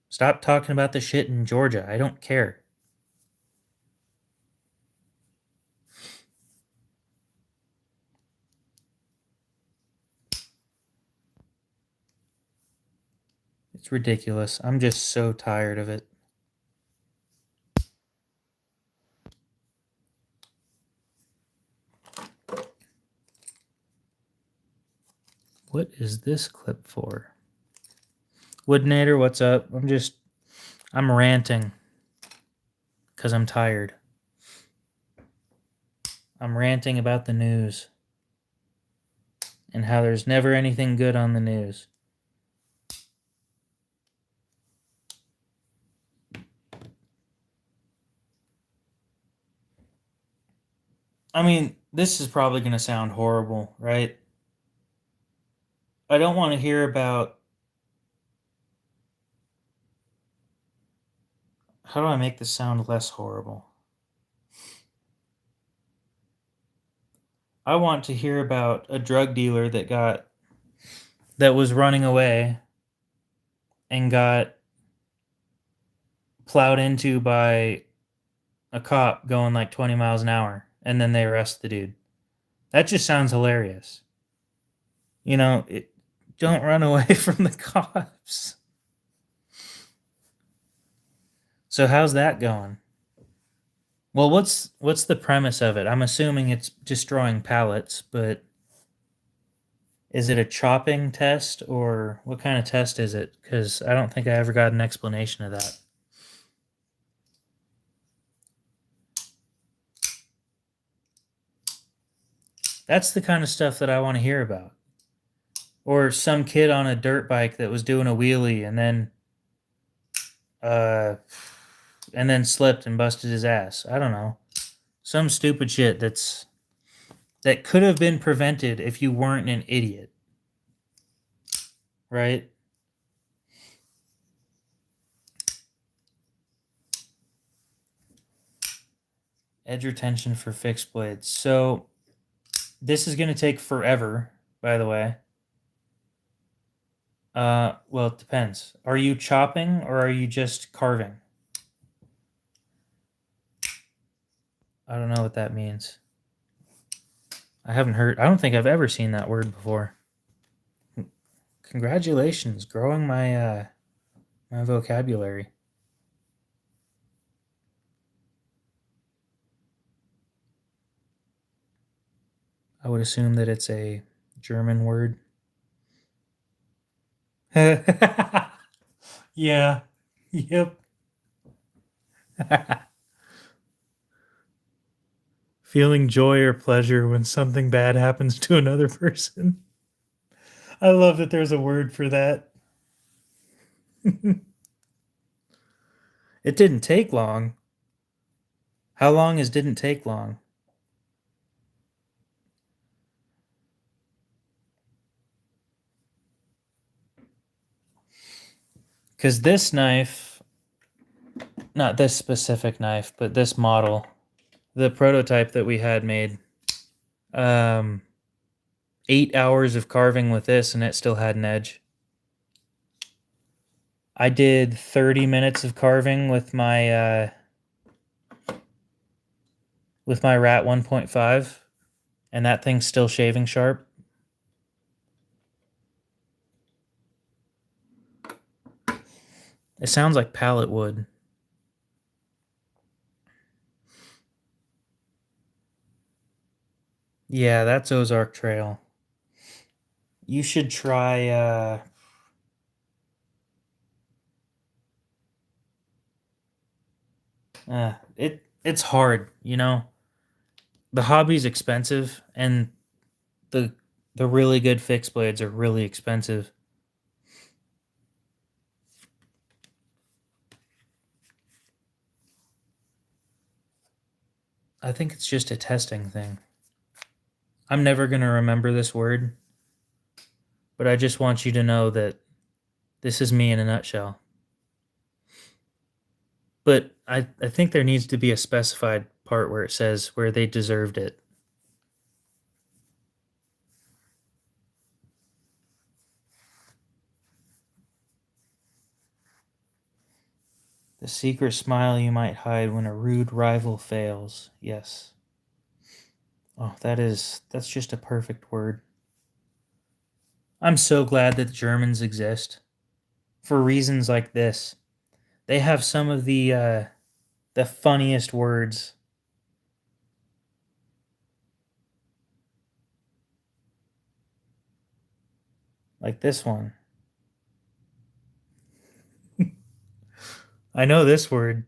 Stop talking about the shit in Georgia. I don't care. It's ridiculous. I'm just so tired of it. What is this clip for? Woodnator, what's up? I'm ranting because I'm tired. I'm ranting about the news and how there's never anything good on the news. I mean, this is probably going to sound horrible, right? I don't want to hear about... How do I make this sound less horrible? I want to hear about a drug dealer that was running away and got plowed into by a cop going like 20 miles an hour, and then they arrest the dude. That just sounds hilarious. Don't run away from the cops. So how's that going? Well, what's the premise of it? I'm assuming it's destroying pallets, but is it a chopping test, or what kind of test is it? Because I don't think I ever got an explanation of that. That's the kind of stuff that I want to hear about. Or some kid on a dirt bike that was doing a wheelie and then slipped and busted his ass. I don't know. Some stupid shit that could have been prevented if you weren't an idiot. Right? Edge retention for fixed blades. So this is going to take forever, by the way. Well, it depends. Are you chopping or are you just carving? I don't know what that means. I don't think I've ever seen that word before. Congratulations, growing my vocabulary. I would assume that it's a German word. Yeah. Yep. Feeling joy or pleasure when something bad happens to another person. I love that there's a word for that. It didn't take long. How long is didn't take long? Because this knife, not this specific knife, but this model, the prototype that we had made, 8 hours of carving with this and it still had an edge. I did 30 minutes of carving with my Rat 1.5, and that thing's still shaving sharp. It sounds like pallet wood. Yeah, that's Ozark Trail. You should try it's hard, you know. The hobby's expensive, and the really good fixed blades are really expensive. I think it's just a testing thing. I'm never going to remember this word, but I just want you to know that this is me in a nutshell. But I think there needs to be a specified part where it says where they deserved it. The secret smile you might hide when a rude rival fails. Yes. Oh, that's just a perfect word. I'm so glad that Germans exist for reasons like this. They have some of the funniest words. Like this one. I know this word.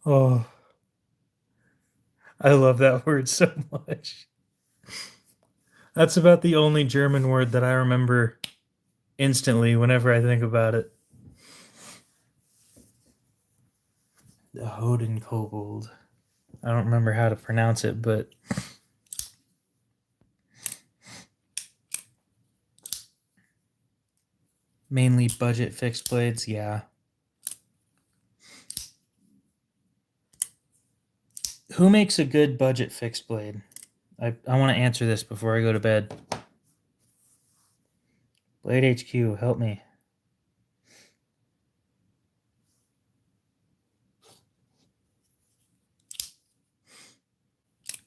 Oh, I love that word so much. That's about the only German word that I remember instantly whenever I think about it. The Hodenkobold. I don't remember how to pronounce it, but mainly budget fixed blades, yeah. Who makes a good budget fixed blade? I want to answer this before I go to bed. Blade HQ, help me.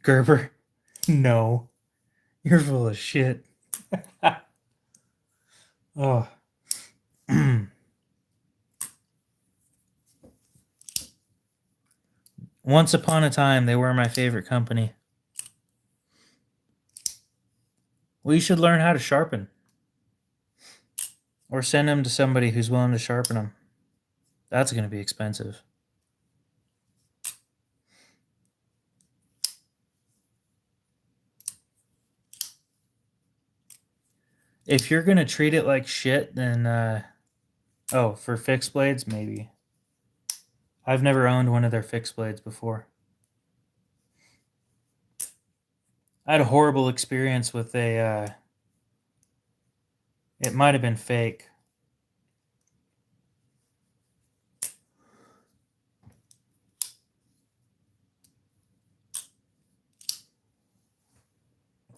Gerber? No. You're full of shit. Oh. Once upon a time, they were my favorite company. We should learn how to sharpen. Or send them to somebody who's willing to sharpen them. That's going to be expensive. If you're going to treat it like shit, then, oh, for fixed blades, maybe. I've never owned one of their fixed blades before. I had a horrible experience with it might have been fake.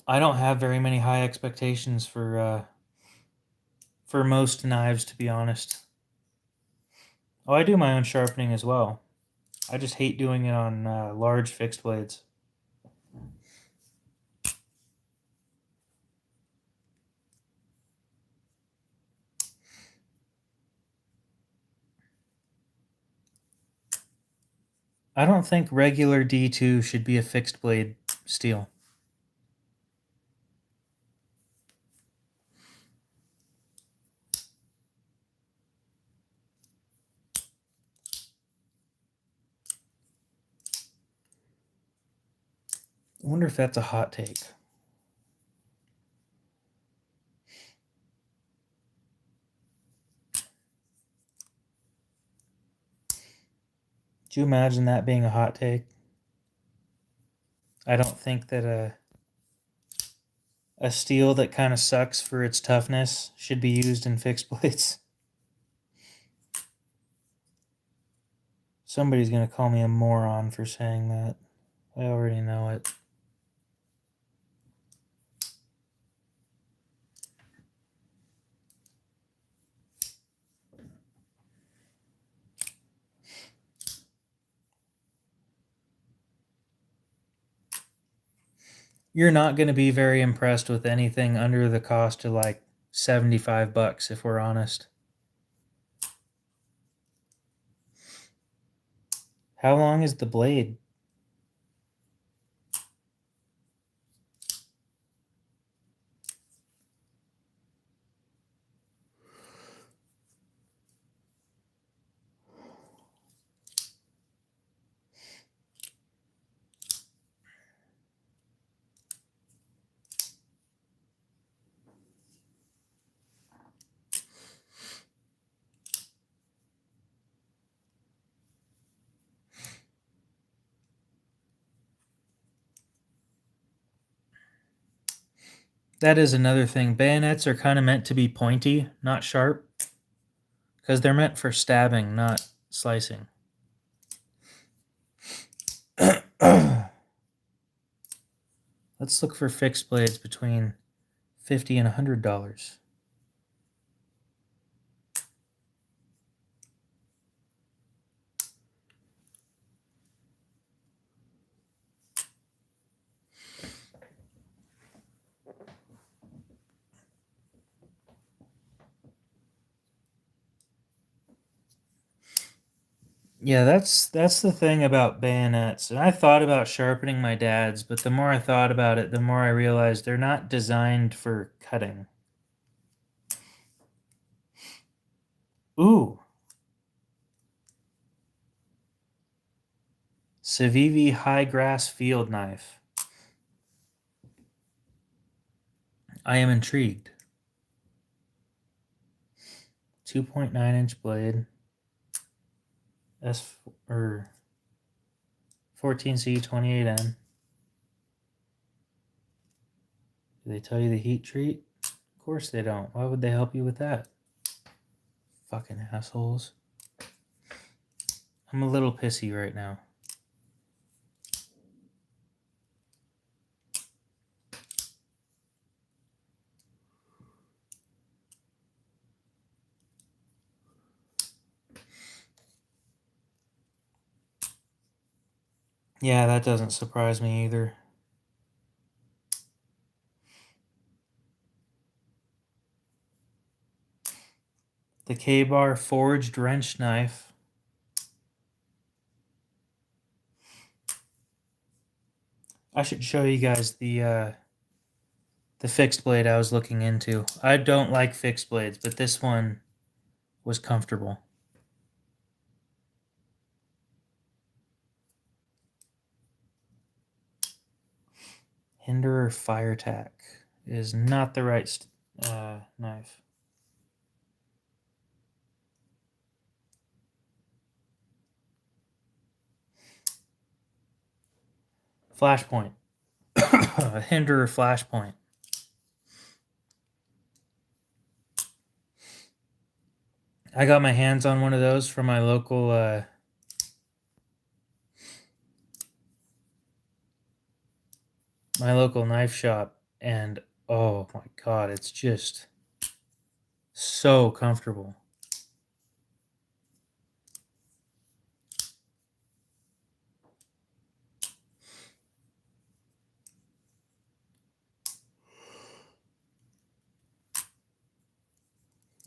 I don't have very many high expectations for most knives, to be honest. Oh, I do my own sharpening as well. I just hate doing it on large fixed blades. I don't think regular D2 should be a fixed blade steel. I wonder if that's a hot take. Do you imagine that being a hot take? I don't think that a steel that kind of sucks for its toughness should be used in fixed blades. Somebody's going to call me a moron for saying that. I already know it. You're not going to be very impressed with anything under the cost of like $75, if we're honest. How long is the blade? That is another thing. Bayonets are kind of meant to be pointy, not sharp, because they're meant for stabbing, not slicing. Let's look for fixed blades between $50 and $100. Yeah, that's the thing about bayonets. And I thought about sharpening my dad's, but the more I thought about it, the more I realized they're not designed for cutting. Ooh. Civivi High Grass Field Knife. I am intrigued. 2.9-inch blade. S or 14C 28N. Do they tell you the heat treat? Of course they don't. Why would they help you with that? Fucking assholes. I'm a little pissy right now. Yeah, that doesn't surprise me either. The K-Bar Forged Wrench Knife. I should show you guys the fixed blade I was looking into. I don't like fixed blades, but this one was comfortable. Hinderer Firetac is not the right knife. Flashpoint. Hinderer Flashpoint. I got my hands on one of those from my local knife shop, and oh my god, it's just so comfortable.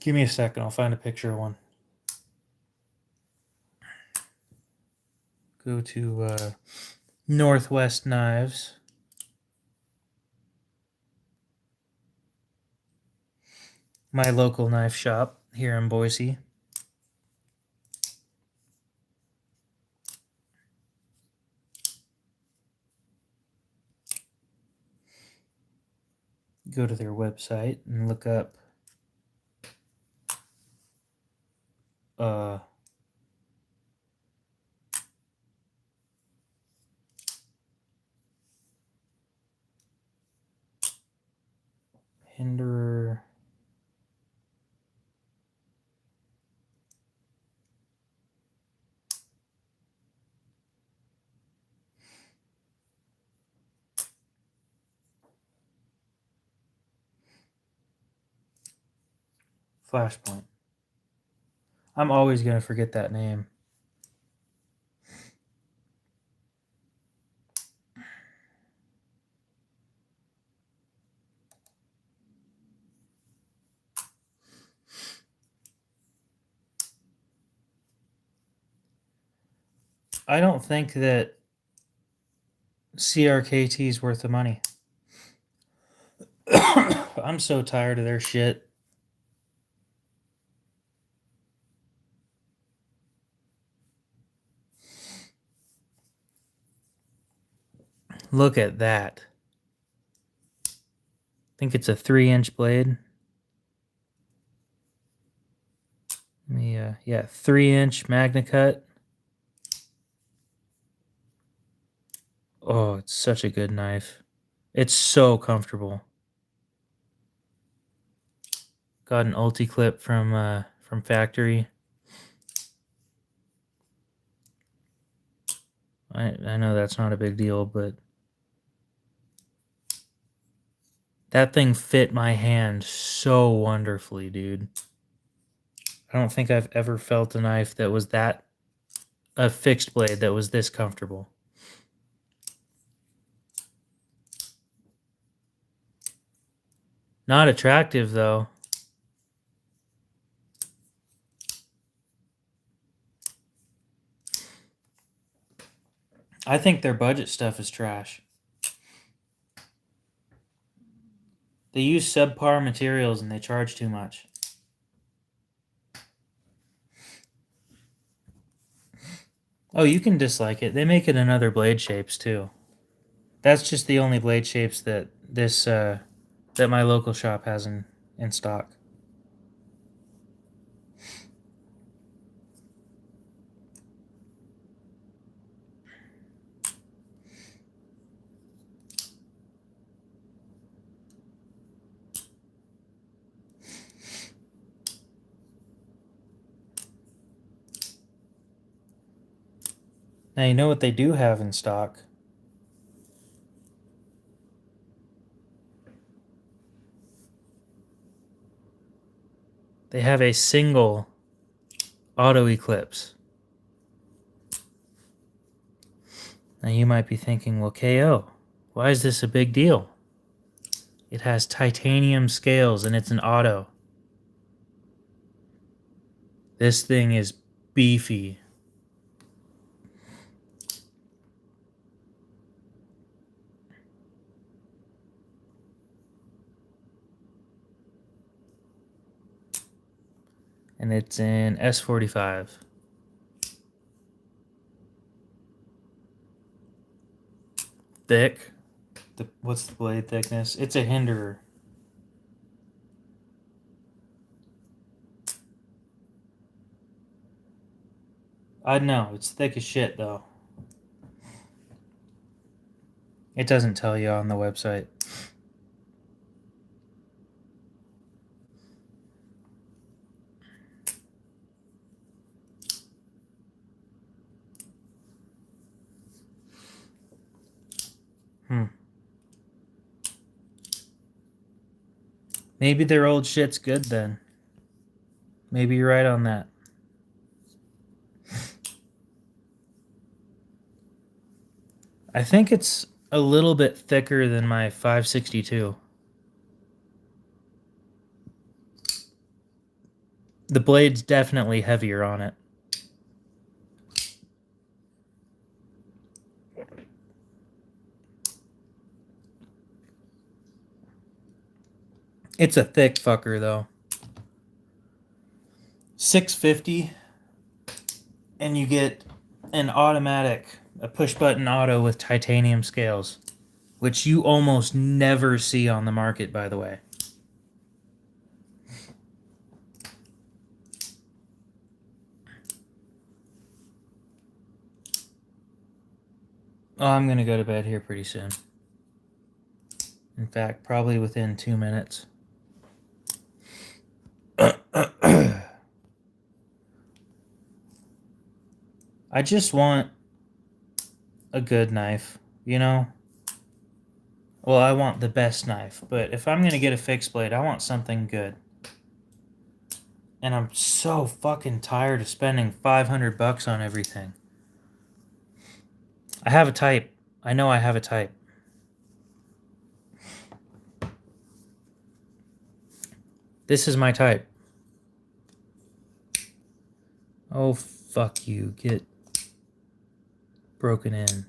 Give me a second, I'll find a picture of one. Go to Northwest Knives. My local knife shop here in Boise. Go to their website and look up Hinderer. Flashpoint. I'm always going to forget that name. I don't think that CRKT is worth the money. I'm so tired of their shit. Look at that. I think it's a 3-inch blade. Yeah, 3-inch MagnaCut. Oh, it's such a good knife. It's so comfortable. Got an ulti clip from factory. I know that's not a big deal, but that thing fit my hand so wonderfully, dude. I don't think I've ever felt a knife that was a fixed blade that was this comfortable. Not attractive, though. I think their budget stuff is trash. They use subpar materials and they charge too much. Oh, you can dislike it. They make it in other blade shapes, too. That's just the only blade shapes that that my local shop has in stock. Now, you know what they do have in stock? They have a single auto eclipse. Now, you might be thinking, well, KO, why is this a big deal? It has titanium scales and it's an auto. This thing is beefy. And it's in S45. Thick. What's the blade thickness? It's a Hinderer. I know, it's thick as shit, though. It doesn't tell you on the website. Maybe their old shit's good then. Maybe you're right on that. I think it's a little bit thicker than my 562. The blade's definitely heavier on it. It's a thick fucker, though. $650, and you get an automatic, a push-button auto with titanium scales, which you almost never see on the market, by the way. Oh, I'm going to go to bed here pretty soon. In fact, probably within 2 minutes. I just want a good knife, you know? Well, I want the best knife, but if I'm going to get a fixed blade, I want something good. And I'm so fucking tired of spending $500 on everything. I have a type. I know I have a type. This is my type. Oh, fuck you. Get broken in.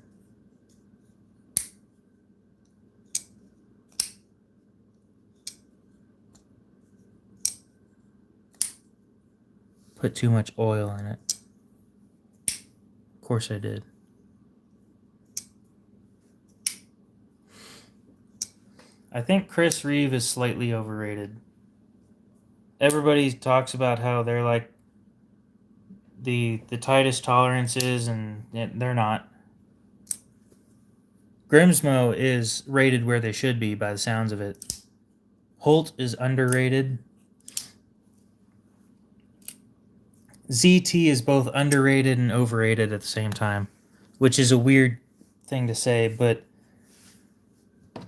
Put too much oil in it. Of course I did. I think Chris Reeve is slightly overrated. Everybody talks about how they're like the tightest tolerances, and they're not. Grimsmo is rated where they should be by the sounds of it. Holt is underrated. ZT is both underrated and overrated at the same time, which is a weird thing to say, but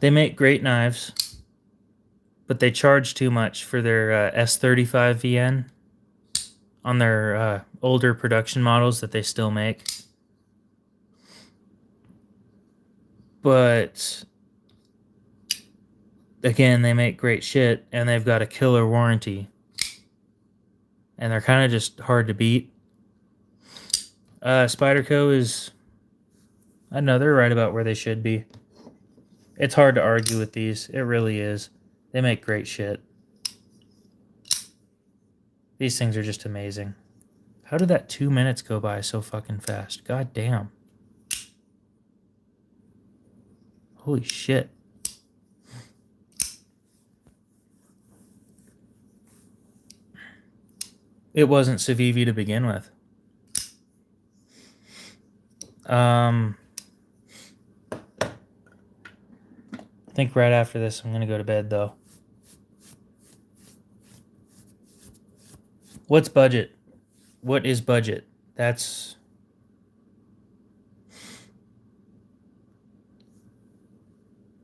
they make great knives, but they charge too much for their S35 VN on their older production models that they still make. But again, they make great shit, and they've got a killer warranty. And they're kind of just hard to beat. Spyderco is, I don't know, they're right about where they should be. It's hard to argue with these. It really is. They make great shit. These things are just amazing. How did that 2 minutes go by so fucking fast? God damn. Holy shit. It wasn't Civivi to begin with. I think right after this I'm gonna go to bed though. What's budget? What is budget? That's...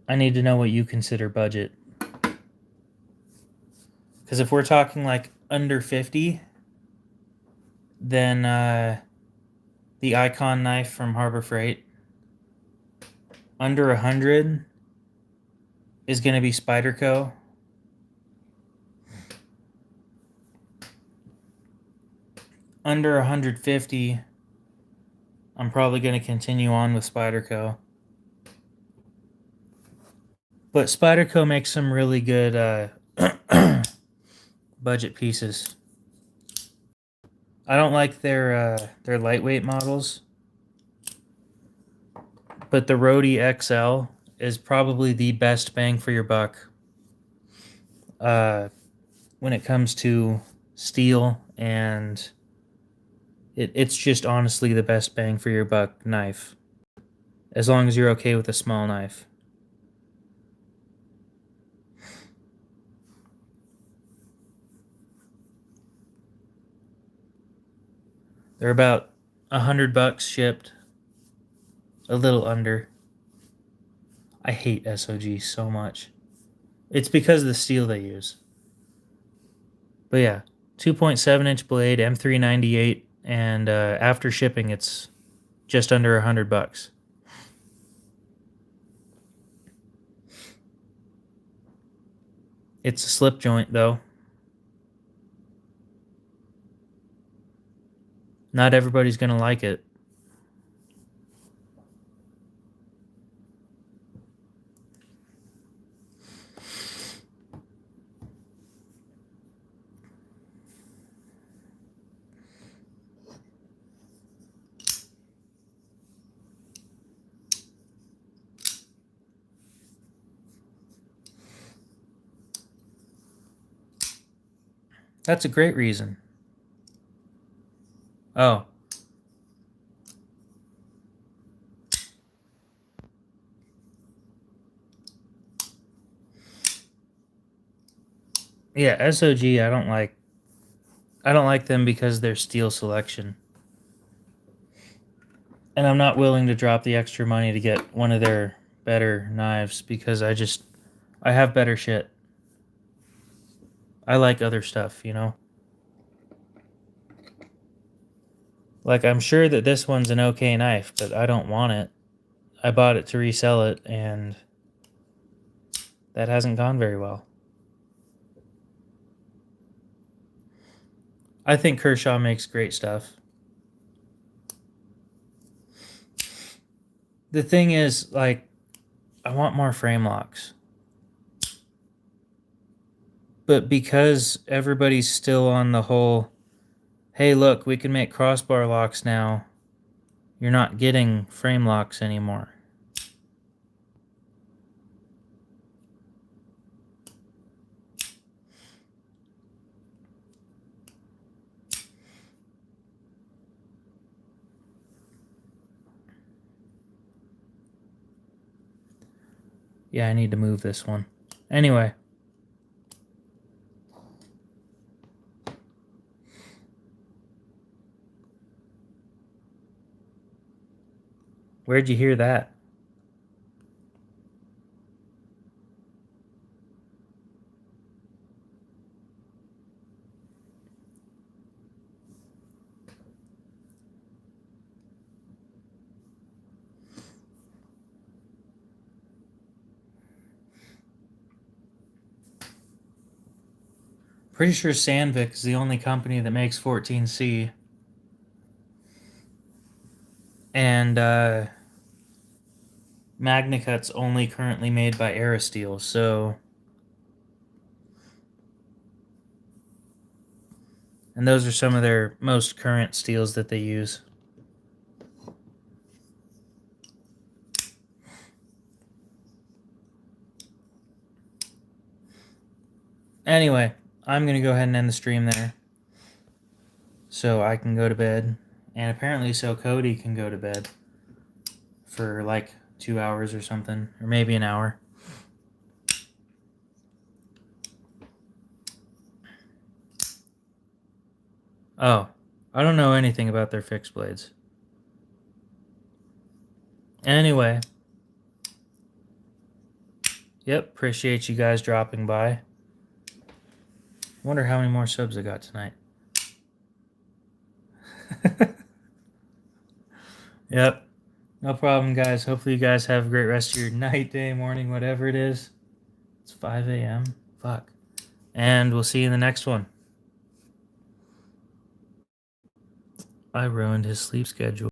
I need to know what you consider budget. Because if we're talking like under 50, then the Icon knife from Harbor Freight. Under 100 is going to be Spyderco. Under 150, I'm probably going to continue on with Spyderco. But Spyderco makes some really good budget pieces. I don't like their lightweight models, but the Rhodey XL is probably the best bang for your buck when it comes to steel, and it's just honestly the best bang for your buck knife, as long as you're okay with a small knife. They're about $100 shipped, a little under. I hate SOG so much. It's because of the steel they use. But yeah, 2.7-inch blade, M398, and after shipping, it's just under $100. It's a slip joint, though. Not everybody's gonna like it. That's a great reason. Oh. Yeah, SOG, I don't like them because they're steel selection. And I'm not willing to drop the extra money to get one of their better knives because I have better shit. I like other stuff, you know? Like, I'm sure that this one's an okay knife, but I don't want it. I bought it to resell it, and that hasn't gone very well. I think Kershaw makes great stuff. The thing is, like, I want more frame locks. But because everybody's still on the whole, hey, look, we can make crossbar locks now, you're not getting frame locks anymore. Yeah, I need to move this one. Anyway. Where'd you hear that? Pretty sure Sandvik is the only company that makes 14C. And MagnaCut's only currently made by Aerosteel, so... And those are some of their most current steels that they use. Anyway, I'm going to go ahead and end the stream there. So I can go to bed. And apparently so Cody can go to bed. For like 2 hours or something. Or maybe an hour. Oh, I don't know anything about their fixed blades. Anyway. Yep, appreciate you guys dropping by. Wonder how many more subs I got tonight. Yep. No problem, guys. Hopefully you guys have a great rest of your night, day, morning, whatever it is. It's 5 a.m. Fuck. And we'll see you in the next one. I ruined his sleep schedule.